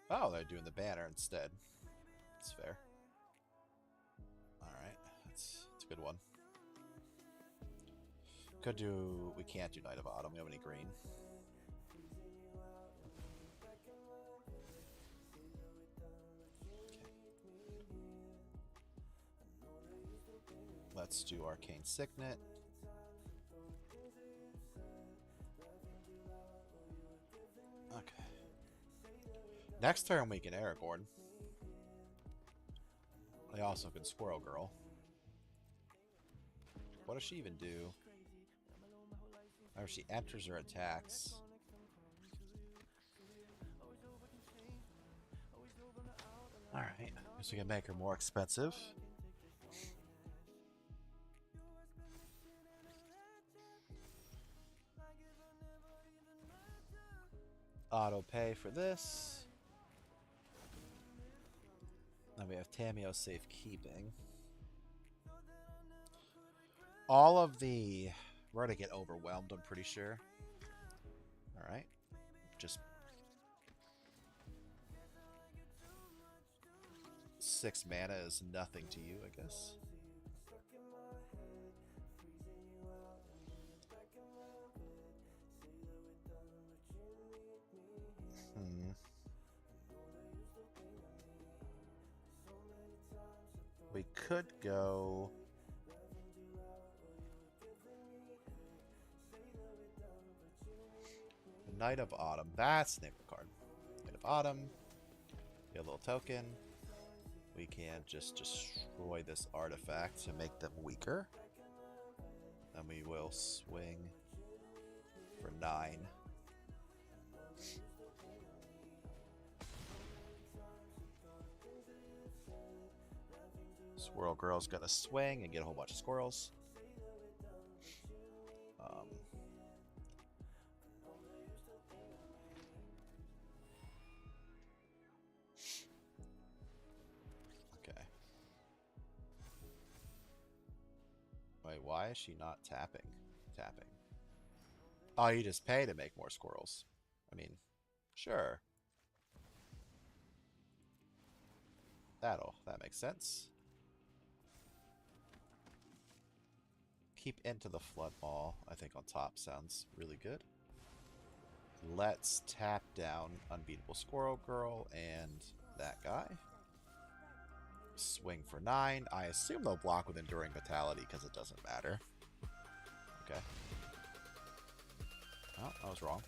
Oh, they're doing the banner instead. That's fair. Alright, that's a good one. Could do... We can't do Knight of Autumn. We don't have any green. Okay. Let's do Arcane Signet. Okay. Next turn we can Aragorn. They also can Squirrel Girl. What does she even do? Oh, she enters or attacks. Alright, guess we can make her more expensive. Auto pay for this. Then we have Tameo Safekeeping. All of the... We're going to get overwhelmed, I'm pretty sure. Alright. Just... 6 mana is nothing to you, I guess. We could go... The Knight of Autumn. That's the name of the card. Knight of Autumn. Get a little token. We can just destroy this artifact to make them weaker. Then we will swing for 9. Squirrel Girl's gonna swing and get a whole bunch of squirrels. Okay. Wait, why is she not tapping? Tapping. Oh, you just pay to make more squirrels. I mean, sure. That makes sense. Keep into the flood ball. I think on top sounds really good. Let's tap down Unbeatable Squirrel Girl and that guy. Swing for 9. I assume they'll block with Enduring Vitality because it doesn't matter. Okay. Oh, I was wrong.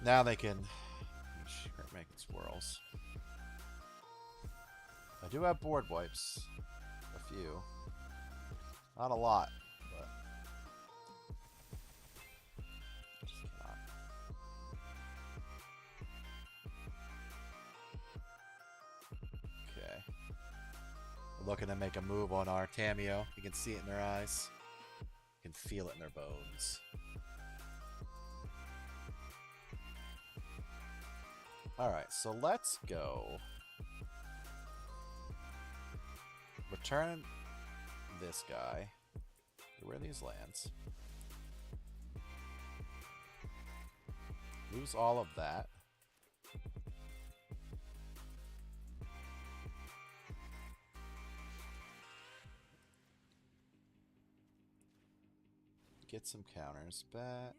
Now they can start making squirrels. I do have board wipes. A few. Not a lot, but just cannot. Okay. We're looking to make a move on our Tameo. You can see it in their eyes. You can feel it in their bones. Alright, so let's go. Return this guy. Get rid of these lands. Lose all of that. Get some counters back.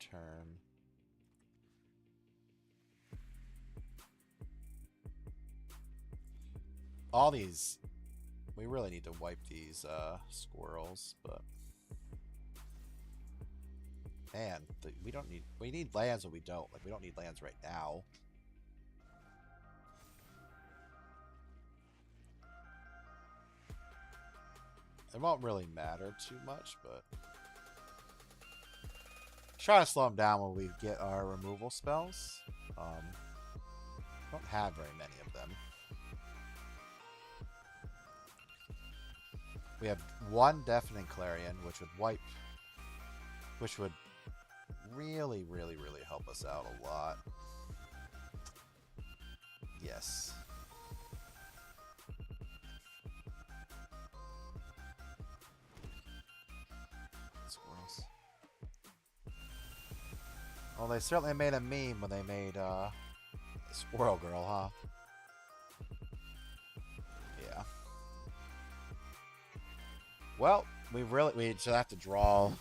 Return. All these, we really need to wipe these squirrels, but man, we need lands, but we don't. Like, we don't need lands right now. It won't really matter too much, but try to slow them down when we get our removal spells. Don't have very many of them. We have one Deafening Clarion, which would wipe, which would really, really, really help us out a lot. Yes. Squirrels. Well, they certainly made a meme when they made Squirrel Girl, huh? Yeah. Well, we just have to draw.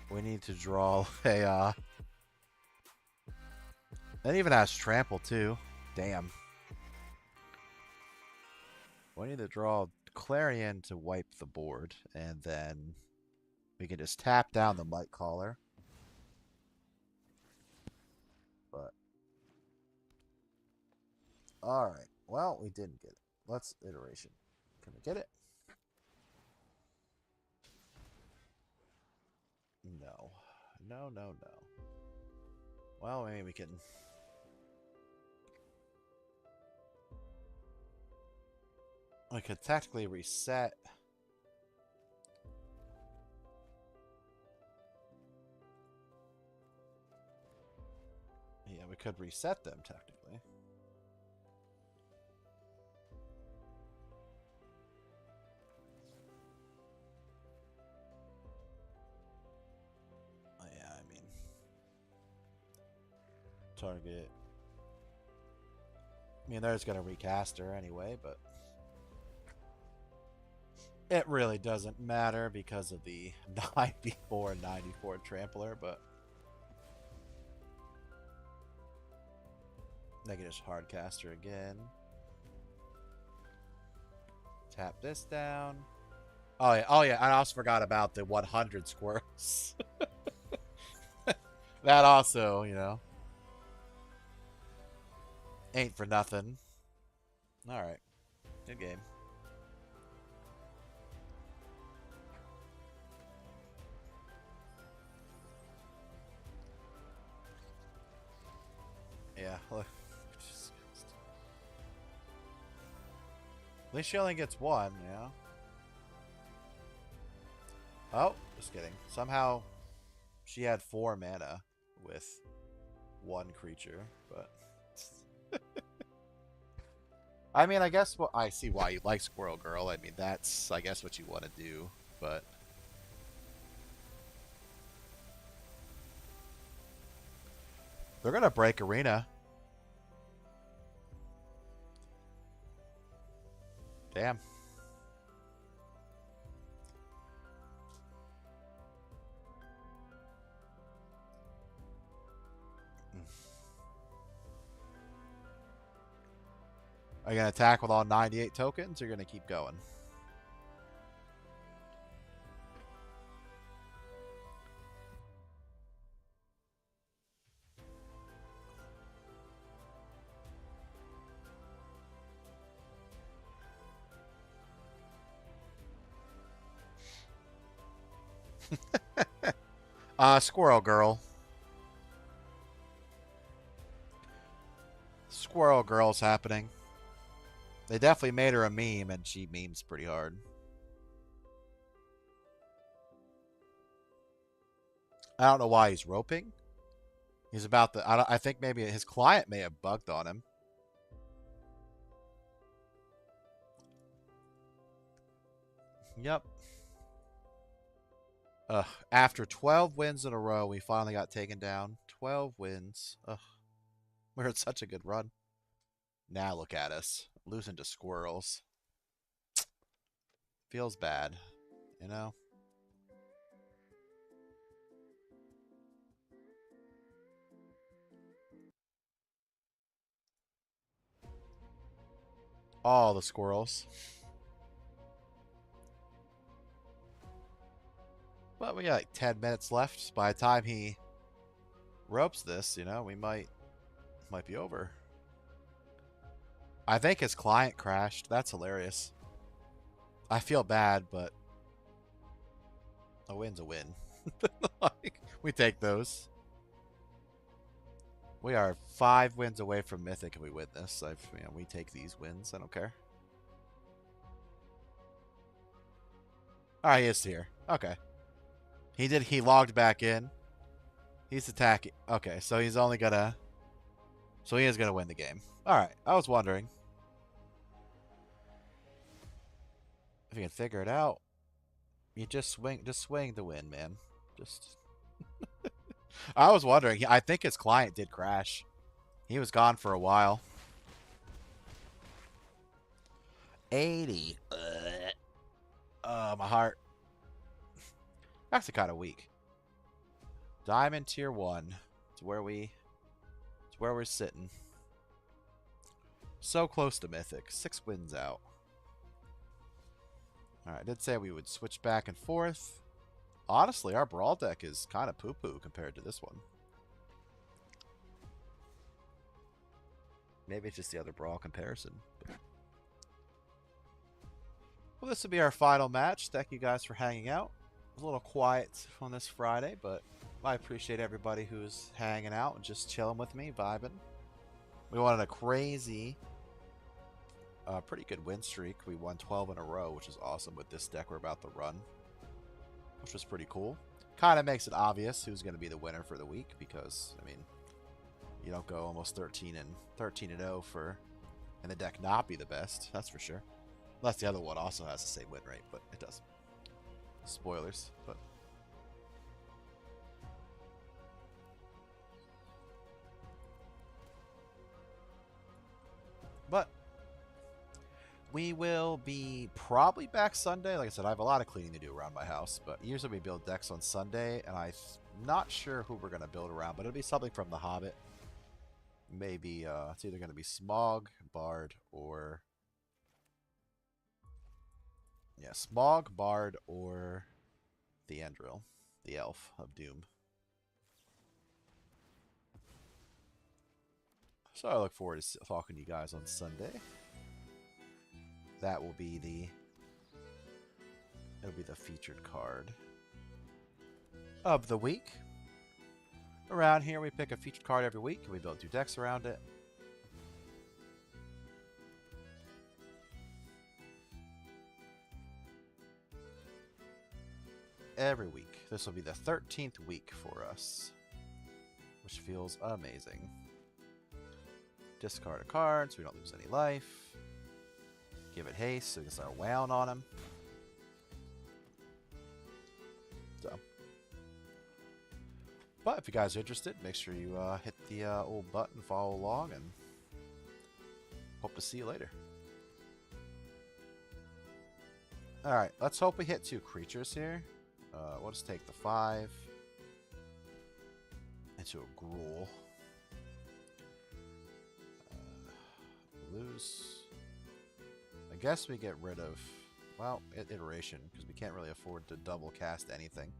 We need to draw a that even has trample too. Damn. We need to draw Clarion to wipe the board, and then we can just tap down the Might Caller. But alright. Well, we didn't get it. Let's iteration. Can we get it? No. No, no, no. Well, maybe we can. I could tactically reset. Yeah, we could reset them technically. Oh, yeah, I mean, target. I mean, they're just gonna recast her anyway, but It really doesn't matter because of the 94 and 94 trampler, but negative hardcaster again. Tap this down. Oh yeah, I also forgot about the 100 squirrels. That also, you know, ain't for nothing. Alright. Good game. Yeah, look. At least she only gets one, you know? Oh, just kidding. Somehow she had 4 mana with 1 creature, but... I mean, I guess I see why you like Squirrel Girl. I mean, that's, I guess, what you want to do, but... They're going to break Arena. Damn. Are you going to attack with all 98 tokens, or are you going to keep going? Squirrel Girl. Squirrel Girl's happening. They definitely made her a meme, and she memes pretty hard. I don't know why he's roping. He's about to... I think maybe his client may have bugged on him. Yep. After 12 wins in a row, we finally got taken down. 12 wins. Ugh. We're in such a good run. Now look at us. Losing to squirrels. Feels bad, you know? All the squirrels. But we got like 10 minutes left. By the time he ropes this, you know, we might be over. I think his client crashed. That's hilarious. I feel bad, but a win's a win. Like, we take those. We are 5 wins away from Mythic and we win this. You know, we take these wins. I don't care. Alright, he is here. Okay. He logged back in. He's attacking. Okay, so he's only gonna... So he is gonna win the game. Alright, I was wondering if you can figure it out. You just swing to win, man. Just... I was wondering. I think his client did crash. He was gone for a while. 80. My heart. Actually kind of weak. Diamond tier 1. It's where we're sitting. So close to Mythic. 6 wins out. Alright, I did say we would switch back and forth. Honestly, our Brawl deck is kind of poo-poo compared to this one. Maybe it's just the other Brawl comparison. Well, this will be our final match. Thank you guys for hanging out. It was a little quiet on this Friday, but I appreciate everybody who's hanging out and just chilling with me, vibing. We wanted a crazy, pretty good win streak. We won 12 in a row, which is awesome with this deck we're about to run, which was pretty cool. Kind of makes it obvious who's going to be the winner for the week because, I mean, you don't go almost 13 and 0 and the deck not be the best. That's for sure. Unless the other one also has the same win rate, but it doesn't. Spoilers, but We will be probably back Sunday. Like I said, I have a lot of cleaning to do around my house, but usually we build decks on Sunday, and I'm not sure who we're going to build around, but it'll be something from The Hobbit. Maybe it's either going to be Smaug, Bard, or... Yeah, Smaug, Bard, or Theandril, the Elf of Doom. So I look forward to talking to you guys on Sunday. That will be it'll be the featured card of the week. Around here, we pick a featured card every week, and we build 2 decks around it. Every week. This will be the 13th week for us, which feels amazing. Discard a card so we don't lose any life. Give it haste so we can start wailing on him. So. But if you guys are interested, make sure you hit the old button, follow along, and hope to see you later. Alright, let's hope we hit 2 creatures here. We'll just take the 5 into a Gruul. Lose. I guess we get rid of, well, iteration, because we can't really afford to double cast anything.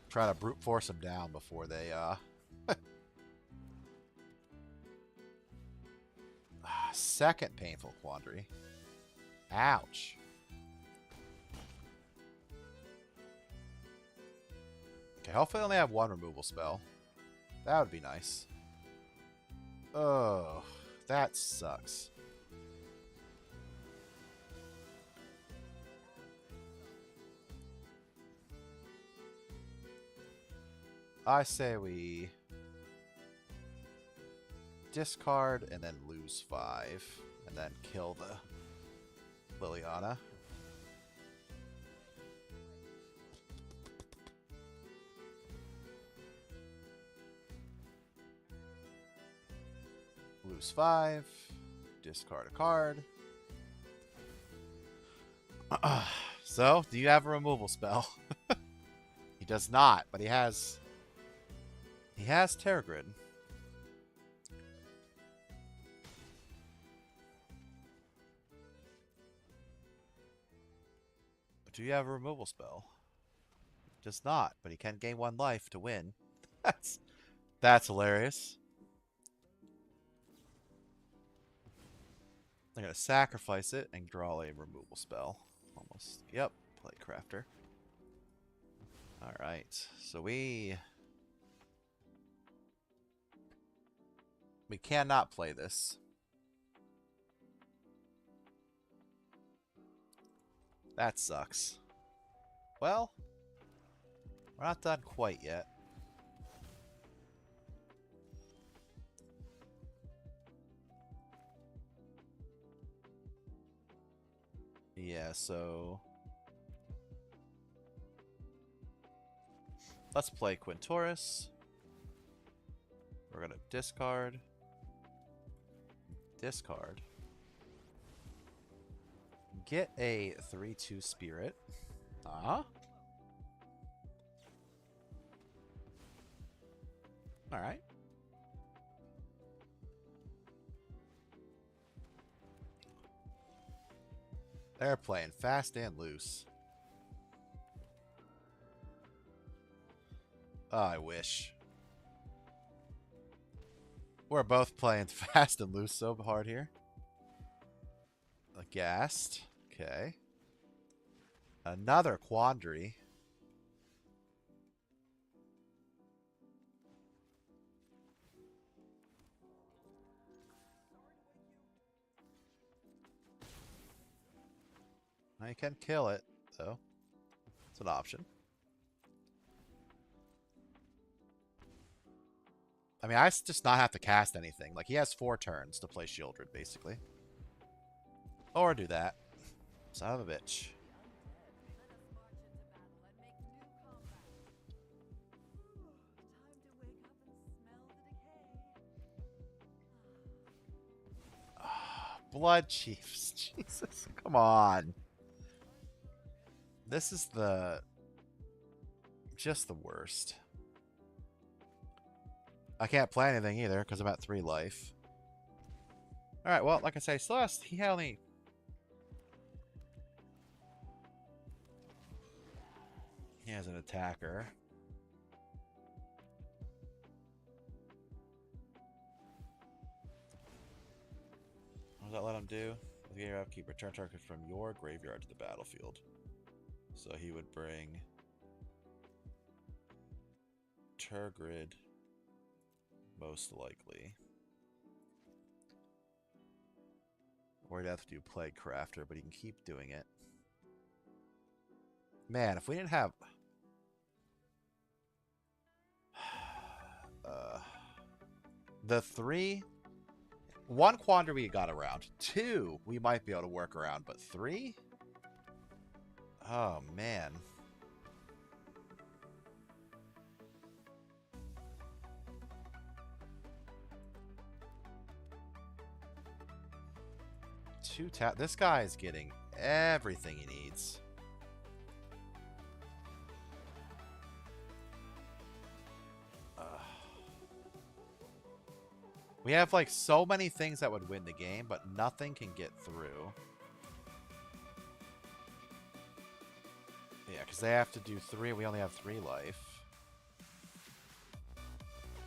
Try to brute force them down before they, Second painful quandary. Ouch. Okay, hopefully I only have 1 removal spell. That would be nice. Oh, that sucks. I say we discard and then lose 5 and then kill the Liliana. Lose 5, discard a card. So, do you have a removal spell? He does not, but he has Terragrid. Do you have a removal spell? He does not, but he can gain 1 life to win. That's hilarious. I'm going to sacrifice it and draw a removal spell. Almost. Yep. Play Crafter. Alright. So we cannot play this. That sucks. Well, we're not done quite yet. Yeah, so let's play Quintoris. We're gonna discard. Get a 3/2 spirit. Alright. They're playing fast and loose. Oh, I wish. We're both playing fast and loose so hard here. Aghast. Okay. Another quandary. I can kill it, though. It's an option. I mean, I just not have to cast anything. Like, he has 4 turns to play Shieldred, basically. Or do that. Son of a bitch. Blood Chiefs. Jesus, come on. This is just the worst. I can't play anything either because I'm at 3 life. Alright, well, like I say, Celeste, he only... He has an attacker. What does that let him do? The game upkeep, return target from your graveyard to the battlefield. So he would bring Turgrid, most likely. Or he'd have to do Plague Crafter, but he can keep doing it. Man, if we didn't have... the 3... 1 quandary we got around. 2 we might be able to work around, but 3? Oh, man. This guy is getting everything he needs. We have like so many things that would win the game, but nothing can get through. Yeah, because they have to do 3. We only have 3 life.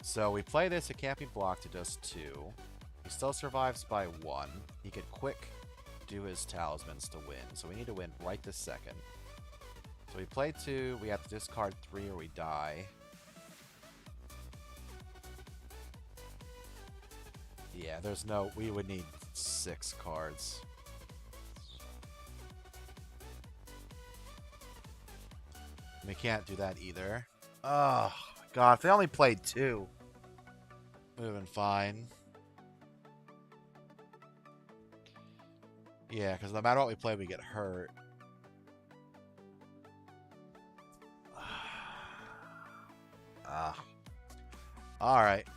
So we play this. It can't be blocked. It does 2. He still survives by 1. He could quick do his talismans to win. So we need to win right this second. So we play 2. We have to discard 3 or we die. Yeah, there's no... We would need 6 cards. We can't do that either. Oh, God. If they only played 2, it would have been fine. Yeah, because no matter what we play, we get hurt. Alright.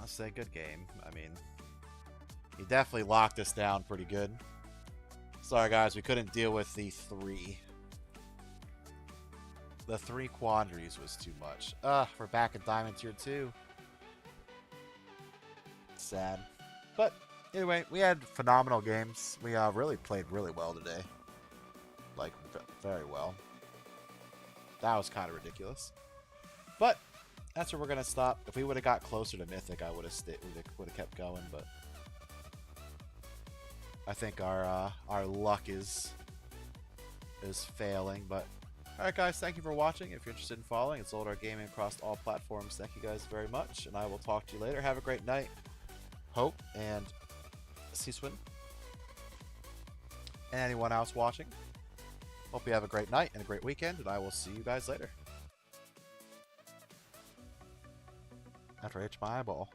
Let's say good game. I mean, he definitely locked us down pretty good. Sorry, guys. We couldn't deal with the 3. The 3 quandaries was too much. We're back at Diamond Tier 2. Sad. But anyway, we had phenomenal games. We really played really well today. Like, very well. That was kind of ridiculous. But that's where we're going to stop. If we would have got closer to Mythic, I would have kept going. But I think our luck is failing. But alright, guys, thank you for watching. If you're interested in following, it's Oldar Gaming across all platforms. Thank you guys very much, and I will talk to you later. Have a great night. Hope and Siswin. And anyone else watching. Hope you have a great night and a great weekend, and I will see you guys later. After I hit my eyeball.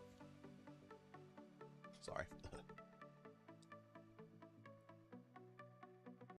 Sorry.